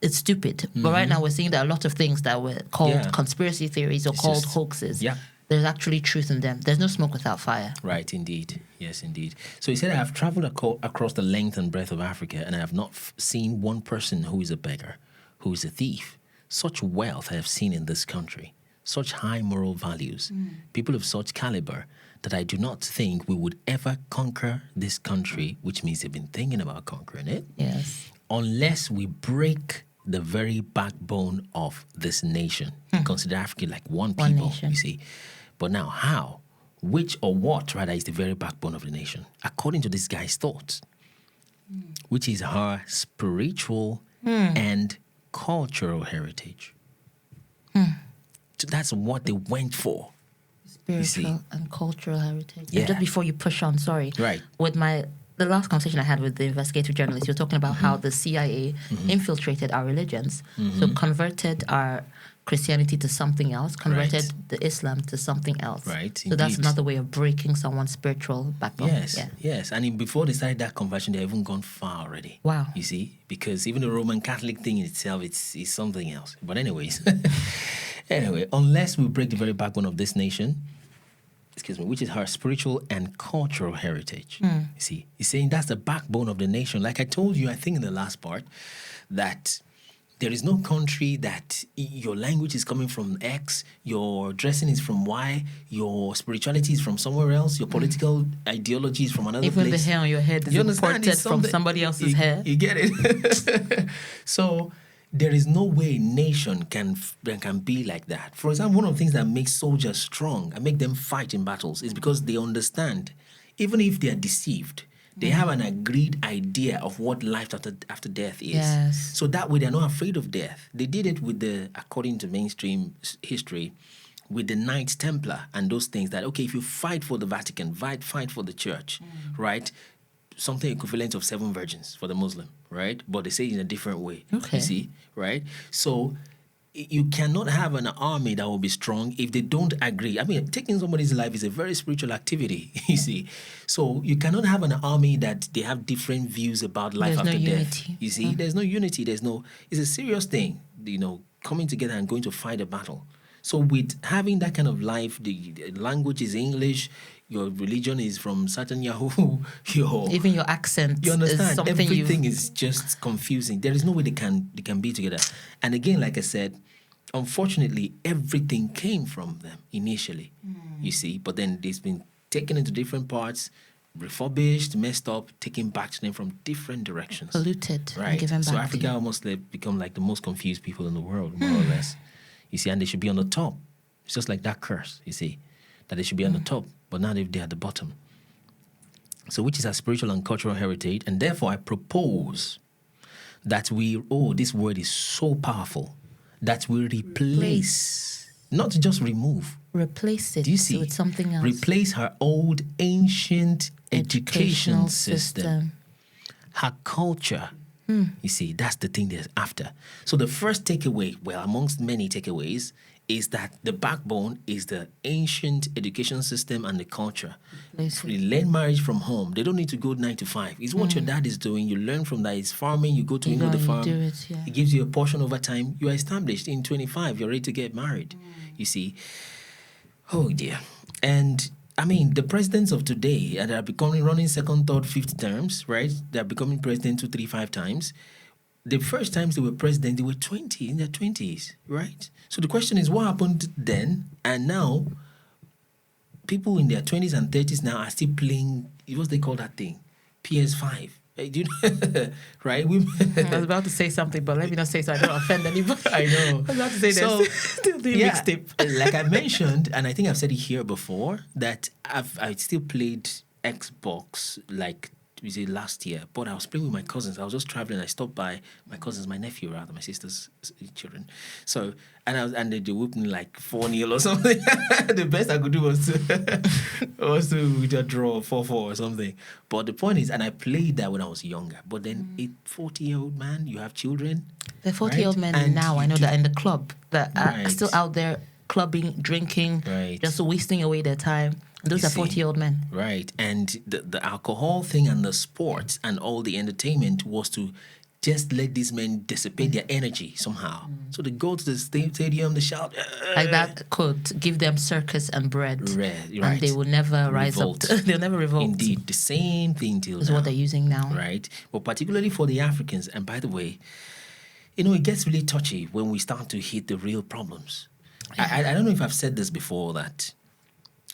it's stupid. But right now we're seeing that a lot of things that were called conspiracy theories or called hoaxes, there's actually truth in them. There's no smoke without fire. Right, indeed. Yes, indeed. So he said, I have traveled across the length and breadth of Africa, and I have not seen one person who is a beggar, who is a thief. Such wealth I have seen in this country, such high moral values, people of such caliber, that I do not think we would ever conquer this country, which means they've been thinking about conquering it. Yes. Unless we break the very backbone of this nation. Consider Africa like one people, you see. But now how? Which or what, rather, is the very backbone of the nation? According to this guy's thoughts, which is her spiritual and cultural heritage. So that's what they went for. Spiritual and cultural heritage. Yeah. And just before you push on, sorry. Right. With the last conversation I had with the investigative journalist, you were talking about how the CIA infiltrated our religions, so converted our Christianity to something else, converted the Islam to something else. Right. So that's another way of breaking someone's spiritual backbone. Yes. Yeah. Yes. And before they started that conversion, they haven't gone far already. Wow. You see, because even the Roman Catholic thing in itself, it's something else. But anyways, unless we break the very backbone of this nation, which is her spiritual and cultural heritage. You see, he's saying that's the backbone of the nation. Like I told you, I think in the last part, that there is no country that your language is coming from X, your dressing is from Y, your spirituality is from somewhere else, your political ideology is from another place. Even the hair on your head is imported from somebody else's hair. You get it? So there is no way a nation can be like that. For example, one of the things that makes soldiers strong and make them fight in battles is because they understand, even if they are deceived, they have an agreed idea of what life after death is. Yes. So that way they're not afraid of death. They did it according to mainstream history, with the Knights Templar and those things that, okay, if you fight for the Vatican, fight for the church, right? Something equivalent of 7 virgins for the Muslim, right? But they say it in a different way, you see, right? So you cannot have an army that will be strong if they don't agree. I mean, taking somebody's life is a very spiritual activity, you see. So you cannot have an army that they have different views about life after death. You see, there's no unity. It's a serious thing, coming together and going to fight a battle. So with having that kind of life, the language is English, your religion is from certain Yahoo, even your accent. You understand? Is everything is just confusing. There is no way they can be together. And again, like I said, unfortunately, everything came from them initially. You see, but then it's been taken into different parts, refurbished, messed up, taken back to them from different directions, polluted, right? And given back. So Africa almost become like the most confused people in the world, more or less. You see, and they should be on the top. It's just like that curse. You see, that they should be on the top. But now they're at the bottom. So which is our spiritual and cultural heritage. And therefore I propose that this word is so powerful, that we replace, not just remove. Replace it. Do you see? With something else. Replace her old ancient education system. Her culture. You see, that's the thing that's after. So the first takeaway, well, amongst many takeaways, is that the backbone is the ancient education system and the culture. You learn marriage from home. They don't need to go 9 to 5. It's what your dad is doing. You learn from that. It's farming. You go to the farm. Do it, yeah. It gives you a portion over time. You are established. In 25, you're ready to get married. You see. Oh, dear. And I mean, the presidents of today that are running second, third, fifth terms, right? They're becoming president 2, 3, 5 times. The first times they were president, they were 20, in their 20s, right? So the question is, what happened then? And now, people in their 20s and 30s now are still playing, what they call that thing? PS5. Do you know? Right? I was about to say something, but let me not say so I don't offend anybody. I know. I was about to say mixtape. Like I mentioned, and I think I've said it here before, that I still played Xbox like last year, but I was playing with my cousins. I was just traveling. I stopped by my cousins, my nephew rather, my sister's children. So and they whooped me like 4-0 or something. The best I could do was to just draw 4-4 or something. But the point is, and I played that when I was younger. But then a 40-year-old man, you have children. The 40-year-old men and now I know that in the club that are still out there clubbing, drinking, just wasting away their time. Those are 40-year-old men. Right. And the alcohol thing and the sports and all the entertainment was to just let these men dissipate their energy somehow. So they go to the stadium, they shout. Like that quote, give them circus and bread. Right. And they will never rise up. They'll never revolt. Indeed. The same thing till now. Is what they're using now. Right. But particularly for the Africans. And by the way, it gets really touchy when we start to hit the real problems. I don't know if I've said this before, that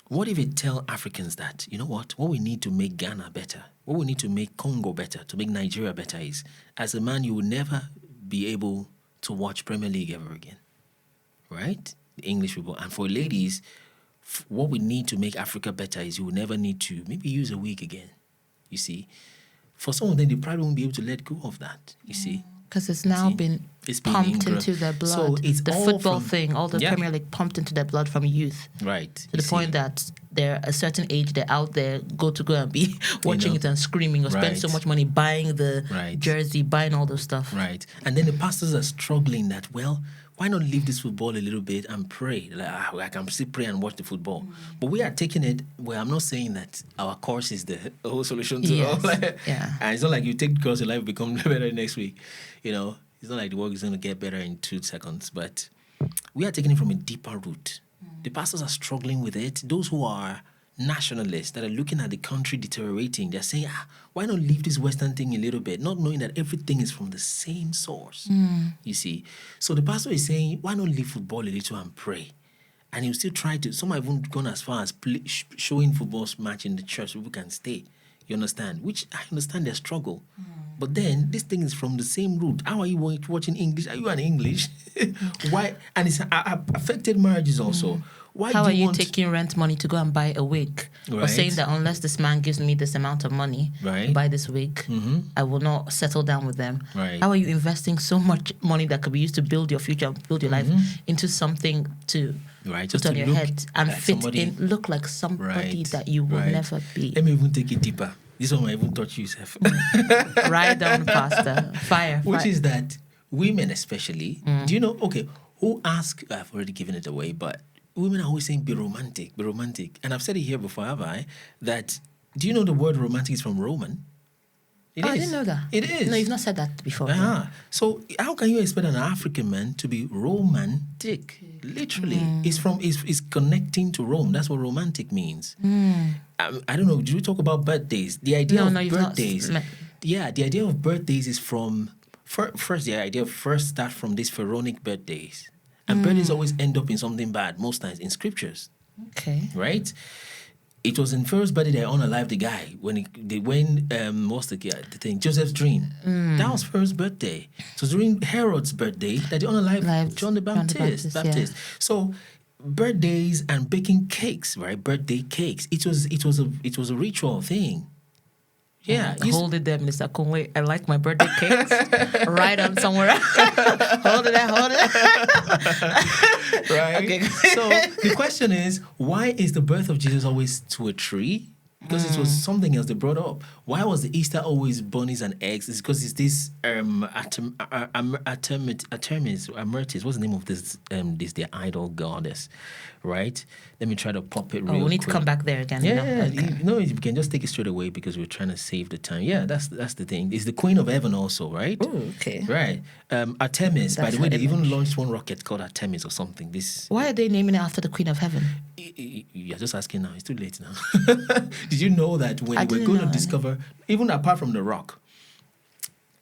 what if we tell Africans that, you know what we need to make Ghana better, what we need to make Congo better, to make Nigeria better is, as a man, you will never be able to watch Premier League ever again, right? The English people. And for ladies, what we need to make Africa better is you will never need to maybe use a wig again, you see. For some of them, they probably won't be able to let go of that, you see. Because it's now been pumped into their blood. So it's the football thing, all the Premier League pumped into their blood from youth. Right. To the point that they're a certain age, they're out there, go and be watching it and screaming or spend so much money buying the jersey, buying all those stuff. Right. And then the pastors are struggling that, why not leave this football a little bit and pray? I can still pray and watch the football. But we are taking it, I'm not saying that our course is the whole solution to all. And it's not like you take the course, your life become better next week. It's not like the work is going to get better in 2 seconds. But we are taking it from a deeper root. The pastors are struggling with it. Those who are nationalists that are looking at the country deteriorating, they're saying, why not leave this Western thing a little bit, not knowing that everything is from the same source, you see. So the pastor is saying, why not leave football a little and pray? And he'll still try to, some have even gone as far as showing football match in the church so people can stay, you understand, which I understand their struggle. But then this thing is from the same root. How are you watching English? Are you an English? Why? And it's affected marriages also. How are you taking rent money to go and buy a wig? Or saying that unless this man gives me this amount of money to buy this wig, I will not settle down with them. How are you investing so much money that could be used to build your future, build your life into something to put on your head and like fit in, look like somebody that you will never be? Let me even take it deeper. This one I even touch you, Seth. Right down, Pastor. Fire. Which is that women especially, do you know, who ask, I've already given it away, but women are always saying, be romantic, be romantic. And I've said it here before, have I? That, do you know the word romantic is from Roman? It is. I didn't know that. It is. No, you've not said that before. So how can you expect an African man to be romantic? Literally. It's connecting to Rome. That's what romantic means. I don't know. Do we talk about birthdays? The idea of birthdays. The idea of birthdays is from, first the idea of start from these pharaonic birthdays. And birthdays always end up in something bad, most times in scriptures. Okay. Right? It was in Pharaoh's birthday they unalived the guy what's the thing? Joseph's dream. That was Pharaoh's birthday. So during Herod's birthday that they unalived John the Baptist. Yeah. So birthdays and baking cakes, right? Birthday cakes. It was a ritual thing. Yeah. Hold it there, Minister Kunle. I like my birthday cakes. Right on somewhere. Hold it there, hold it. Right. Okay. So the question is, why is the birth of Jesus always to a tree? Because it was something else they brought up. Why was the Easter always bunnies and eggs? It's because it's this Artemis. What's the name of this their idol goddess, right? Let me try to pop it real quick. We need to come back there again. Yeah, Okay. you can just take it straight away because we're trying to save the time. Yeah, that's the thing. It's the Queen of Heaven also, right? Oh, okay. Right. Artemis, by That's the way, her they even image. launched one rocket called Artemis or something. Why are they naming it after the Queen of Heaven? You're just asking now. It's too late now. Did you know that when I they were didn't going to know. discover, even apart from the rock,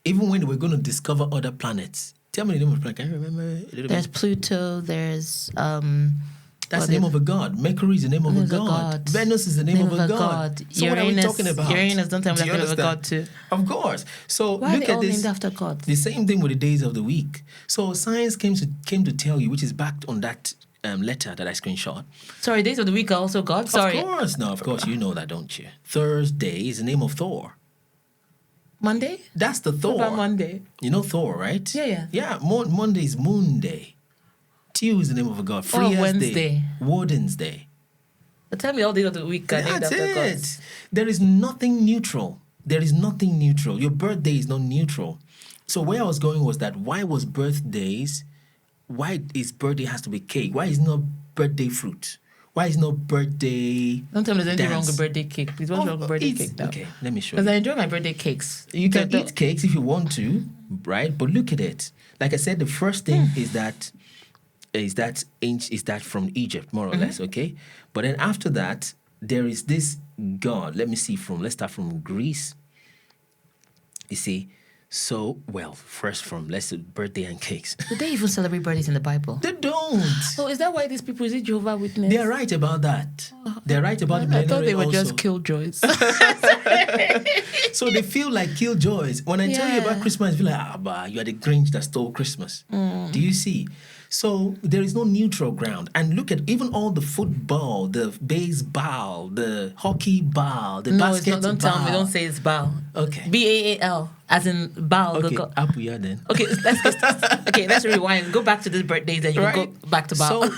even when they were going to discover other planets, tell me the name of the planet. Can you remember a little There's bit? Pluto. There's That's the name of a god. Mercury is the name of a god. Venus is the name of a god. So what are we talking about? Uranus, don't tell me Do you that's the name of a god understand? too. Of course. So Why are look they at all this. named after gods? The same thing with the days of the week. So science came to tell you, which is backed on that letter that I screenshot. Sorry, days of the week are also gods? Sorry. Of course, you know that, don't you? Thursday is the name of Thor. Monday? That's the Thor. What about Monday? You know Thor, right? Yeah. Yeah, Monday is Moon Day. Tuesday is the name of a god. Freya's Wednesday. Day. Woden's Day. But tell me all days of the week are named That's after it. gods. There is nothing neutral. There is nothing neutral. Your birthday is not neutral. So where I was going was that why is birthday has to be cake? Why is not birthday fruit? Why is not birthday Don't tell me there's anything wrong dance? with birthday cake. Please, what's wrong with birthday cake now? Okay, let me show Because you. I enjoy my birthday cakes. You can eat cakes if you want to, right? But look at it. Like I said, the first thing is that from Egypt, more or less, okay? But then after that, there is this god. Let's start from Greece. You see, so, let's do birthday and cakes. Do they even celebrate birthdays in the Bible? They don't. So is that why these people, is it Jehovah Witness? They're right about that. They're right about the I thought they were also. just killjoys. So they feel like killjoys. When I tell you about Christmas, you feel like, you are the Grinch that stole Christmas. Do you see? So there is no neutral ground. And look at even all the football, the baseball, the hockey ball, the No, it's basketball. not. Don't tell me. Don't say it's Baal. Okay. Baal, as in Baal. Okay, Apuya then. Okay, let's rewind. Go back to the birthdays, and you can go back to Baal. So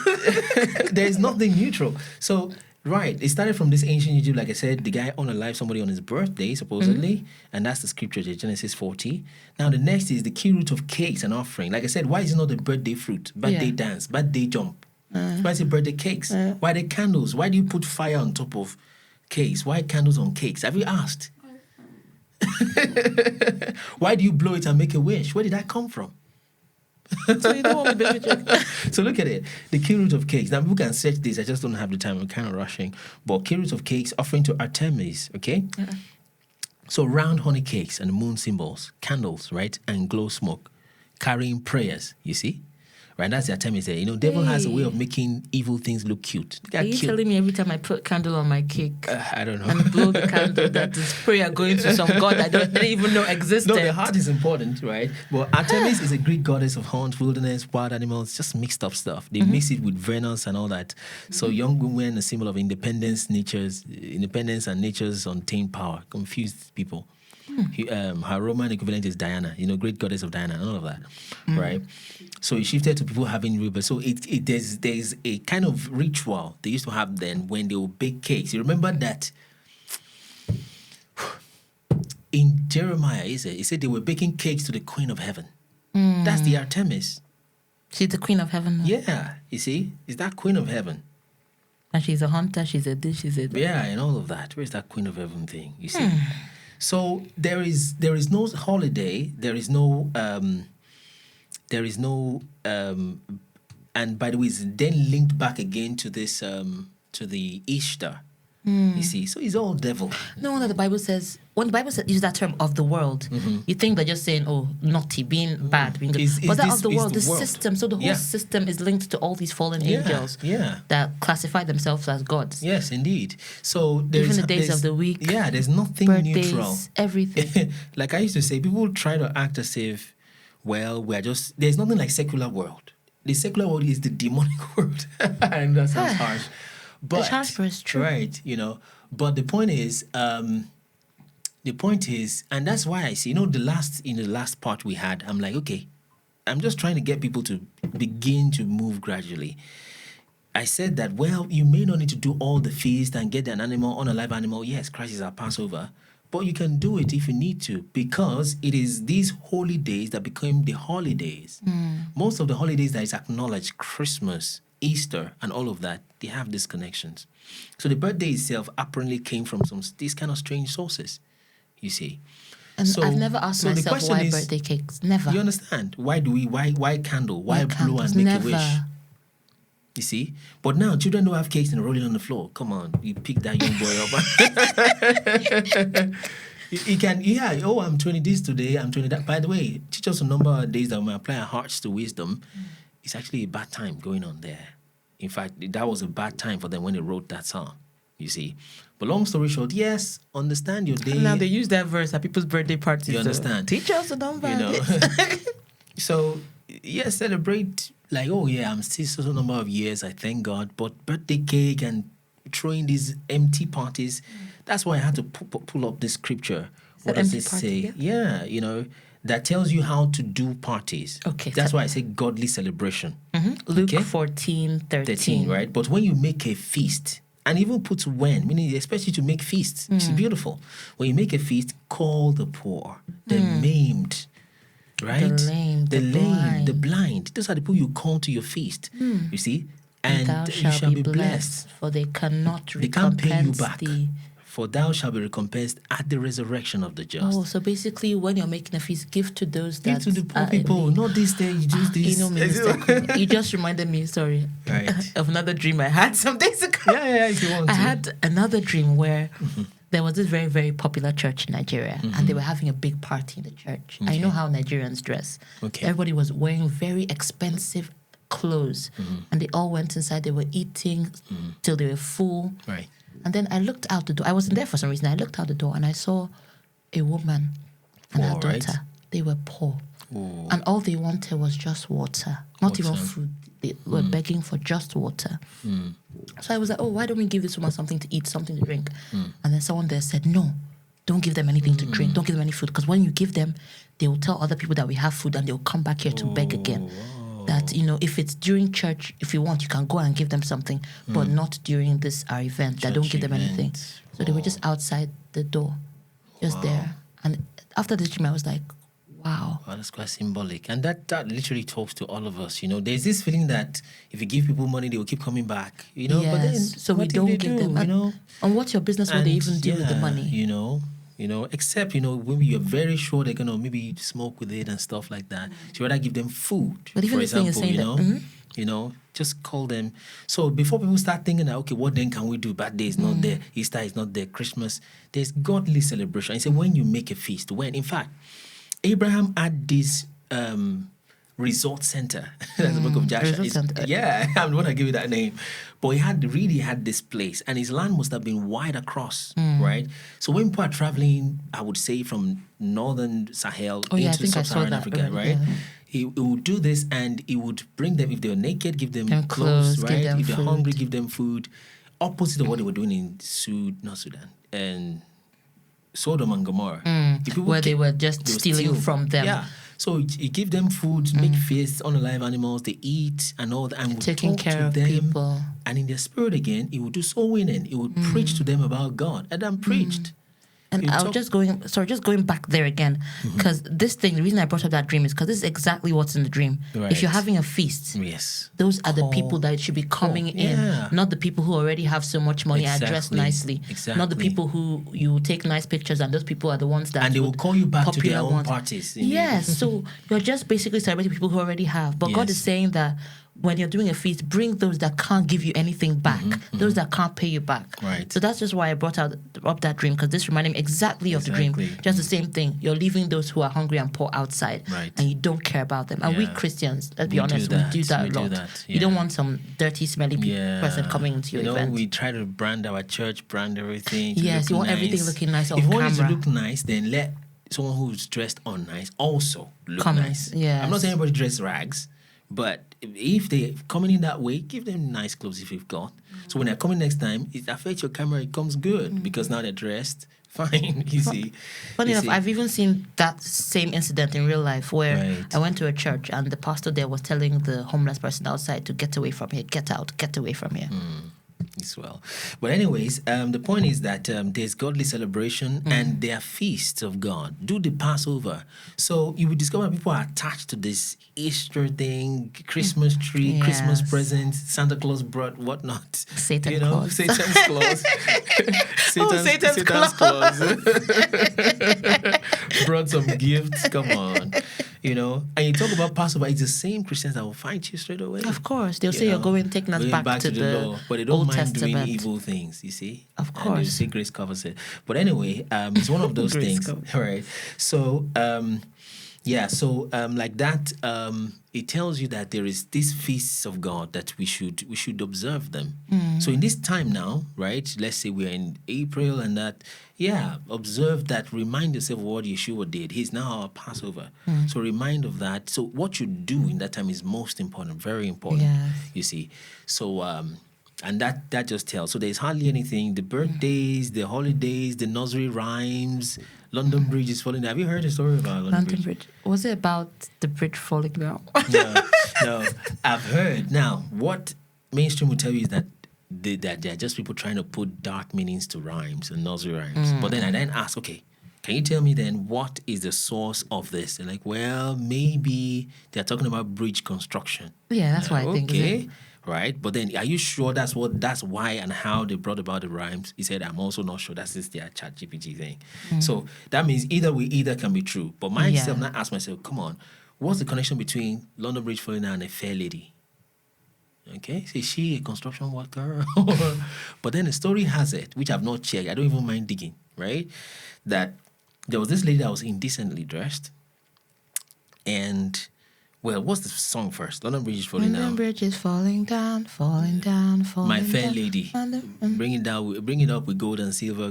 there is nothing neutral. So it started from this ancient Egypt, like I said, the guy unalived somebody on his birthday, supposedly, and that's the scripture, Genesis 40. Now the next is the key root of cakes and offering. Like I said, why is it not the birthday fruit, birthday dance, birthday jump? Why is it birthday cakes? Why are they candles? Why do you put fire on top of cakes? Why candles on cakes? Have you asked? Why do you blow it and make a wish? Where did that come from? So you don't want me to So look at it. The key root of cakes. Now, people can search this. I just don't have the time. I'm kind of rushing. But key root of cakes, offering to Artemis, okay? So round honey cakes and moon symbols, candles, right? And glow smoke, carrying prayers, you see? Right, that's the Artemis there. You know, devil has a way of making evil things look cute. Are you telling me every time I put candle on my cake I don't know. and blow the candle that is prayer going to some god I didn't even know existed? No, the heart is important, right? But Artemis is a Greek goddess of hunts, wilderness, wild animals, just mixed up stuff. They mix it with Venus and all that. So young women, a symbol of independence and nature's untamed power. Confused people. Her Roman equivalent is Diana, great goddess of Diana and all of that, right? So it shifted to people having rebirth. So there's a kind of ritual they used to have then when they would bake cakes. You remember that in Jeremiah, it said they were baking cakes to the Queen of Heaven. That's the Artemis. She's the Queen of Heaven. Yeah, you see, it's that Queen of Heaven. And she's a hunter. She's a this. She's a that. Yeah, and all of that. Where's that Queen of Heaven thing? You see. So there is no holiday, there is no and by the way, it's then linked back again to this to the Easter. You see, so it's all devil. No wonder the Bible says, when the Bible uses that term of the world, you think they're just saying, naughty, being bad, being good. But that of the world, the system, so the whole system is linked to all these fallen angels that classify themselves as gods. Yes, indeed. So even the days of the week, there's nothing birthdays, neutral. Everything. Like I used to say, people try to act as if, there's nothing like secular world. The secular world is the demonic world. And that sounds harsh. But it's harsh, but it's true. Right, But the point is, The point is, and that's why I see, in the last part we had, I'm like, okay, I'm just trying to get people to begin to move gradually. I said that, well, you may not need to do all the feast and get an animal, on a live animal. Yes, Christ is our Passover. But you can do it if you need to, because it is these holy days that become the holidays. Most of the holidays that is acknowledged, Christmas, Easter, and all of that, they have these connections. So the birthday itself apparently came from these kind of strange sources, you see. And so, I've never asked myself why birthday cakes. Never. You understand? Why candle? Why blow and make a wish? You see? But now children don't have cakes and rolling on the floor. Come on, you pick that young boy up. You can, I'm 20 this today, I'm 20 that. By the way, teach us a number of days that when we apply our hearts to wisdom, it's actually a bad time going on there. In fact, that was a bad time for them when they wrote that song, you see. But long story short, yes, understand your day. Now they use that verse at people's birthday parties. You understand? Teach us a number. So, yes, celebrate. Like, I'm still so number of years, I thank God. But birthday cake and throwing these empty parties, that's why I had to pull up this scripture. What does it say? Yeah, that tells you how to do parties. Okay. That's why I say godly celebration. Luke 14:13. Right? But when you make a feast, and even put when, meaning especially to make feasts, it's beautiful. When you make a feast, call the poor, the maimed, right? The lame, the blind. Those are the people you call to your feast. You see? And thou shalt be blessed, for they cannot recompense you back. For thou shalt be recompensed at the resurrection of the just. Oh, so basically when you're making a feast, give to those that give to the poor people. Not this day, you do this. Minister Kunle, you just reminded me, of another dream I had some days ago. Yeah, if you want to. I had another dream where there was this very, very popular church in Nigeria, and they were having a big party in the church. Okay. I know how Nigerians dress. Okay. Everybody was wearing very expensive clothes, and they all went inside. They were eating till they were full. Right. And then I looked out the door. I wasn't there for some reason. I looked out the door and I saw a woman and her daughter. Right? They were poor. Ooh. And all they wanted was just water. Not even food. They were begging for just water. So I was like, why don't we give this woman something to eat, something to drink? And then someone there said, no, don't give them anything to drink. Don't give them any food. Because when you give them, they will tell other people that we have food and they'll come back here to beg again. That, if it's during church, if you want, you can go and give them something, but not during this our event. That don't give them anything. So they were just outside the door, just there. And after this dream, I was like, wow. Well, that's quite symbolic. And that literally talks to all of us. There's this feeling that if you give people money, they will keep coming back. Yes. But then, so we don't give them. And what's your business? What they even do with the money? Except, when you're very sure they're going to maybe smoke with it and stuff like that. So you rather give them food, but even for example, saying that, just call them. So before people start thinking that, okay, what then can we do? Bad day is not there. Easter is not there. Christmas, there's godly celebration. I say when you make a feast, in fact, Abraham had this resort center. That's the book of Joshua. Yeah, I'm going to give you that name. But he really had this place, and his land must have been wide across, right? So when people are traveling, I would say from northern Sahel into sub-Saharan Africa, right? Yeah. He would do this, and he would bring them, if they were naked, give them clothes, right? If they're hungry, give them food. Opposite of what they were doing in Sudan and Sodom and Gomorrah. Where they were just stealing from them. Yeah. So you give them food, make feasts on the live animals, they eat and all that, and taking care of them, people. And in their spirit again, he would do soul winning. He would preach to them about God. Adam preached. And I was just going back there again, because this thing, the reason I brought up that dream is because this is exactly what's in the dream. Right. If you're having a feast, those are the people that should be coming in, not the people who already have so much money and dress nicely, not the people who you take nice pictures, and those people are the ones that and they will call you back to their own parties. Yes, so you're just basically celebrating people who already have. But God is saying that when you're doing a feast, bring those that can't give you anything back, those that can't pay you back. Right. So that's just why I brought up that dream, because this reminded me exactly of the dream. Just the same thing. You're leaving those who are hungry and poor outside, and you don't care about them. And we Christians, let's be honest, we do that a lot. You don't want some dirty, smelly person coming into your event. We try to brand our church, brand everything. Yes, you want everything looking nice on camera. If you want it to look nice, then let someone who's dressed on nice also look nice. Yeah. I'm not saying everybody dress rags, But if they're coming in that way, give them nice clothes if you've got. So when they're coming next time, it affects your camera, it comes good because now they're dressed fine, you see. Funny enough, I've even seen that same incident in real life where I went to a church and the pastor there was telling the homeless person outside to get away from here, get out, get away from here. As well. But anyways, the point is that there's godly celebration and there are feasts of God. Do the Passover. So you will discover people are attached to this Easter thing, Christmas tree, Christmas presents, Santa Claus brought whatnot. Satan Claus. Satan's Claus. Satan's Claus. Brought some gifts. Come on. And you talk about Passover, it's the same Christians that will fight you straight away. Of course. They'll say you're taking us back to the law. But they don't Old mind Testament. doing evil things, you see? Of course. And they say grace covers it. But anyway, it's one of those things. All right. So, like that, it tells you that there is these feasts of God that we should observe them. So in this time now, right, let's say we're in April and that, observe that, remind yourself of what Yeshua did. He's now our Passover. So remind of that. So what you do in that time is most important, very important, you see. So, and that just tells. So there's hardly anything. The birthdays, the holidays, the nursery rhymes, London Bridge is falling down. Have you heard a story about London Bridge? Was it about the bridge falling down? No. I've heard. Now, what mainstream will tell you is that they're just people trying to put dark meanings to rhymes and nursery rhymes. But then I then ask, okay, can you tell me then what is the source of this? They're like, well, maybe they're talking about bridge construction. Yeah, that's what I think. Okay. Right, but then are you sure that's why and how they brought about the rhymes? He said, I'm also not sure. That's just their ChatGPT thing. So that means either can be true. But myself, now ask myself, come on, what's the connection between London Bridge falling down and a fair lady? Okay, so is she a construction worker? But then the story has it, which I've not checked. I don't even mind digging, right? That there was this lady that was indecently dressed, and well, what's the song first? London Bridge is falling down. London Bridge is falling down, falling down, falling down. My fair lady. Bring it up with gold and silver.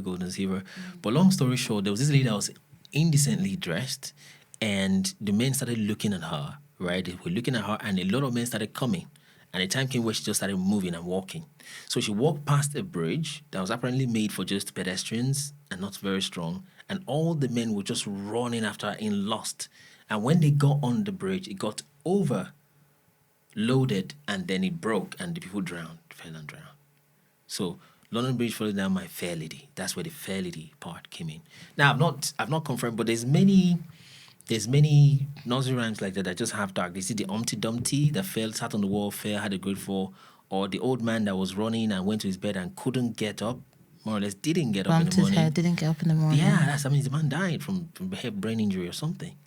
But long story short, there was this lady that was indecently dressed, and the men started looking at her, right? They were looking at her, and a lot of men started coming. And the time came where she just started moving and walking. So she walked past a bridge that was apparently made for just pedestrians and not very strong. And all the men were just running after her in lust. And when they got on the bridge, it got overloaded and then it broke and the people fell and drowned. So London Bridge falling down, my fair lady. That's where the fair lady part came in. Now I've not confirmed, but there's many nursery rhymes like that just have dark. They see the Humpty Dumpty that sat on the wall, had a great fall, or the old man that was running and went to his bed and couldn't get up. More or less didn't get up in the morning. Bumped his head, didn't get up in the morning. Yeah, that means the man died from brain injury or something.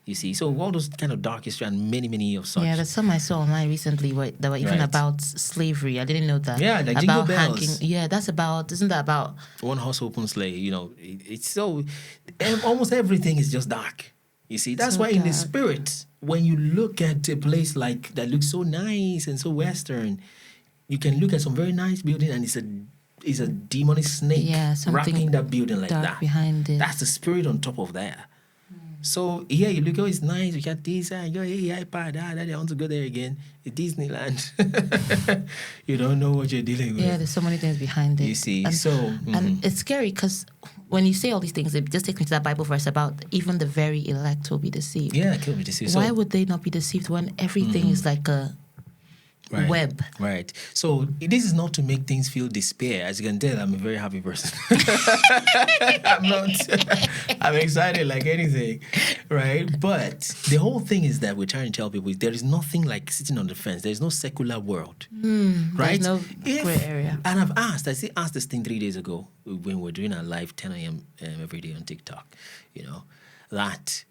You see, so all those kind of dark history and many of such. Yeah, there's some I saw online recently that were even about slavery. I didn't know that. Yeah, like Jingle Bells. Isn't that about one horse open sleigh? It's so almost everything is just dark. You see, that's why in the spirit, when you look at a place like that looks so nice and so Western, you can look at some very nice building and it's a demonic snake wrapping that building like that. Behind it. That's the spirit on top of there. So here you look, it's nice. We got this, you go, hey, iPad, I want to go there again. It's Disneyland. You don't know what you're dealing with. Yeah, there's so many things behind it. You see, and it's scary because when you say all these things, it just takes me to that Bible verse about even the very elect will be deceived. Yeah, it will be deceived. Why would they not be deceived when everything is like a web? Right. So this is not to make things feel despair. As you can tell, I'm a very happy person. I'm excited like anything, right? But the whole thing is that we're trying to tell people there is nothing like sitting on the fence. There is no secular world, right? There's no gray area. And I've asked this thing 3 days ago when we're doing our live 10 a.m. Every day on TikTok, that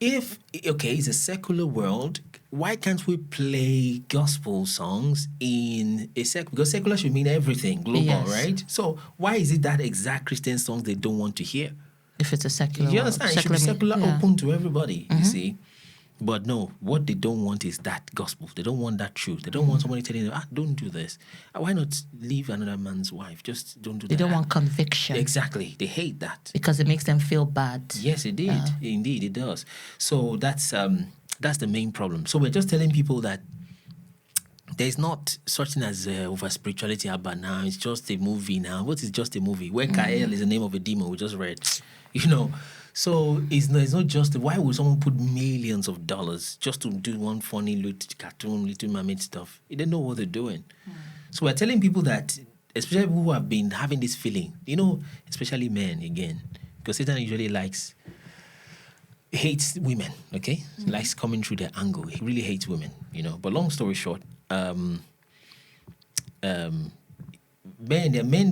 if, it's a secular world, why can't we play gospel songs in a because secular should mean everything, global, right? So why is it that exact Christian songs they don't want to hear? If it's a secular you understand? It should be secular, open to everybody, you see. But no, what they don't want is that gospel. They don't want that truth. They don't want somebody telling them, don't do this. Why not leave another man's wife? Just don't do that. They don't want conviction. Exactly. They hate that. Because it makes them feel bad. Yes, it did. Indeed, it does. So that's the main problem. So we're just telling people that there's not such thing as over spirituality about now. It's just a movie now. What is just a movie? Where Cain is the name of a demon we just read, So it's not just, why would someone put millions of dollars just to do one funny little cartoon, Little Mermaid stuff? They don't know what they're doing. So we're telling people that, especially people who have been having this feeling, especially men again, because Satan usually hates women, okay? He likes coming through their angle. He really hates women, But long story short, men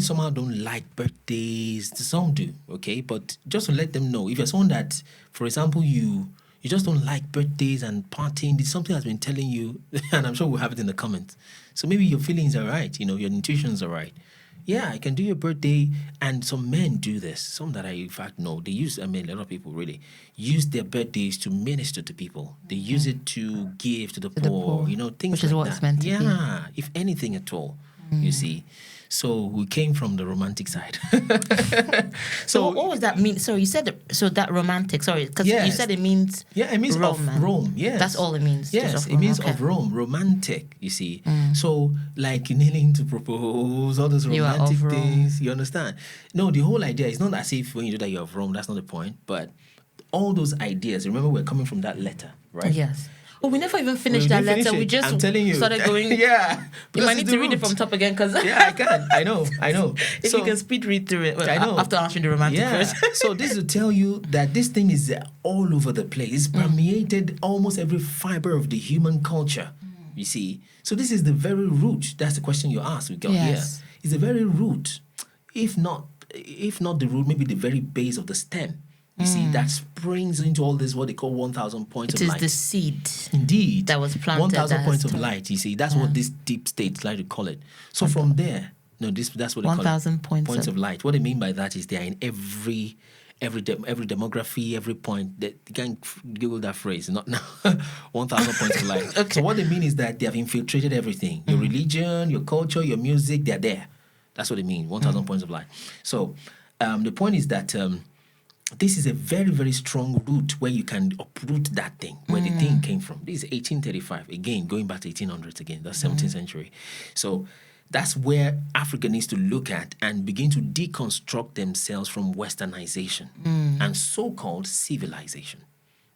somehow don't like birthdays. Some do, okay? But just to let them know, if you're someone that, for example, you just don't like birthdays and partying, there's something that's been telling you, and I'm sure we'll have it in the comments. So maybe your feelings are right, your intuitions are right. Yeah, I can do your birthday, and some men do this. Some that I, in fact, know. They use, a lot of people really use their birthdays to minister to people. They use it to give to the poor, things which is like what that. it's meant to be. Yeah, if anything at all, you see. So we came from the romantic side. So what does that mean? Sorry, you said that romantic. Sorry, because you said it means it means Rome, of Rome. Yes, that's all it means. Yes, it means of Rome, romantic. You see, so like kneeling to propose, all those romantic things. You understand? No, the whole idea is not as if when you do that you're of Rome. That's not the point. But all those ideas. Remember, we're coming from that letter, right? Yes. Well, we never even finished that letter. We just I'm telling you. Started going. Yeah. You might need to read it from top again, because yeah, I can. I know. If you can speed read through it, I know. After answering the romantic first. So this is to tell you that this thing is all over the place. It's permeated almost every fiber of the human culture. You see. So this is the very root. That's the question you asked. We got here. It's the very root. If not the root, maybe the very base of the stem. You see, that springs into all this, what they call 1,000 points of light. It is the seed. Indeed. That was planted. 1,000 points of light, you see. That's what these deep states like to call it. So from there, that's what they call it. 1,000 points of light. What they mean by that is they are in every demography, every point. You can Google that phrase, not now. 1,000 points of light. Okay. So what they mean is that they have infiltrated everything. Your religion, your culture, your music, they're there. That's what they mean, 1,000 points of light. So the point is that... this is a very, very strong root where you can uproot that thing, where the thing came from. This is 1835, again, going back to 1800s again, that's 17th century. So that's where Africa needs to look at and begin to deconstruct themselves from westernization and so-called civilization.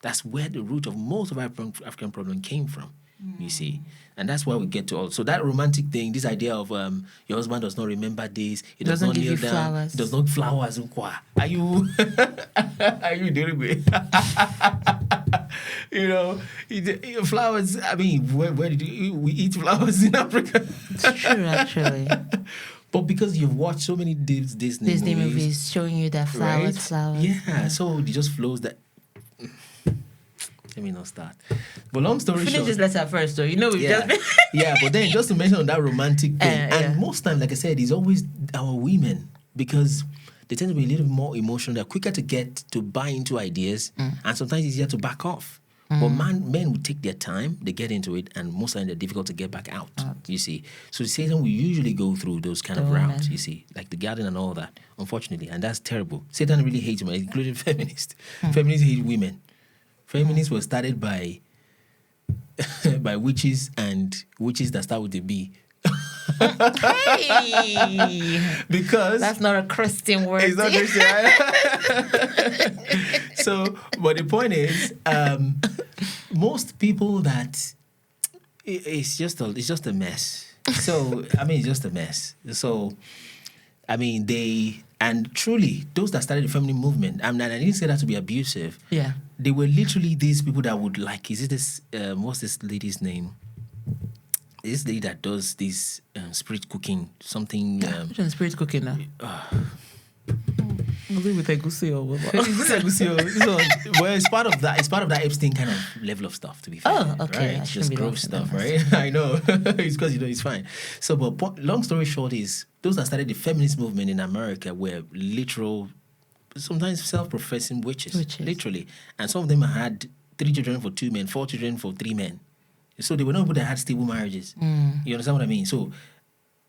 That's where the root of most of our African problem came from, you see. And that's where we get to all. So that romantic thing, this idea of your husband does not remember this, he does not give kneel you down, flowers. he does not flowers. Are you doing it? Flowers. I mean, where did we eat flowers in Africa? It's true, actually. But because you've watched so many Disney movies showing you that flowers. Yeah, so it just flows that. Let me not start. But long story short... Finish this letter first, though. We've just been... Yeah, but then just to mention on that romantic thing, and most times, like I said, it's always our women, because they tend to be a little more emotional. They're quicker to get to buy into ideas, and sometimes easier to back off. But men will take their time, they get into it, and most of the time they're difficult to get back out, you see. So Satan will usually go through those kind of routes, you see, like the garden and all that, unfortunately, and that's terrible. Satan really hates women, including feminists. Feminists hate women. Feminists were started by witches and witches that start with a B. Hey! Because that's not a Christian word. It's not Christian. So, but the point is, most people that it's just a mess. So it's just a mess. So and truly, those that started the feminine movement, I didn't say that to be abusive. Yeah. They were literally these people that would is it this, what's this lady's name? This lady that does this spirit cooking, something... Which one spirit cooking now? Was it with egusi or what? Well, it's part of that Epstein kind of level of stuff, to be fair. Oh, okay. Right? It's just gross stuff, right? I know. It's because, it's fine. So, but long story short is, those that started the feminist movement in America were literal, sometimes self-professing witches, literally. And some of them had 3 children for 2 men, 4 children for 3 men. So they were not people that had stable marriages. You understand what I mean? So,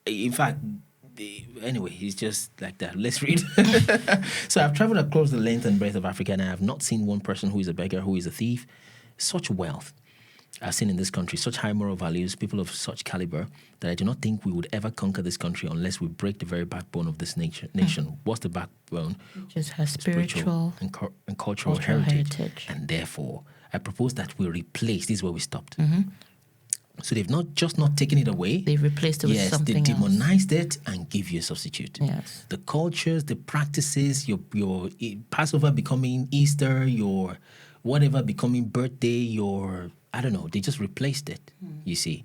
in fact... Anyway, it's just like that. Let's read. So I've traveled across the length and breadth of Africa, and I have not seen one person who is a beggar, who is a thief. Such wealth. I've seen in this country such high moral values, people of such caliber, that I do not think we would ever conquer this country unless we break the very backbone of this nation. What's the backbone? Just her spiritual and cultural heritage. And therefore, I propose that we replace, this is where we stopped. So they've not taken it away. They've replaced it with something else. They demonized it and give you a substitute. Yes. The cultures, the practices, your Passover becoming Easter, your whatever becoming birthday, your, I don't know, they just replaced it, you see.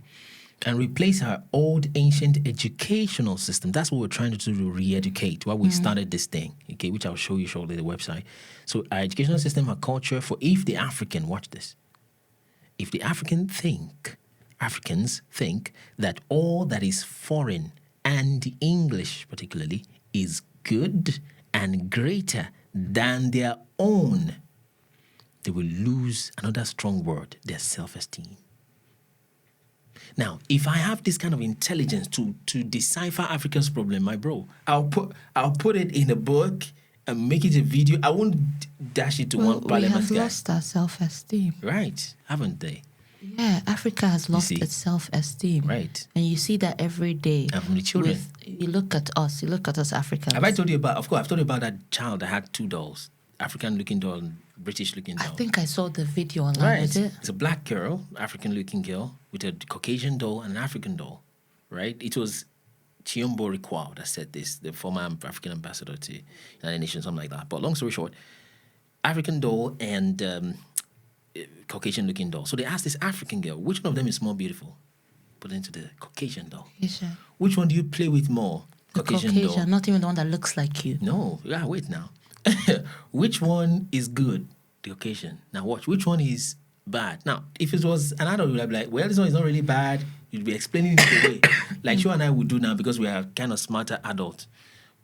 And replace our old ancient educational system. That's what we're trying to do, to re-educate, why we started this thing, okay, which I'll show you shortly, the website. So our educational system, our culture, if the African, watch this, if the Africans think that all that is foreign and English particularly is good and greater than their own, they will lose another strong word, their self-esteem. Now, if I have this kind of intelligence to decipher Africa's problem, my bro, I'll put it in a book and make it a video. I won't dash it to one parliament guy. We have lost our self-esteem. Right, haven't they? Yeah, Africa has lost its self-esteem. Right. And you see that every day. And from the children. You look at us Africans. Have I told you about, of course, I've told you about that child that had 2 dolls, African-looking doll and British-looking doll. I think I saw the video online, right. Is it? It's a black girl, African-looking girl, with a Caucasian doll and an African doll, right? It was Chiombo Rikwao that said this, the former African ambassador to United Nations, something like that. But long story short, African doll and Caucasian-looking doll. So they asked this African girl, which one of them is more beautiful? Put it into the Caucasian doll. Caucasian. Which one do you play with more? The Caucasian doll. Not even the one that looks like you. No, yeah, wait now. Which one is good? The Caucasian. Now watch, which one is bad? Now, if it was an adult, you'd be like, well, this one is not really bad. You'd be explaining it away. Like you and I would do now because we are kind of smarter adults.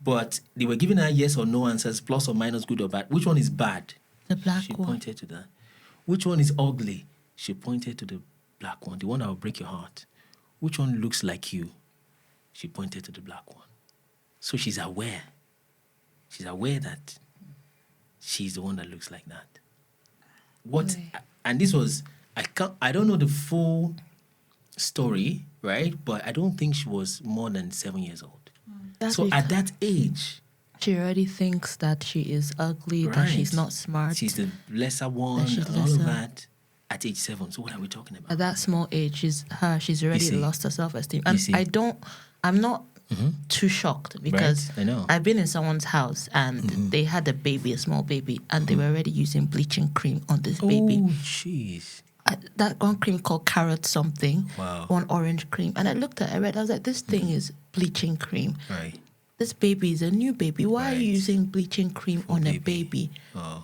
But they were giving her yes or no answers, plus or minus, good or bad. Which one is bad? The black She one. pointed to that. Which one is ugly? She pointed to the black one, the one that will break your heart. Which one looks like you? She pointed to the black one. So she's aware. She's aware that she's the one that looks like that. What? And this was, I don't know the full story, right? But I don't think she was more than 7 years old. So at that age, she already thinks that she is ugly, that she's not smart. She's the lesser one, all of that. At age 7. So what are we talking about? At that small age, she's already lost her self-esteem. And I'm not too shocked because I know. I've been in someone's house and they had a baby, a small baby, and they were already using bleaching cream on this baby. Oh, jeez. That one cream called carrot something, one orange cream. And I looked at it, I was like, this thing is bleaching cream. Right. This baby is a new baby. Why are you using bleaching cream on a baby? Oh.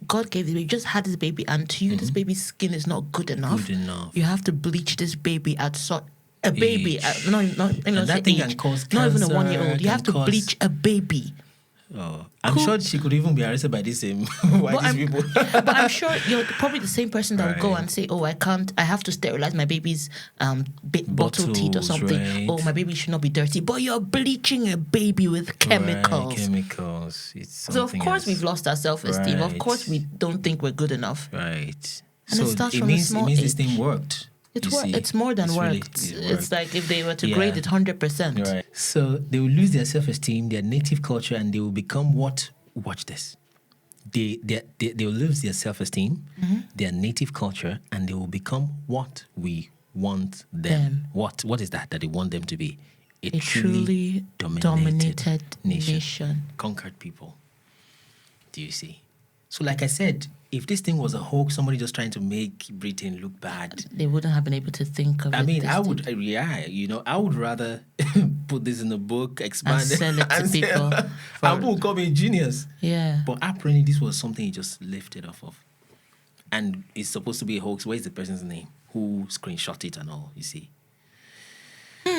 God gave this baby. You just had this baby, and to you, this baby's skin is not good enough. You have to bleach this baby at a baby. Not even a 1 year old. You have to bleach a baby. Oh, I'm sure she could even be arrested by this same people. But I'm sure you're probably the same person that would go and say, "Oh, I have to sterilize my baby's bottle teeth or something. Right. Oh, my baby should not be dirty." But you're bleaching a baby with chemicals. Right, chemicals. So of course we've lost our self-esteem. Right. Of course we don't think we're good enough. Right. And it starts from a small age. This thing worked. It's more than worked. It's like if they were to grade it 100%. Right. So they will lose their self-esteem, their native culture, and they will become what? Watch this. They will lose their self-esteem, their native culture, and they will become what we want them. What is that they want them to be? A truly dominated nation. Conquered people. Do you see? So like I said, if this thing was a hoax, somebody just trying to make Britain look bad, they wouldn't have been able to think of it. I mean, I would rather put this in a book, expand and sell it to people. And people call me genius. Yeah. But apparently this was something he just lifted off of. And it's supposed to be a hoax. Where's the person's name? Who screenshot it and all, you see?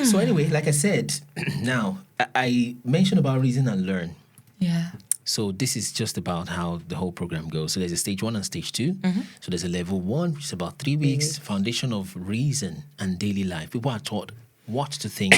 So anyway, like I said, now, I mentioned about reason and learn. Yeah. So this is just about how the whole program goes. So there's a stage 1 and stage 2. So there's a level 1, which is about 3 weeks, foundation of reason and daily life. People are taught what to think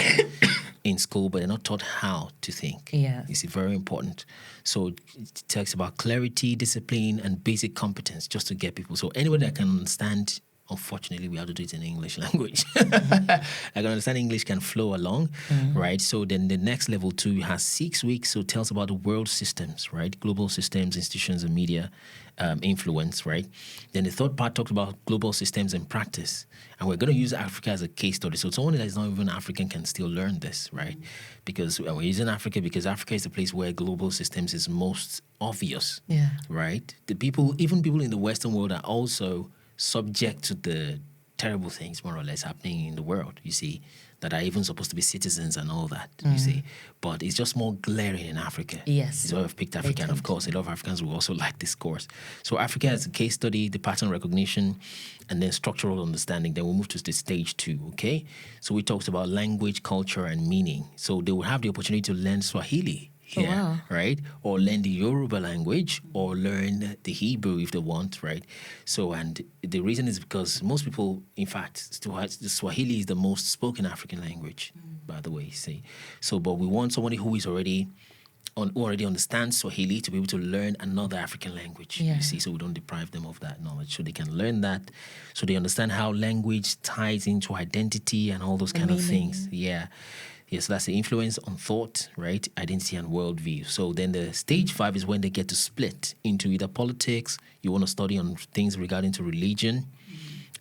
in school, but they're not taught how to think. Yeah. It's very important. So it talks about clarity, discipline, and basic competence just to get people. So anybody that can understand unfortunately, we have to do it in English language. I can understand English can flow along, right? So then the next level 2 has 6 weeks. So it tells about the world systems, right? Global systems, institutions, and media influence, right? Then the third part talks about global systems and practice. And we're going to use Africa as a case study. So someone that is not even African can still learn this, right? Because we're using Africa because Africa is the place where global systems is most obvious, right? The people, even people in the Western world, are also subject to the terrible things, more or less, happening in the world, you see, that are even supposed to be citizens and all that, you see. But it's just more glaring in Africa. Yes. It's why I've picked Africa. And of course, a lot of Africans will also like this course. So Africa has a case study, the pattern recognition, and then structural understanding. Then we'll move to the stage 2, okay? So we talked about language, culture, and meaning. So they will have the opportunity to learn Swahili here, right? Or learn the Yoruba language, or learn the Hebrew if they want, right? So, and the reason is because most people, in fact, the Swahili is the most spoken African language, by the way, see. So, but we want somebody who is already understands Swahili to be able to learn another African language, you see, so we don't deprive them of that knowledge. So they can learn that, so they understand how language ties into identity and all those kind of things. Yes, that's the influence on thought, right? Identity and worldview. So then the stage 5 is when they get to split into either politics, you want to study on things regarding to religion,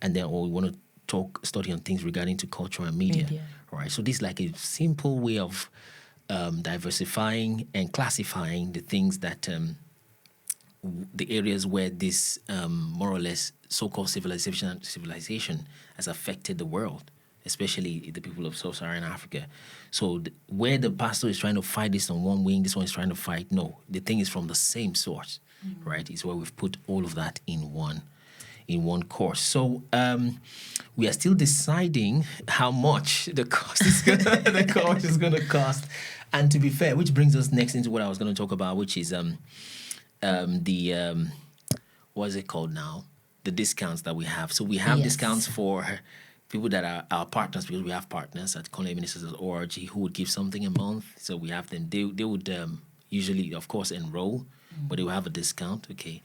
and then or you want to study on things regarding to culture and media. Right? So this is like a simple way of diversifying and classifying the things that the areas where this more or less so-called civilization has affected the world, especially the people of sub-Saharan Africa. So where the pastor is trying to fight this on one wing, this one is trying to fight, no, the thing is from the same source, right? It's where we've put all of that in one course. So we are still deciding how much the course is going to cost. And to be fair, which brings us next into what I was going to talk about, which is what is it called now? The discounts that we have. So we have discounts for people that are our partners, because we have partners at CunleMinisters.org who would give something a month. So we have them. They would usually, of course, enroll, but they will have a discount, okay?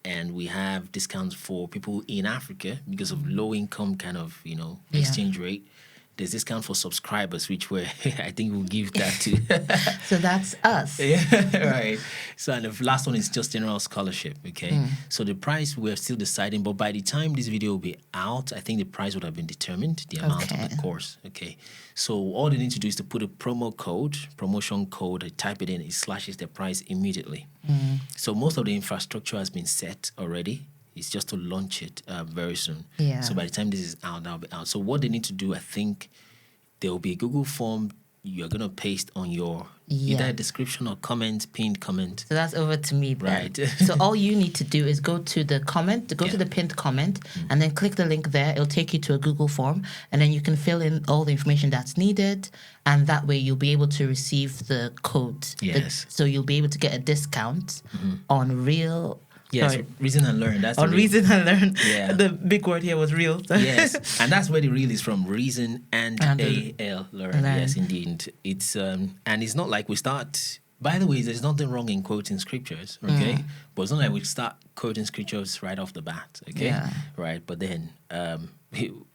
And we have discounts for people in Africa because of low income kind of, exchange rate. There's discount for subscribers, which I think we'll give that to. So that's us. Right. So, and the last one is just general scholarship, okay? So the price, we're still deciding, but by the time this video will be out, I think the price would have been determined, the amount of the course, okay? So all they need to do is to put a promotion code, type it in, it slashes the price immediately. So most of the infrastructure has been set already. It's just to launch it very soon. So by the time this is out, that'll be out. So what they need to do, I think, there will be a Google form you're going to paste on your either description or comment, pinned comment. So that's over to me, right? So all you need to do is go to the comment, to the pinned comment, and then click the link there. It'll take you to a Google form, and then you can fill in all the information that's needed, and that way you'll be able to receive the code. So you'll be able to get a discount on real... Yes, Reason and Learn. That's Reason and Learn. Yeah. The big word here was real. Yes, and that's where the real is from. Reason and A-L, learn. Yes, indeed. It's and it's not like we start. By the way, there's nothing wrong in quoting scriptures, okay? But it's not like we start quoting scriptures right off the bat, okay? Right, but then I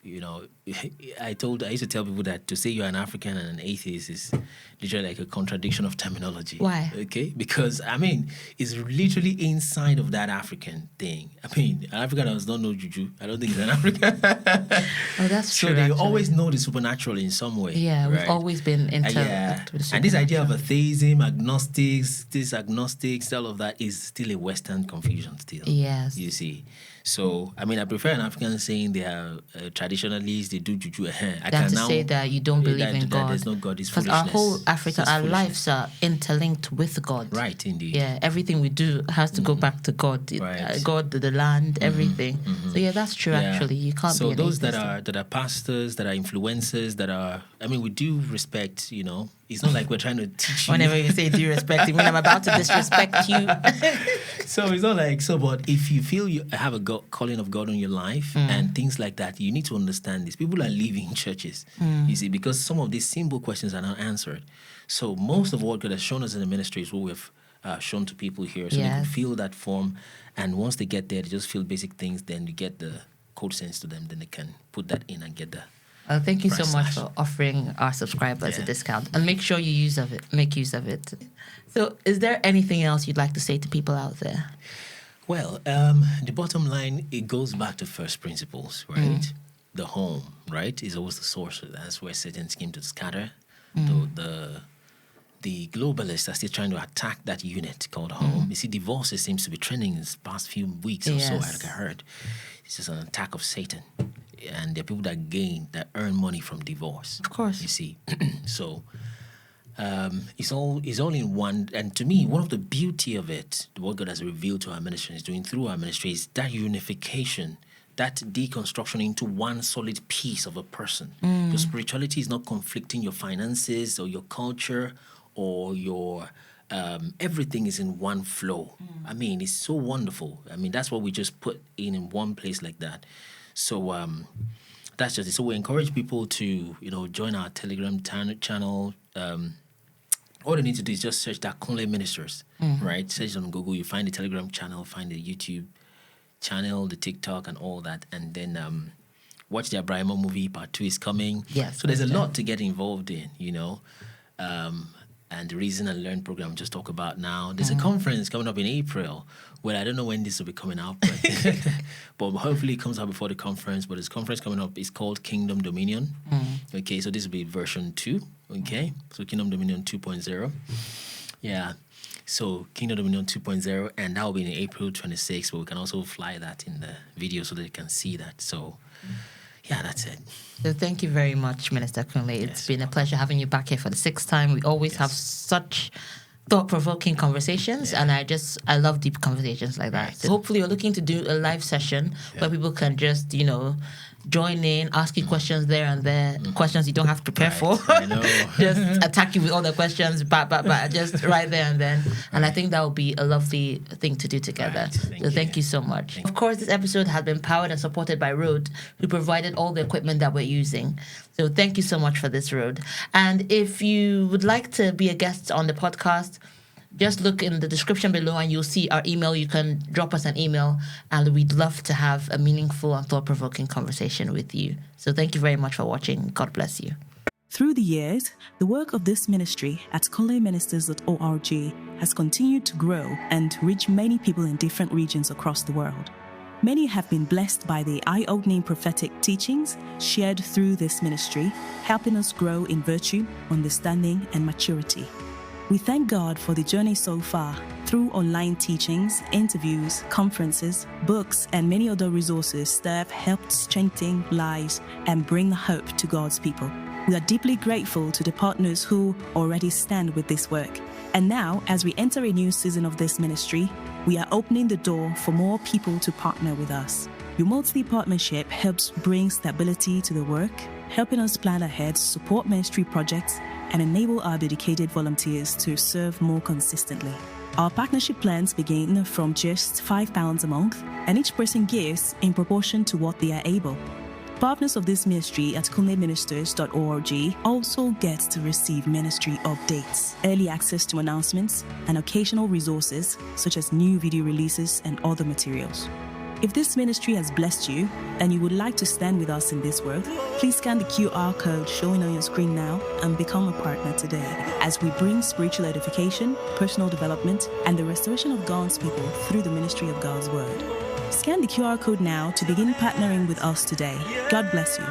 used to tell people that to say you're an African and an atheist is literally like a contradiction of terminology. Why? Okay, because it's literally inside of that African thing. An African does not know juju. I don't think he's an African. Oh, that's true. So they always know the supernatural in some way. Yeah, right? We've always been into and this idea of atheism, agnostics, all of that is still a Western confusion still. Yes. You see. So, I prefer an African saying they are traditionalists, they do juju. I can now say that you don't believe in God. There's no God, it's because foolishness. Our whole Africa, our lives are interlinked with God. Right, indeed. Yeah, everything we do has to go back to God. God, the land, everything. So yeah, that's true. Actually, you can't. So be an those atheist. that are pastors, that are influencers, that are. We do respect. It's not like we're trying to teach you. Whenever you say do respect, I mean I'm about to disrespect you. So it's not like so. But if you feel you have a calling of God on your life and things like that, you need to understand this. People are leaving churches, you see, because some of these simple questions are not answered. So most of what God has shown us in the ministry is what we've shown to people here, so they can feel that form. And once they get there, they just feel basic things. Then you get the code sends to them, then they can put that in and get the thank you so price much slash. for offering our subscribers a discount, and make sure you make use of it. So, is there anything else you'd like to say to people out there? Well, the bottom line, it goes back to first principles, right? The home, right, is always the source. That's where Satan came to scatter. The globalists are still trying to attack that unit called home. You see, divorce seems to be trending in the past few weeks or so, like I heard. It's just an attack of Satan. And there are people that earn money from divorce. Of course. You see. So it's all in one. And to me, one of the beauty of it, what God has revealed to our ministry is doing through our ministry, is that unification, that deconstruction into one solid piece of a person. Your spirituality is not conflicting your finances or your culture or your everything is in one flow. I mean, it's so wonderful. I mean, that's what we just put in one place like that. So that's just it. So we encourage people to, join our Telegram channel. All they need to do is just search that Kunle Ministers, right? Search on Google. You find the Telegram channel, find the YouTube channel, the TikTok, and all that, and then watch the Abraham movie. Part 2 is coming. Yes. So there's a lot to get involved in, and the Reason and Learn program just talk about now. There's a conference coming up in April. Well, I don't know when this will be coming out, but hopefully it comes out before the conference. But this conference coming up is called Kingdom Dominion. Okay, so this will be version 2. Okay, so Kingdom Dominion 2.0. Yeah. So Kingdom Dominion 2.0, and that will be in April 26th, but we can also fly that in the video so that you can see that. So, yeah, that's it. So thank you very much, Minister Kunle. It's been a pleasure having you back here for the 6th time. We always have such thought-provoking conversations, and I love deep conversations like that. So hopefully you're looking to do a live session where people can just, join in, ask you questions there and there, questions you don't have to prepare for. I know. Just attack you with all the questions, just right there and then. And I think that would be a lovely thing to do together. Thank you so much. Of course, this episode has been powered and supported by Rode, who provided all the equipment that we're using. So thank you so much for this, Rode. And if you would like to be a guest on the podcast, just look in the description below and you'll see our email. You can drop us an email and we'd love to have a meaningful and thought-provoking conversation with you. So thank you very much for watching. God bless you. Through the years, the work of this ministry at kunleministers.org has continued to grow and reach many people in different regions across the world. Many have been blessed by the eye-opening prophetic teachings shared through this ministry, helping us grow in virtue, understanding, and maturity. We thank God for the journey so far through online teachings, interviews, conferences, books, and many other resources that have helped strengthen lives and bring hope to God's people. We are deeply grateful to the partners who already stand with this work. And now, as we enter a new season of this ministry, we are opening the door for more people to partner with us. Your monthly partnership helps bring stability to the work, helping us plan ahead, support ministry projects, and enable our dedicated volunteers to serve more consistently. Our partnership plans begin from just £5 a month, and each person gives in proportion to what they are able. Partners of this ministry at kunleministers.org also get to receive ministry updates, early access to announcements, and occasional resources such as new video releases and other materials. If this ministry has blessed you and you would like to stand with us in this work, please scan the QR code showing on your screen now and become a partner today as we bring spiritual edification, personal development, and the restoration of God's people through the ministry of God's Word. Scan the QR code now to begin partnering with us today. God bless you.